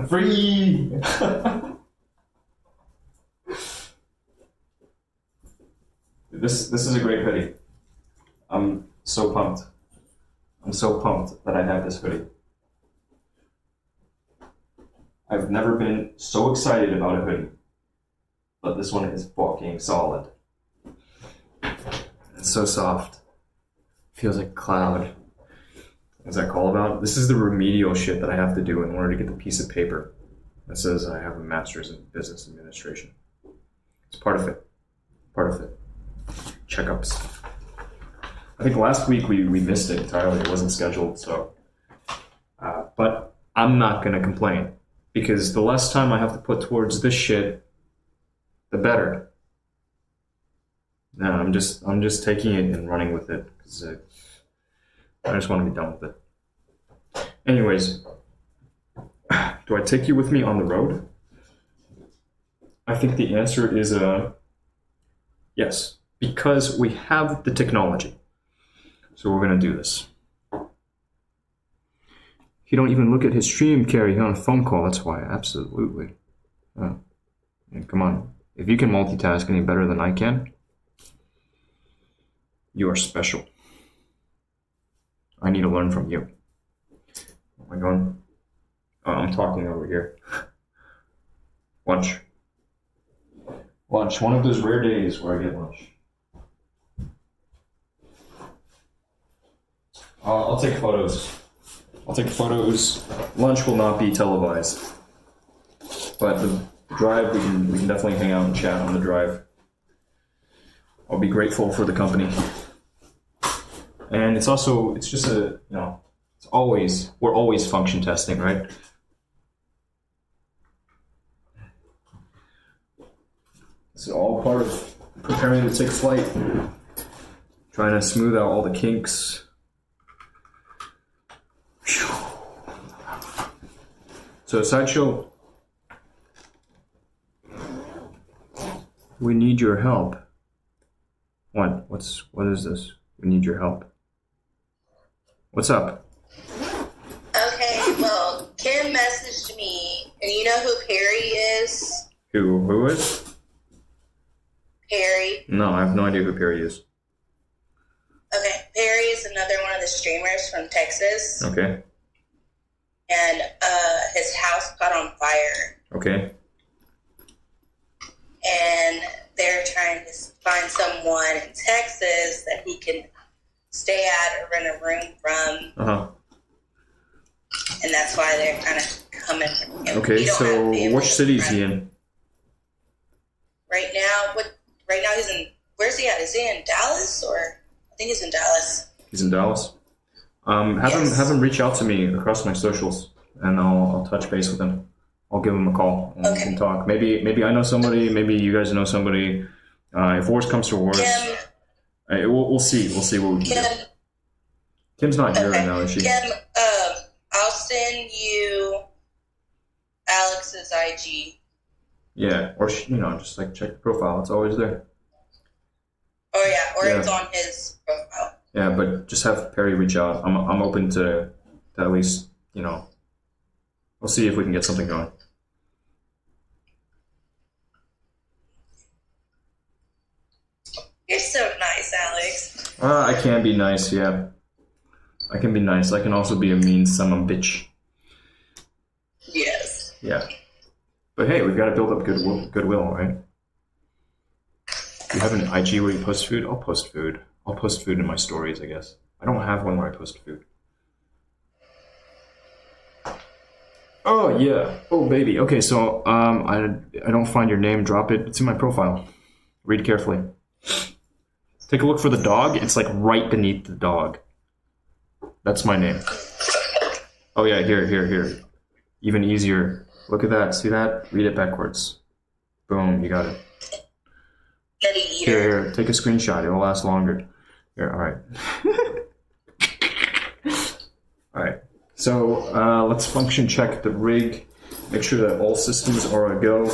A: Free! This is a great hoodie. I'm so pumped. I'm so pumped that I have this hoodie. I've never been so excited about a hoodie, but this one is fucking solid. It's so soft. Feels like a cloud. What's that call about? This is the remedial shit that I have to do in order to get the piece of paper that says I have a master's in business administration. It's part of it. Part of it. Checkups. I think last week we missed it entirely. It wasn't scheduled, so. But I'm not gonna complain because the less time I have to put towards this shit, the better. No, I'm just taking it and running with it because I just want to be done with it. Anyways, do I take you with me on the road? I think the answer is yes, because we have the technology. So we're going to do this. You don't even look at his stream, Carrie, on a phone call. That's why, absolutely. Yeah, come on. If you can multitask any better than I can, you are special. I need to learn from you. Am I going? Oh, I'm talking over here. Lunch. Lunch. One of those rare days where I get lunch. I'll take photos. I'll take photos. Lunch will not be televised. But the drive, we can definitely hang out and chat on the drive. I'll be grateful for the company. And it's just we're always function testing, right? It's all part of preparing to take flight. Trying to smooth out all the kinks. So Sideshow, we need your help. What is this? We need your help. What's up?
G: Okay, well, Kim messaged me, and you know who Perry is?
A: Who is?
G: Perry.
A: No, I have no idea who Perry is.
G: Okay, Perry is another one of the streamers from Texas.
A: Okay.
G: And his house caught on fire.
A: Okay.
G: And they're trying to find someone in Texas that he can stay at or rent a room from.
A: Uh-huh.
G: And that's why they're kind of coming from him.
A: Okay, so which city is he in?
G: Right now he's in, where's he at? Is he in Dallas or? I think he's in Dallas.
A: He's in Dallas? Have him reach out to me across my socials and I'll touch base with him. I'll give him a call and we can talk. Maybe I know somebody, maybe you guys know somebody. If worse comes to worse, we'll see. We'll see what we can do. Kim's not here right now, is she?
G: Kim, I'll send you Alex's IG.
A: Yeah, or just like check the profile. It's always there.
G: Oh yeah, it's on his profile.
A: Yeah, but just have Perry reach out. I'm open to at least, we'll see if we can get something going.
G: You're so nice, Alex.
A: I can be nice, yeah. I can be nice. I can also be a mean son of a bitch.
G: Yes.
A: Yeah. But hey, we've got to build up goodwill, right? You have an IG where you post food? I'll post food. I'll post food in my stories, I guess. I don't have one where I post food. Oh, yeah. Oh, baby. Okay, so I don't find your name. Drop it. It's in my profile. Read carefully. Take a look for the dog. It's like right beneath the dog. That's my name. Oh, yeah. Here. Even easier. Look at that. See that? Read it backwards. Boom. You got it. Here. Take a screenshot. It'll last longer. Here. All right. All right. So let's function check the rig. Make sure that all systems are a go.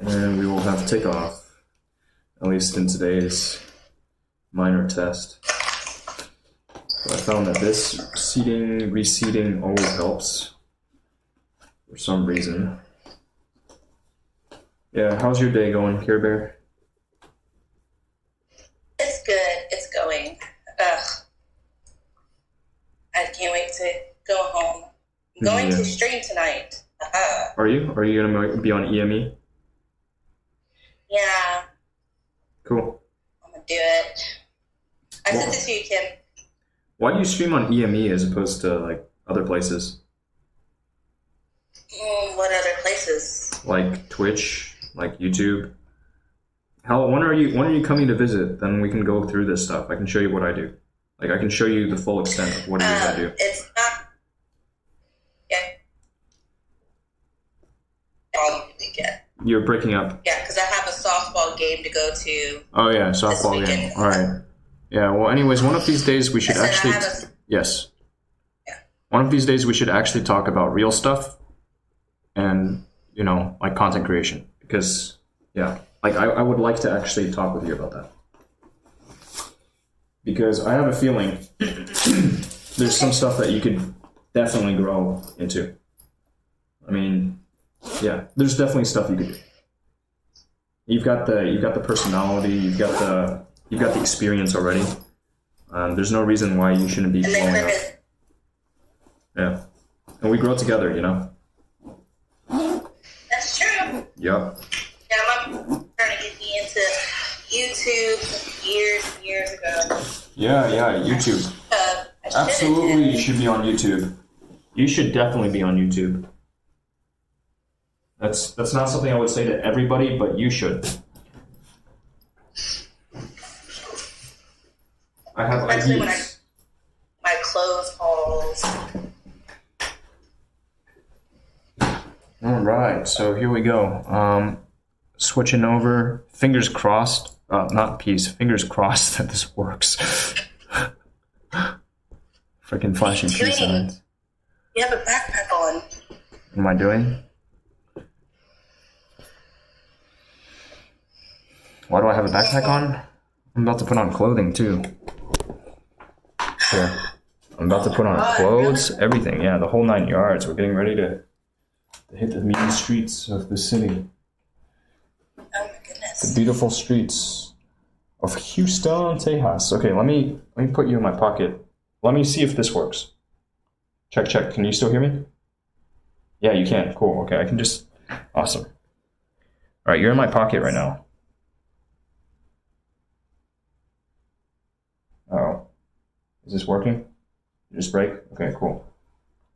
A: And we will have takeoff. At least in today's minor test. So I found that this reseating always helps. for some reason. Yeah, how's your day going, Care Bear?
G: It's good. It's going. Ugh. I can't wait to go home. I'm going to stream tonight.
A: Are you? Are you gonna be on EME?
G: Yeah.
A: Cool.
G: I'm gonna do it. I sent it to you, Kim.
A: Why do you stream on EME as opposed to like other places?
G: What other places?
A: Like Twitch, like YouTube. Hell, when are you coming to visit? Then we can go through this stuff. I can show you what I do. Like I can show you the full extent of what it is I do.
G: It's not. Yeah. All you really get.
A: You're breaking up.
G: Yeah, because I have a softball game to go to.
A: Oh yeah, softball game. All right. Yeah. Well, anyways, one of these days we should actually. Yes.
G: Yeah.
A: One of these days we should actually talk about real stuff, and like content creation, because like I would like to actually talk with you about that, because I have a feeling there's some stuff that you could definitely grow into. I mean, yeah, there's definitely stuff you could do. You've got the personality, you've got the experience already. There's no reason why you shouldn't be blowing up. Yeah, and we grow together,
G: That's true.
A: Yep.
G: Yeah, my mom trying to get me into YouTube years and years ago.
A: Yeah, YouTube. Absolutely, you should be on YouTube. You should definitely be on YouTube. That's not something I would say to everybody, but you should. I have
G: Especially
A: ideas.
G: when my clothes hauls.
A: All right, so here we go. Switching over. Fingers crossed. Not peace. Fingers crossed that this works. Freaking flashing peace signs.
G: You have a backpack on.
A: What am I doing? Why do I have a backpack on? I'm about to put on clothing too. Here. I'm about to put on clothes, everything. Yeah, the whole 9 yards. We're getting ready to hit the mean streets of the city.
G: Oh my goodness.
A: The beautiful streets of Houston, Texas. Okay, let me put you in my pocket. Let me see if this works. Check. Can you still hear me? Yeah, you can. Cool. Okay, I can just... Awesome. All right, you're in my pocket right now. Oh. Is this working? Did it just break? Okay, cool.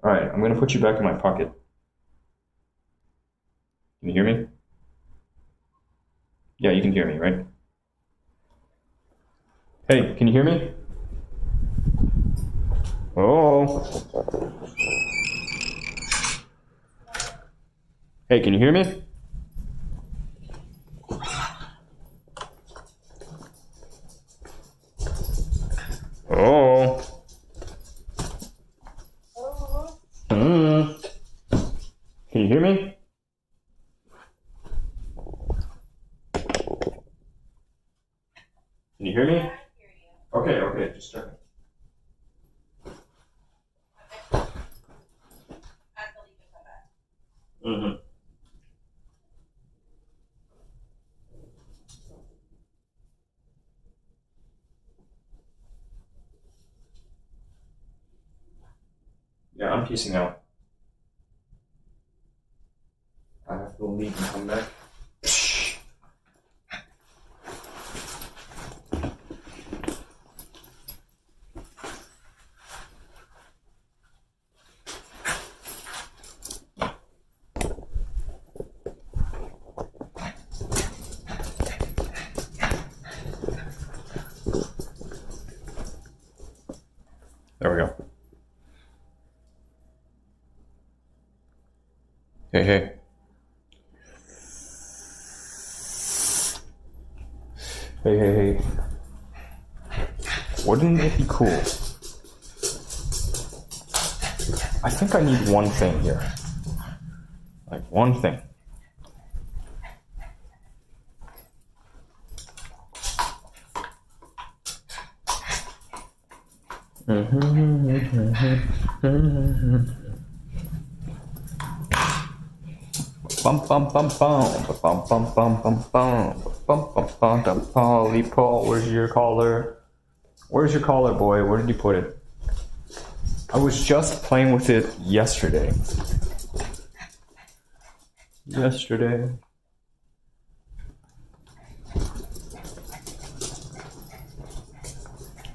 A: All right, I'm going to put you back in my pocket. Can you hear me? Yeah, you can hear me, right? Hey, can you hear me? Oh. Hey, can you hear me? Oh. Can you hear me? Can you hear me? Okay, just checking. Mm-hmm. Yeah, I'm piecing out. I have to leave and come back. There we go. Hey. Hey. Wouldn't it be cool? I think I need one thing here. Like one thing. Bum bum bum bum bum bum bum bum bum bum bum bum. Polly Paul, where's your collar? Where's your collar, boy? Where did you put it? I was just playing with it yesterday.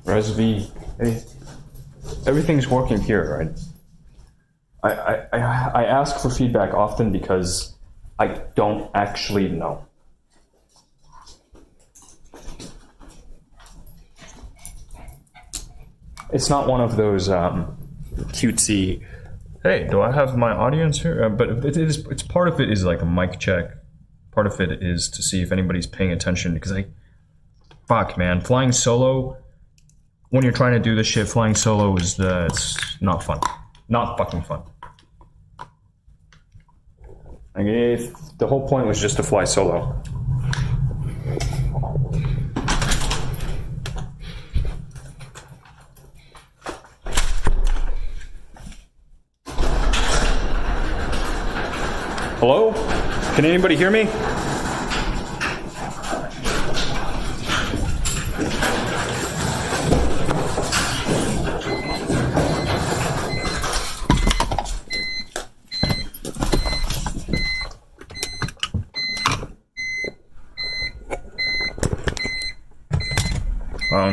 A: Resv, hey, everything's working here, right? I ask for feedback often because I don't actually know. It's not one of those cutesy, hey, do I have my audience here? But it's part of it is like a mic check. Part of it is to see if anybody's paying attention because fuck man, flying solo, when you're trying to do this shit, flying solo is it's not fun. Not fucking fun. The whole point was just to fly solo. Hello? Can anybody hear me?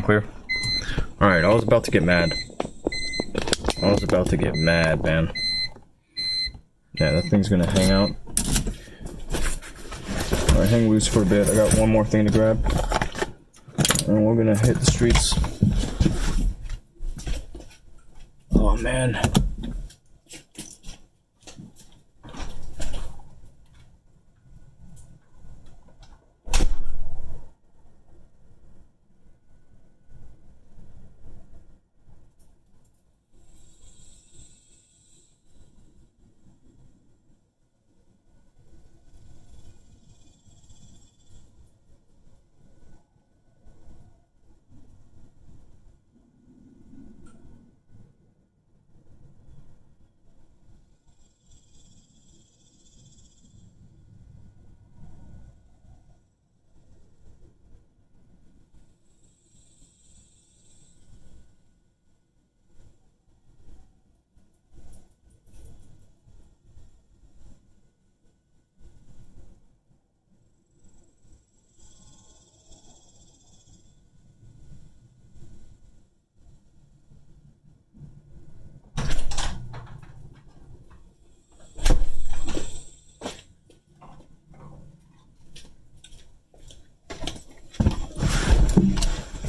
A: Clear. All right, I was about to get mad. Man. Yeah, that thing's gonna hang out. All right, hang loose for a bit. I got one more thing to grab, and we're gonna hit the streets. Oh man.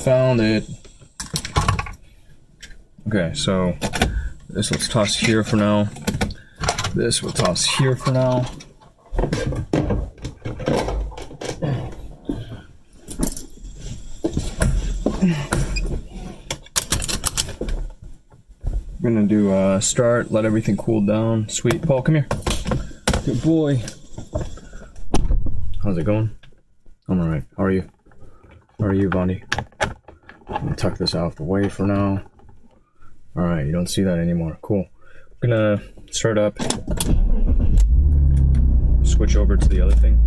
A: Found it. Okay, so this let's toss here for now. This we'll toss here for now. We're gonna do start, let everything cool down. Sweet. Paul, come here. Good boy. How's it going? I'm alright. How are you? How are you, Bondi? I'm gonna tuck this out of the way for now. Alright, you don't see that anymore. Cool. I'm gonna start up. Switch over to the other thing.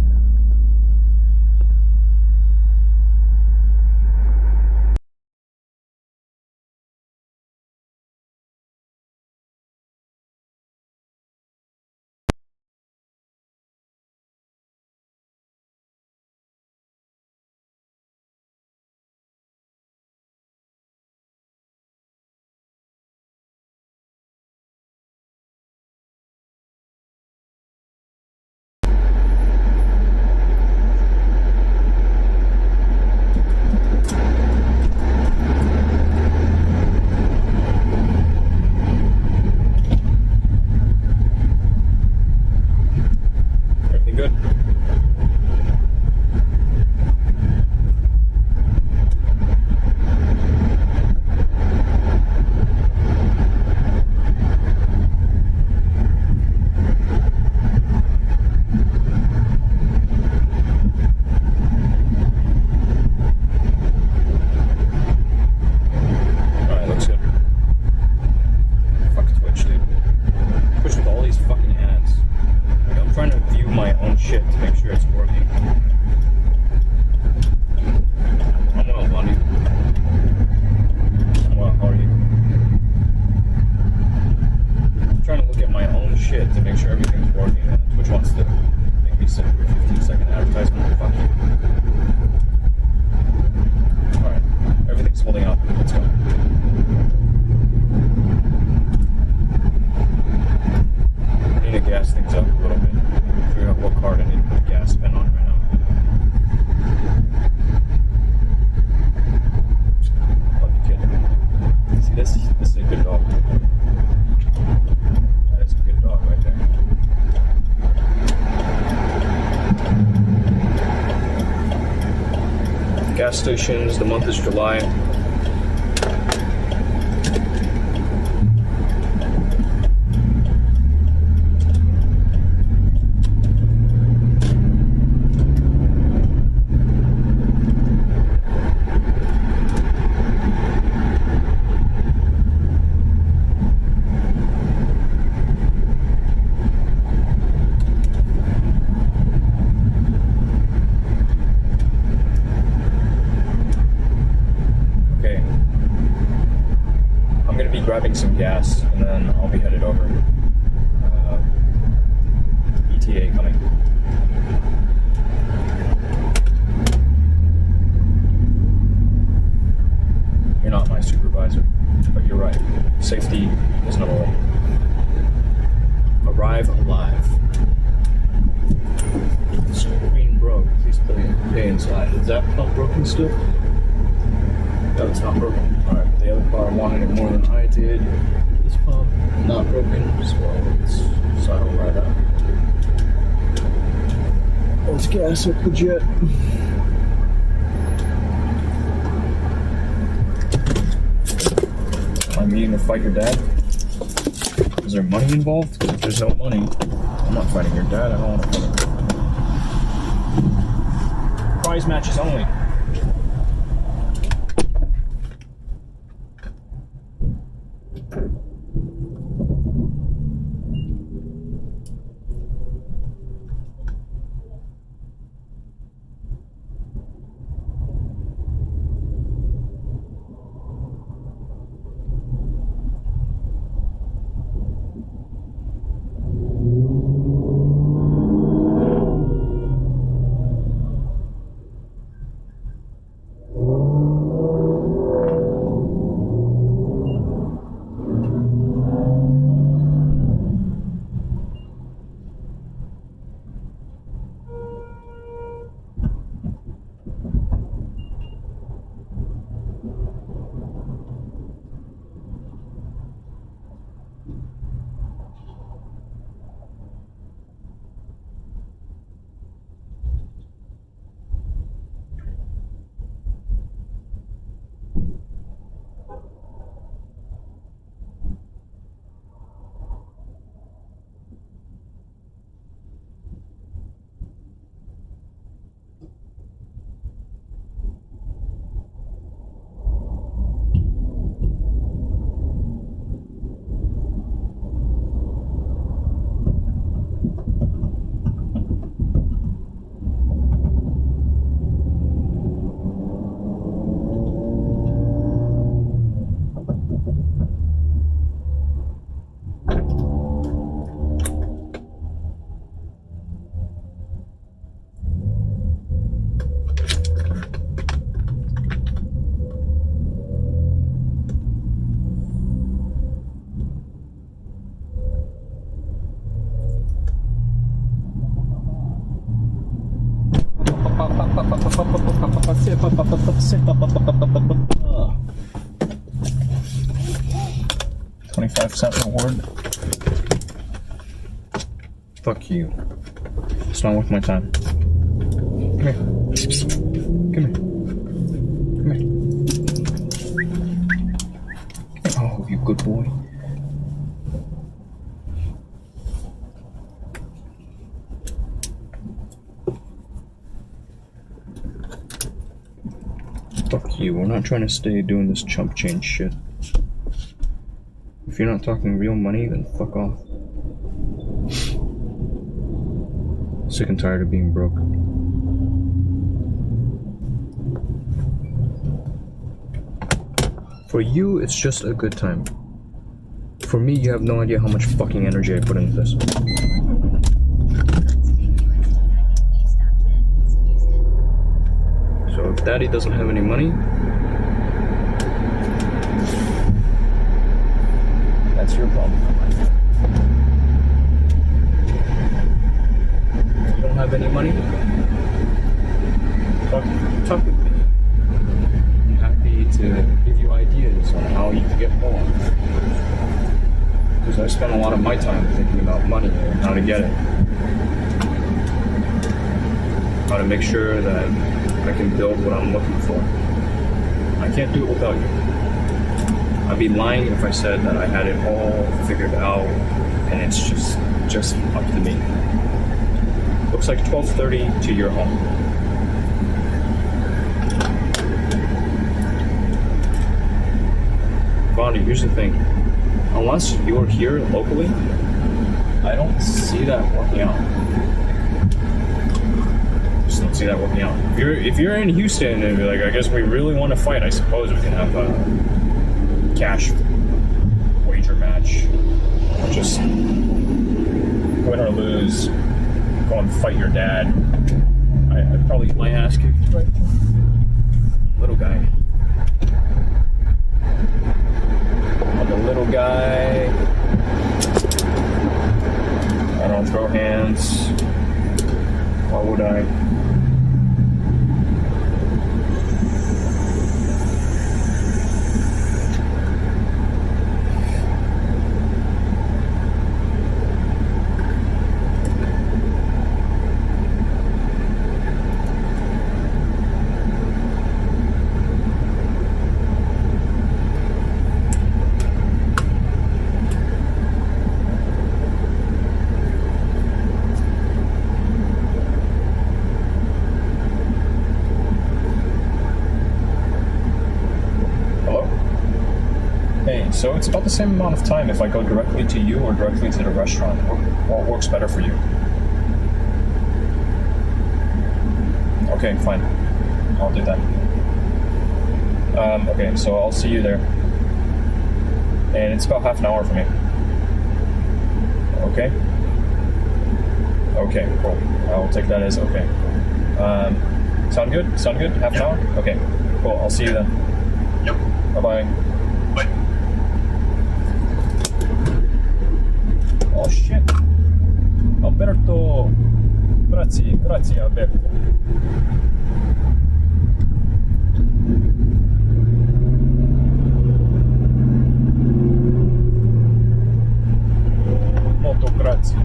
A: gas stations. The month is July. Grabbing some gas, and then I'll be headed over. ETA coming. You're not my supervisor, but you're right. Safety is number one. Arrive alive. Screen broke. Please pay inside. Is that not broken still? No, it's not broken. Alright, the other car wanted it more than I did. This pump, not broken, so let's saddle right up. Let's gas up the jet. Am I meeting to fight your dad? Is there money involved? Because if there's no money, I'm not fighting your dad. I don't want to fight him. Prize matches only. $0.25 reward. Fuck you. It's not worth my time. Come here. Come here. Come here. Oh, you good boy. Fuck you, we're not trying to stay doing this chump change shit. If you're not talking real money, then fuck off. Sick and tired of being broke. For you, it's just a good time. For me, you have no idea how much fucking energy I put into this. So if Daddy doesn't have any money, that's your problem. If you don't have any money, talk with me. I'm happy to give you ideas on how you can get more. Because I spend a lot of my time thinking about money and how to get it. How to make sure that I can build what I'm looking for. I can't do it without you. I'd be lying if I said that I had it all figured out and it's just up to me. Looks like 12:30 to your home. Bonnie, here's the thing. Unless you're here locally, I don't see that working out. Just don't see that working out. If you're in Houston and you're like, I guess we really want to fight, I suppose we can have a cash wager match. Or just win or lose, go and fight your dad. I'd probably get my ass kicked, right? Little guy. I'm a little guy. I don't throw hands. Why would I? So it's about the same amount of time if I go directly to you or directly to the restaurant. What works better for you? Okay, fine. I'll do that. Okay, so I'll see you there. And it's about half an hour for me. Okay? Okay, cool. I'll take that as okay. Sound good? Sound good? Half an hour? Okay, cool. I'll see you then.
H: Yep.
A: Bye-bye.
H: Bye.
A: Oh shit. Alberto. Grazie Alberto. Molto grazie.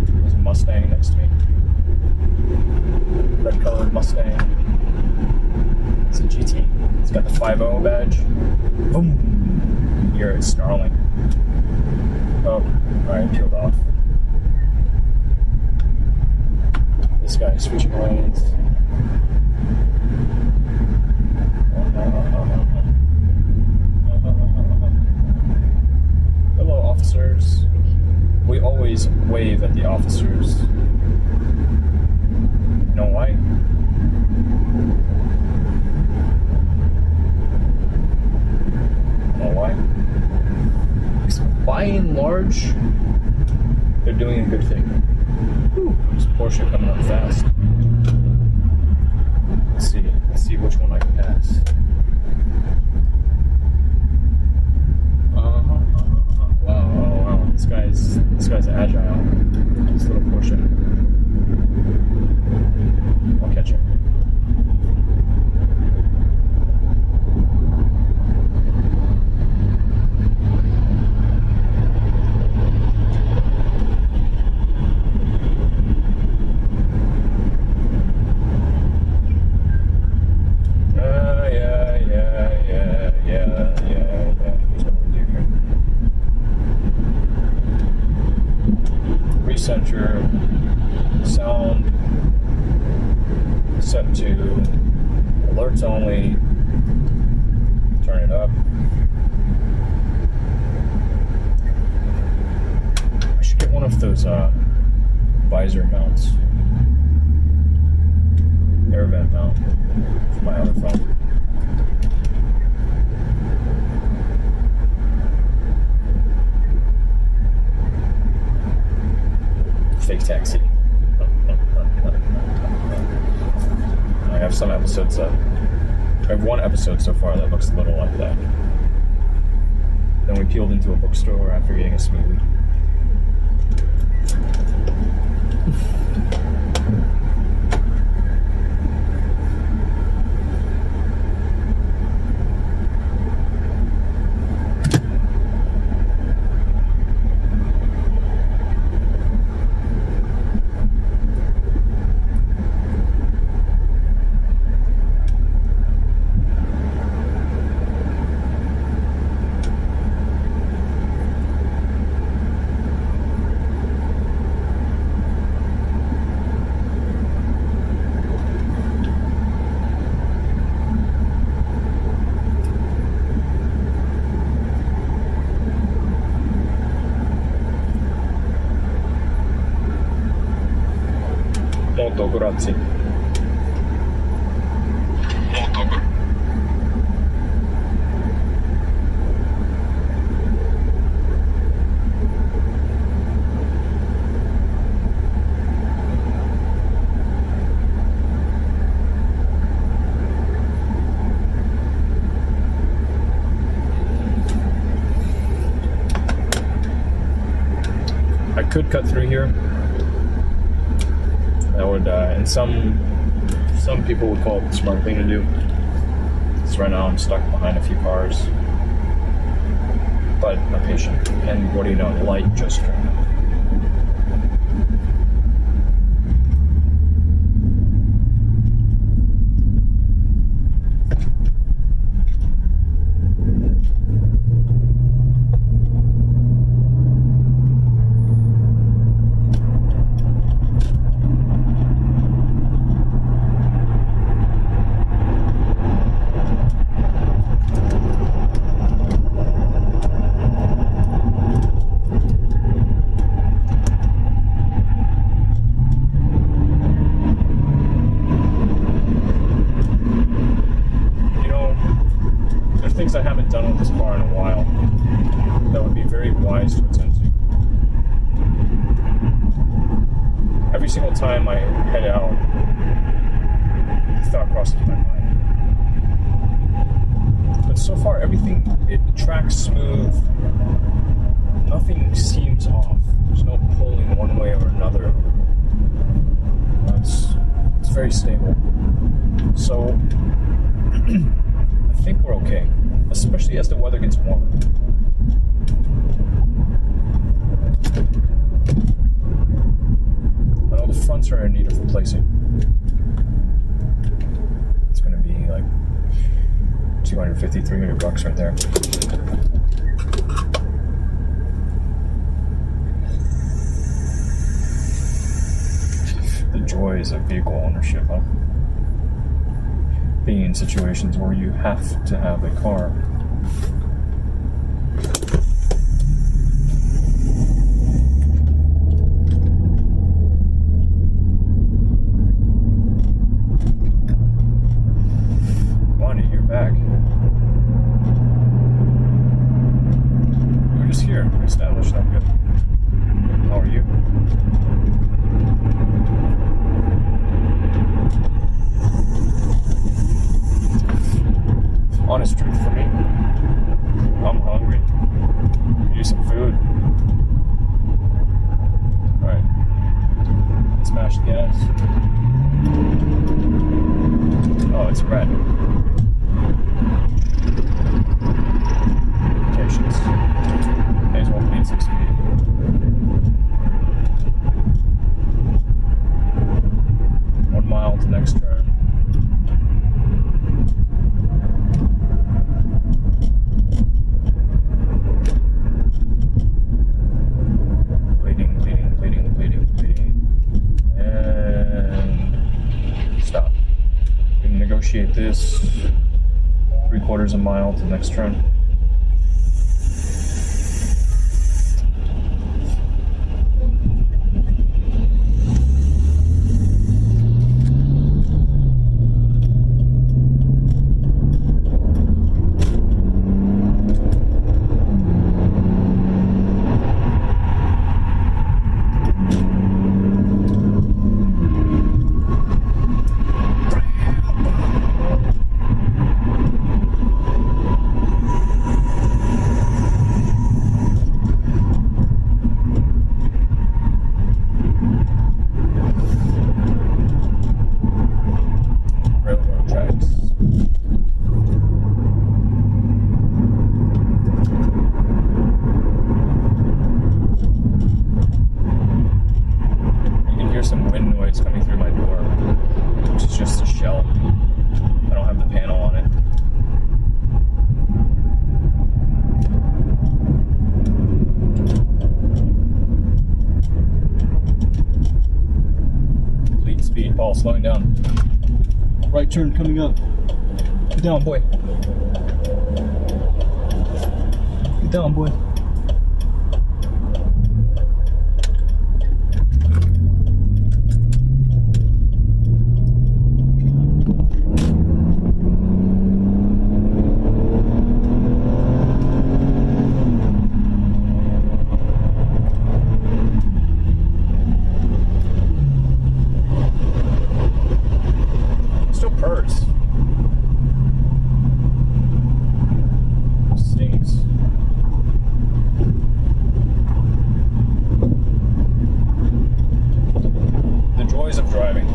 A: There's a Mustang next to me. Red colored Mustang. It's a GT. It's got the 5.0 badge. Boom! You hear it snarling. Oh, alright, peeled off. This guy is switching lanes. Hello, officers. We always wave at the officers. You know why? Why? Because by and large, they're doing a good thing. Ooh, there's a Porsche coming up fast. Let's see which one I can pass. Wow. This guy's agile. This little Porsche. I'll catch him. Set your sound set to alerts only. Turn it up. I should get one of those visor mounts. Air vent mount for my other phone. Fake taxi. I have some episodes I have one episode so far that looks a little like that. Then we peeled into a bookstore after getting a smoothie. Molto grazie.
H: Molto grazie.
A: I could cut through here. That would, and some people would call it the smart thing to do. Because right now I'm stuck behind a few cars. But I'm patient. And what do you know? The light just turned on. Things I haven't done with this car in a while that would be very wise to attend to. Every single time I head out, the thought crosses my mind. But so far, everything, it tracks smooth. Nothing seems off. There's no pulling one way or another. It's very stable. So, I think we're okay, especially as the weather gets warmer. I know the fronts are in need of replacing. It's going to be like $250, $300 right there. The joys of vehicle ownership, huh? Being in situations where you have to have a car. Bonnie, you're back. We're just here. We're established. I'm good. How are you? Honest truth for me, I'm hungry. Need some food. Alright. Smash the gas. Oh, it's red. Patience. May as well bleed 6 feet. One mile to next turn. This 3/4 mile to next turn. Slowing down. Right turn coming up. Get down, boy. Get down, boy. driving.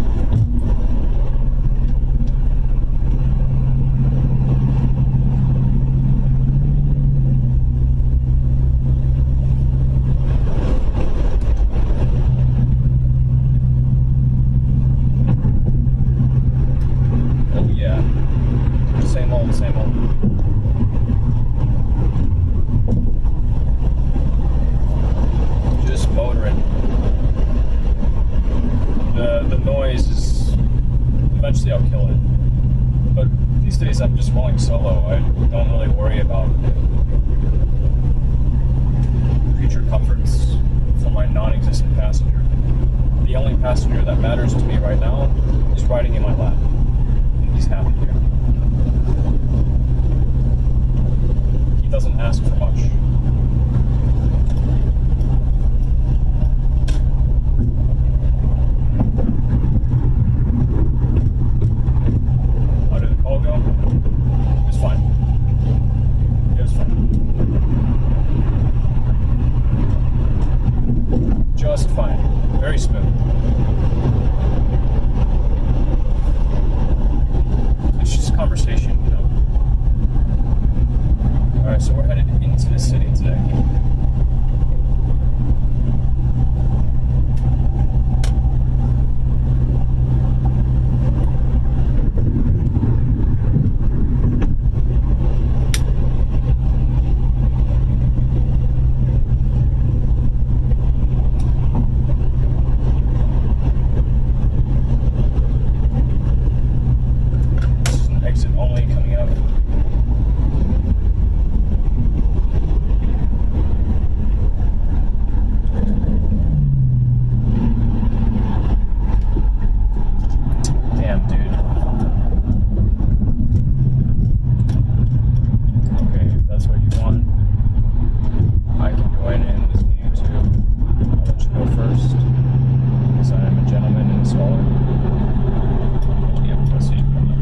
A: Oh yeah, same old, same old. Just motoring. The noise is, eventually I'll kill it. But these days I'm just rolling solo. I don't really worry about creature comforts for my non-existent passenger. The only passenger that matters to me right now is riding in my lap. And he's happy here. He doesn't ask for much. How did the call go? It was fine. It was fine. Just fine. Very smooth. It's just conversation, you know. Alright, so we're headed into the city today. This is an exit only coming up. Damn, dude. Okay, if that's what you want, I can go in and listen to you too. I'll let you go first, because I am a gentleman and a scholar. Yep, I see you coming up.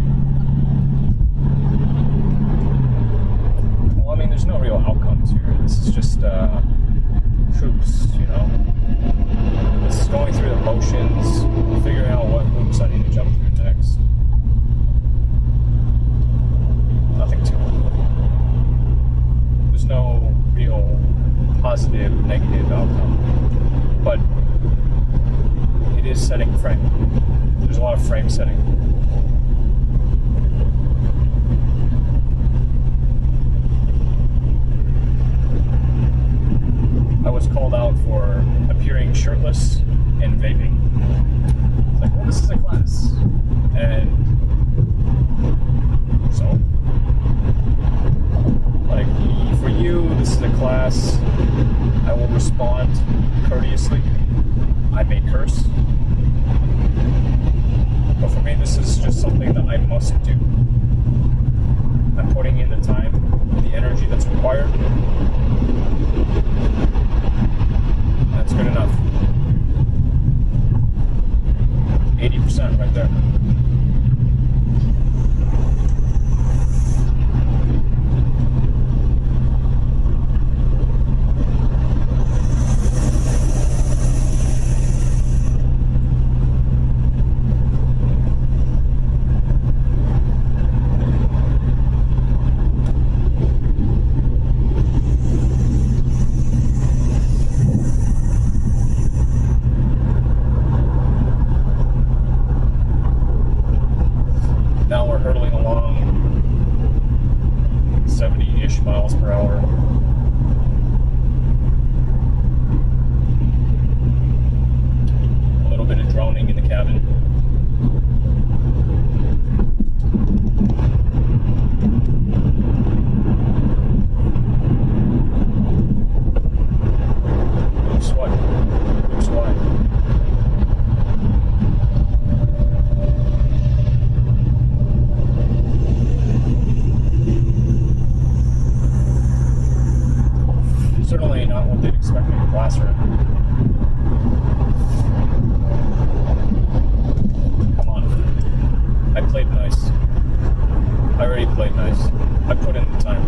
A: Well, I mean, there's no real outcomes here. This is just troops, you know. This is going through the motions, figuring out what hoops I need to jump through next. Nothing to it. There's no real positive, negative outcome. But it is setting frame. There's a lot of frame setting. I was called out for appearing shirtless and vaping. It's like, well, this is a class. And so, like, for you, this is a class. I will respond courteously. I may curse. But for me, this is just something that I must do. I'm putting in the time, the energy that's required. That's good enough. 80% right there. Now we're hurtling along 70-ish miles per hour. A little bit of droning in the cabin. Oops, what? Oops, why? Certainly not what they'd expect in a classroom. Come on. I played nice. I already played nice. I put in the time.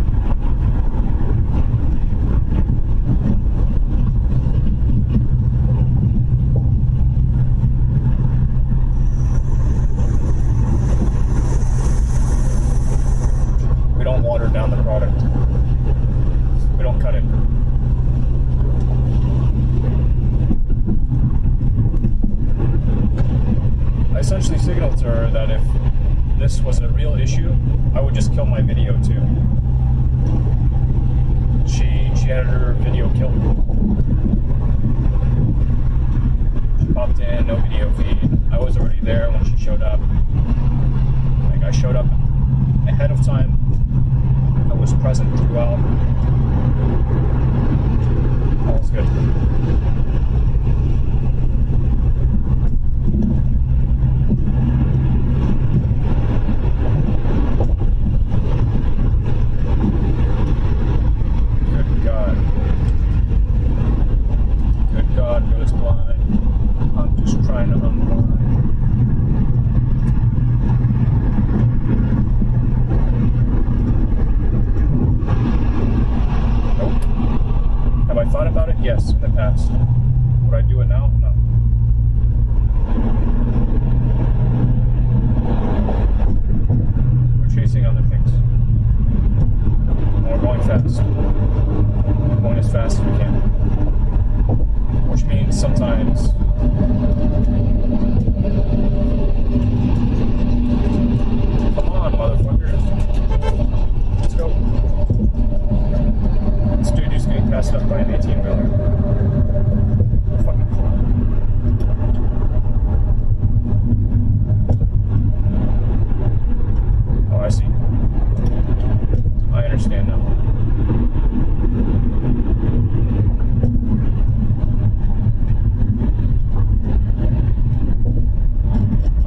A: essentially signaled to her that if this was a real issue, I would just kill my video too. She had her video killed. She popped in, no video feed. I was already there when she showed up. Like, I showed up ahead of time. I was present throughout. All was good. Good God. Good God goes blind. I'm just trying to unwind. Nope. Have I thought about it? Yes, in the past. Would I do it now? No. We're chasing other things. And we're going fast. We're going as fast as we can. Which means sometimes come on, motherfucker. Let's go. This dude is getting passed up by an 18-wheeler. Fucking clown. Oh, I see. I understand now.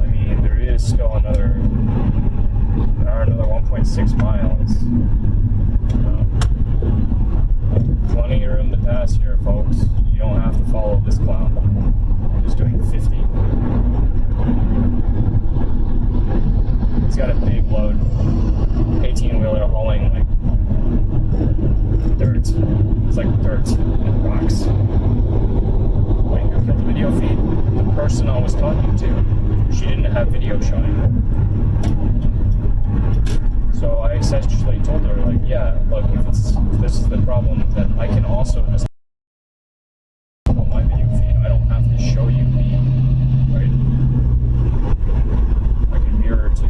A: I mean, there is still another 1.6 miles. Plenty of room to pass here, folks. You don't have to follow this clown. I'm just doing 50. He's got a big load. 18-wheeler hauling like dirt. It's like dirt and rocks. Wait, who killed the video feed? The person I was talking to. She didn't have video showing. So I essentially told her, like, yeah, look, if this is the problem, then I can also just on my video feed. I don't have to show you me, right? I can mirror too.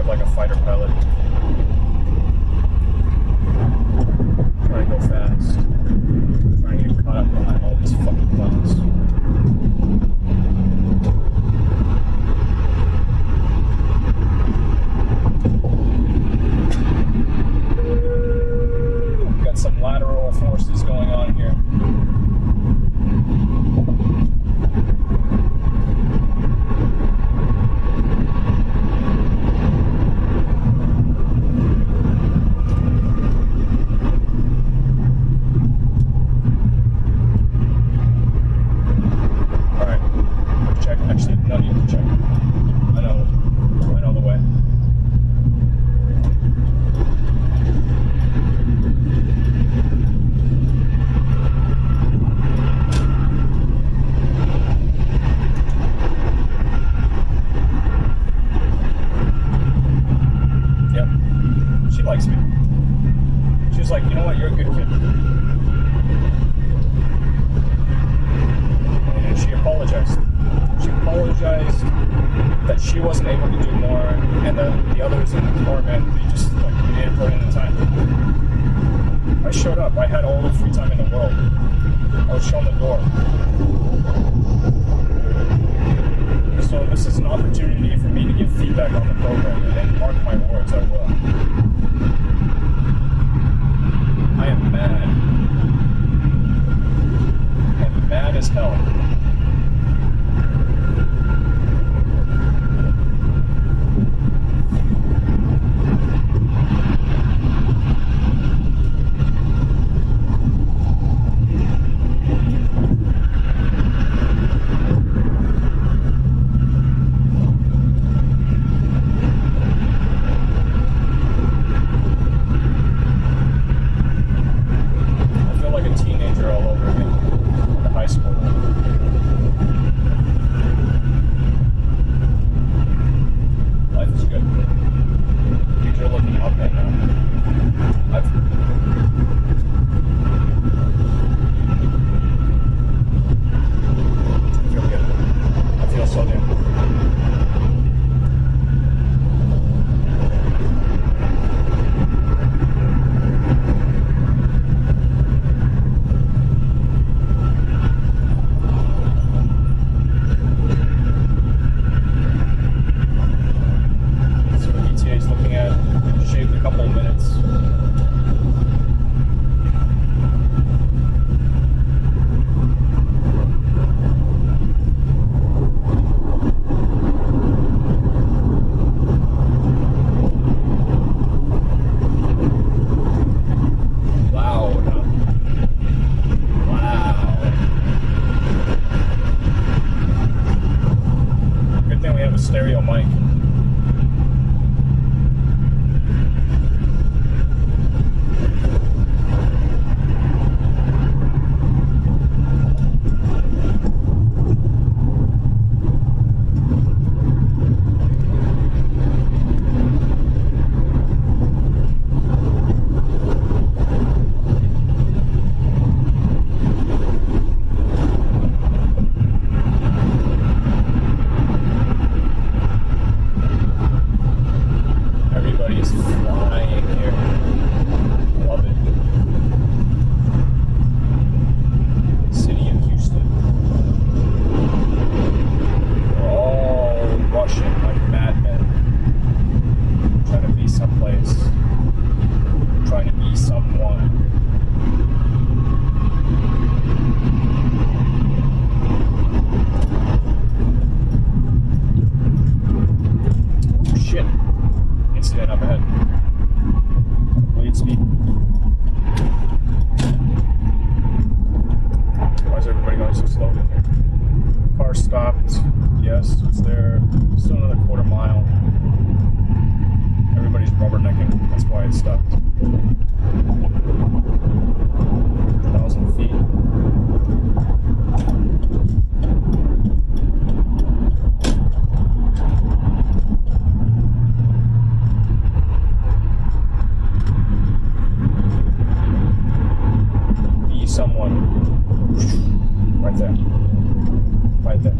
A: Like a fighter pilot. Trying to go fast. Trying to get caught up behind all these fucking clouds. Got some lateral forces going on here. Likes me. She was like, you know what, you're a good kid. And she apologized. She apologized that she wasn't able to do more, and that the others in the department, they just like they didn't put in the time. I showed up. I had all the free time in the world. I was shown the door. So this is an opportunity for me to give feedback on the program, and mark my words, I will. I am mad. And mad as hell. Everybody's flying here. Love it. City of Houston. We're all rushing like madmen. Trying to be someplace. Trying to be someone. Oh, shit. Incident up ahead. Bleed speed. Why is everybody going so slow in here? Car stopped. Yes, it's there. Still another quarter mile. Everybody's rubbernecking. That's why it stopped. 1,000 feet. Be someone. Right there. Right there.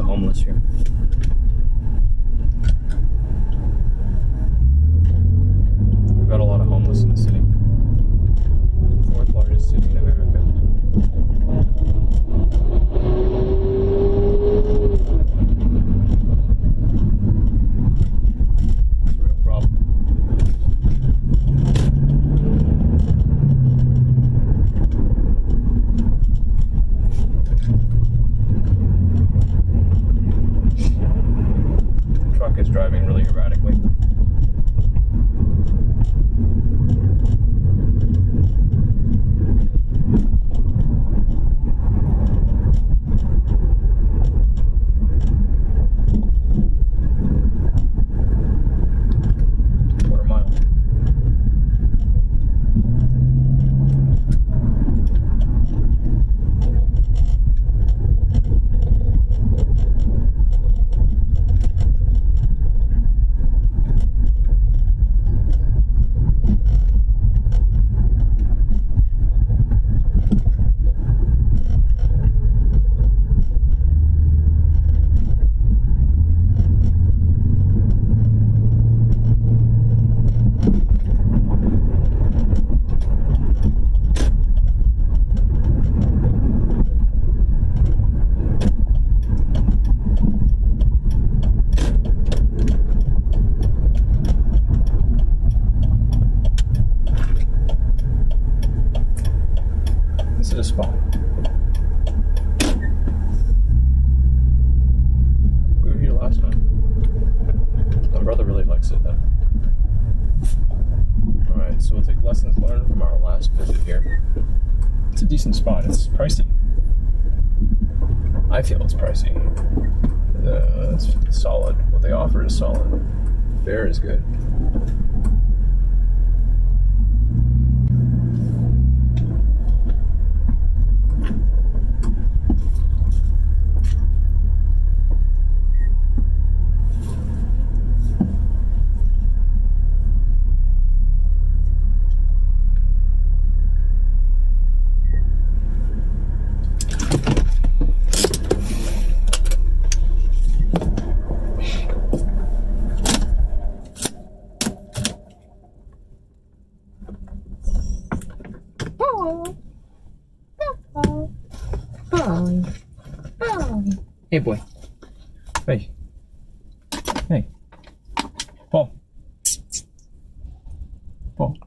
A: homeless here. We've got a lot of homeless in the city. Fourth largest city in America. It's a real problem. a spot. We were here last time. My brother really likes it then. Alright, so we'll take lessons learned from our last visit here. It's a decent spot. It's pricey. I feel it's pricey. It's solid. What they offer is solid. Fare is good. Hey, boy. Hey. Hey. Paul. Paul.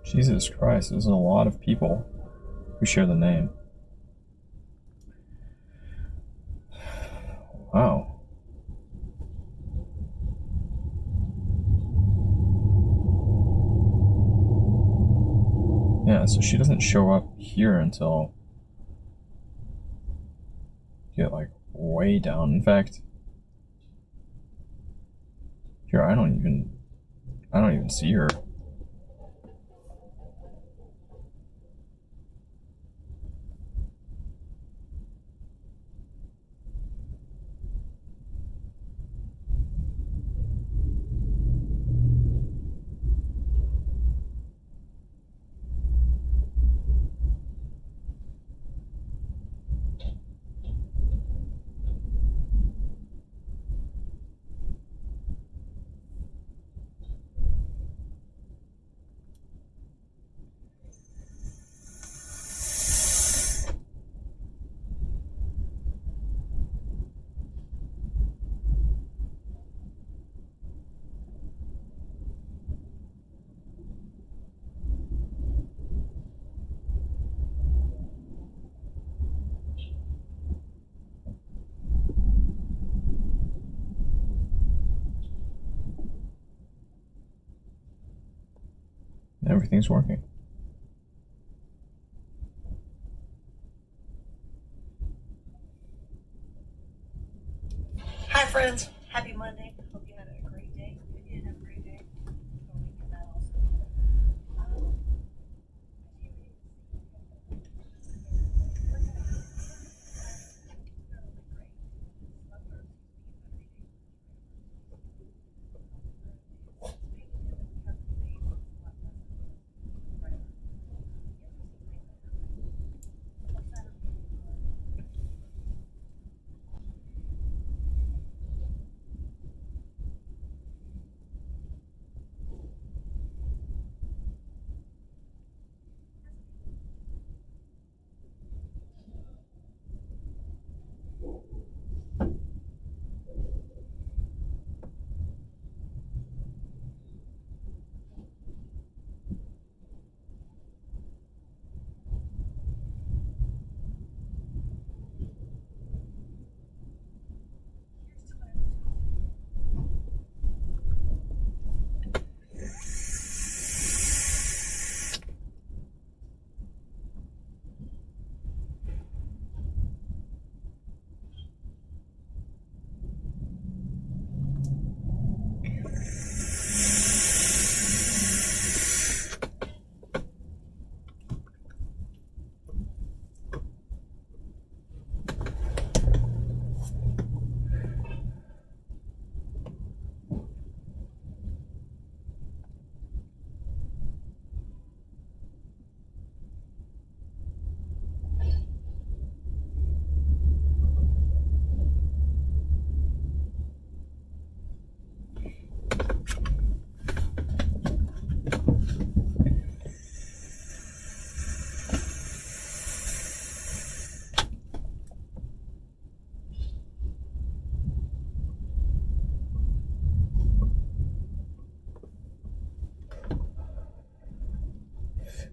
A: Jesus Christ, there's a lot of people who share the name. Wow. Yeah, so she doesn't show up here until you get like way down. In fact, here I don't even see her. Everything's working.
H: Hi friends, happy Monday. Hope you had a great day. If you did have a great day, don't forget that also.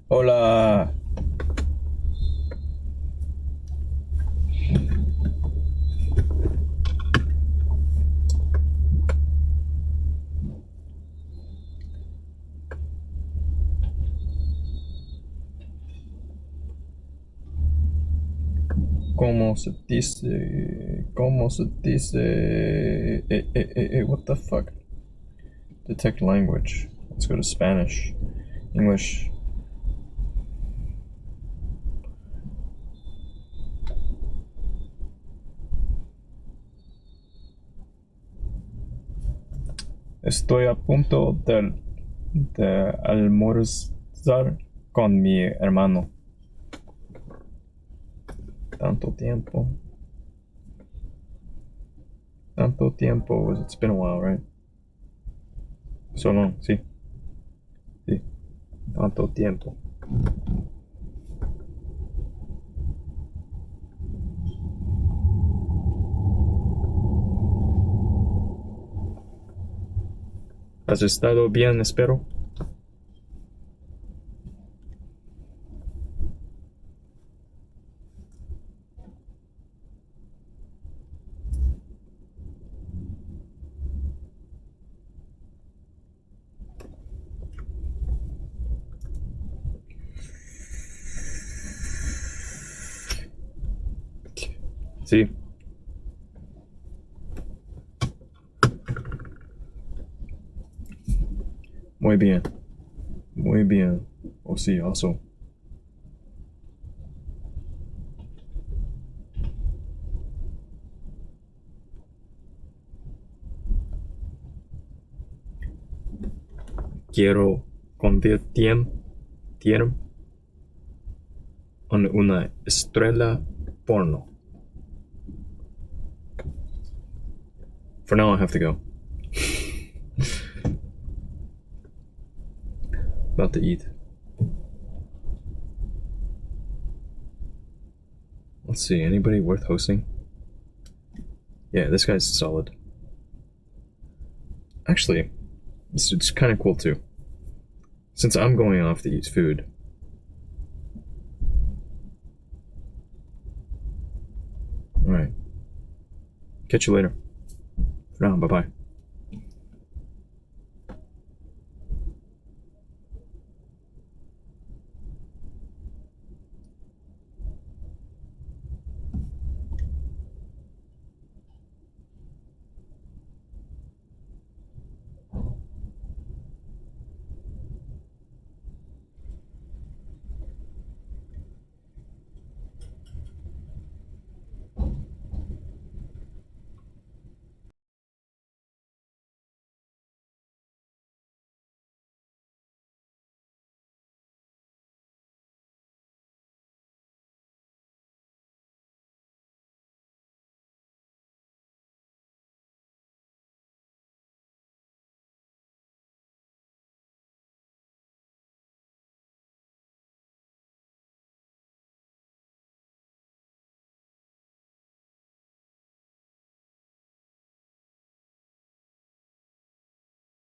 A: Hola. ¿Cómo se dice? ¿Cómo se dice? What the fuck? Detect language. Let's go to Spanish. English. Estoy a punto de almorzar con mi hermano. Tanto tiempo. Tanto tiempo. It's been a while, right? So long, sí. Sí. Tanto tiempo. ¿Has estado bien, espero? Sí. Muy bien. Muy bien. Oh, sí, also. Quiero convertirme en una estrella porno. For now, I have to go. About to eat. Let's see, anybody worth hosting? Yeah, this guy's solid. Actually, it's kind of cool too. Since I'm going off to eat food. Alright. Catch you later. For now, bye bye.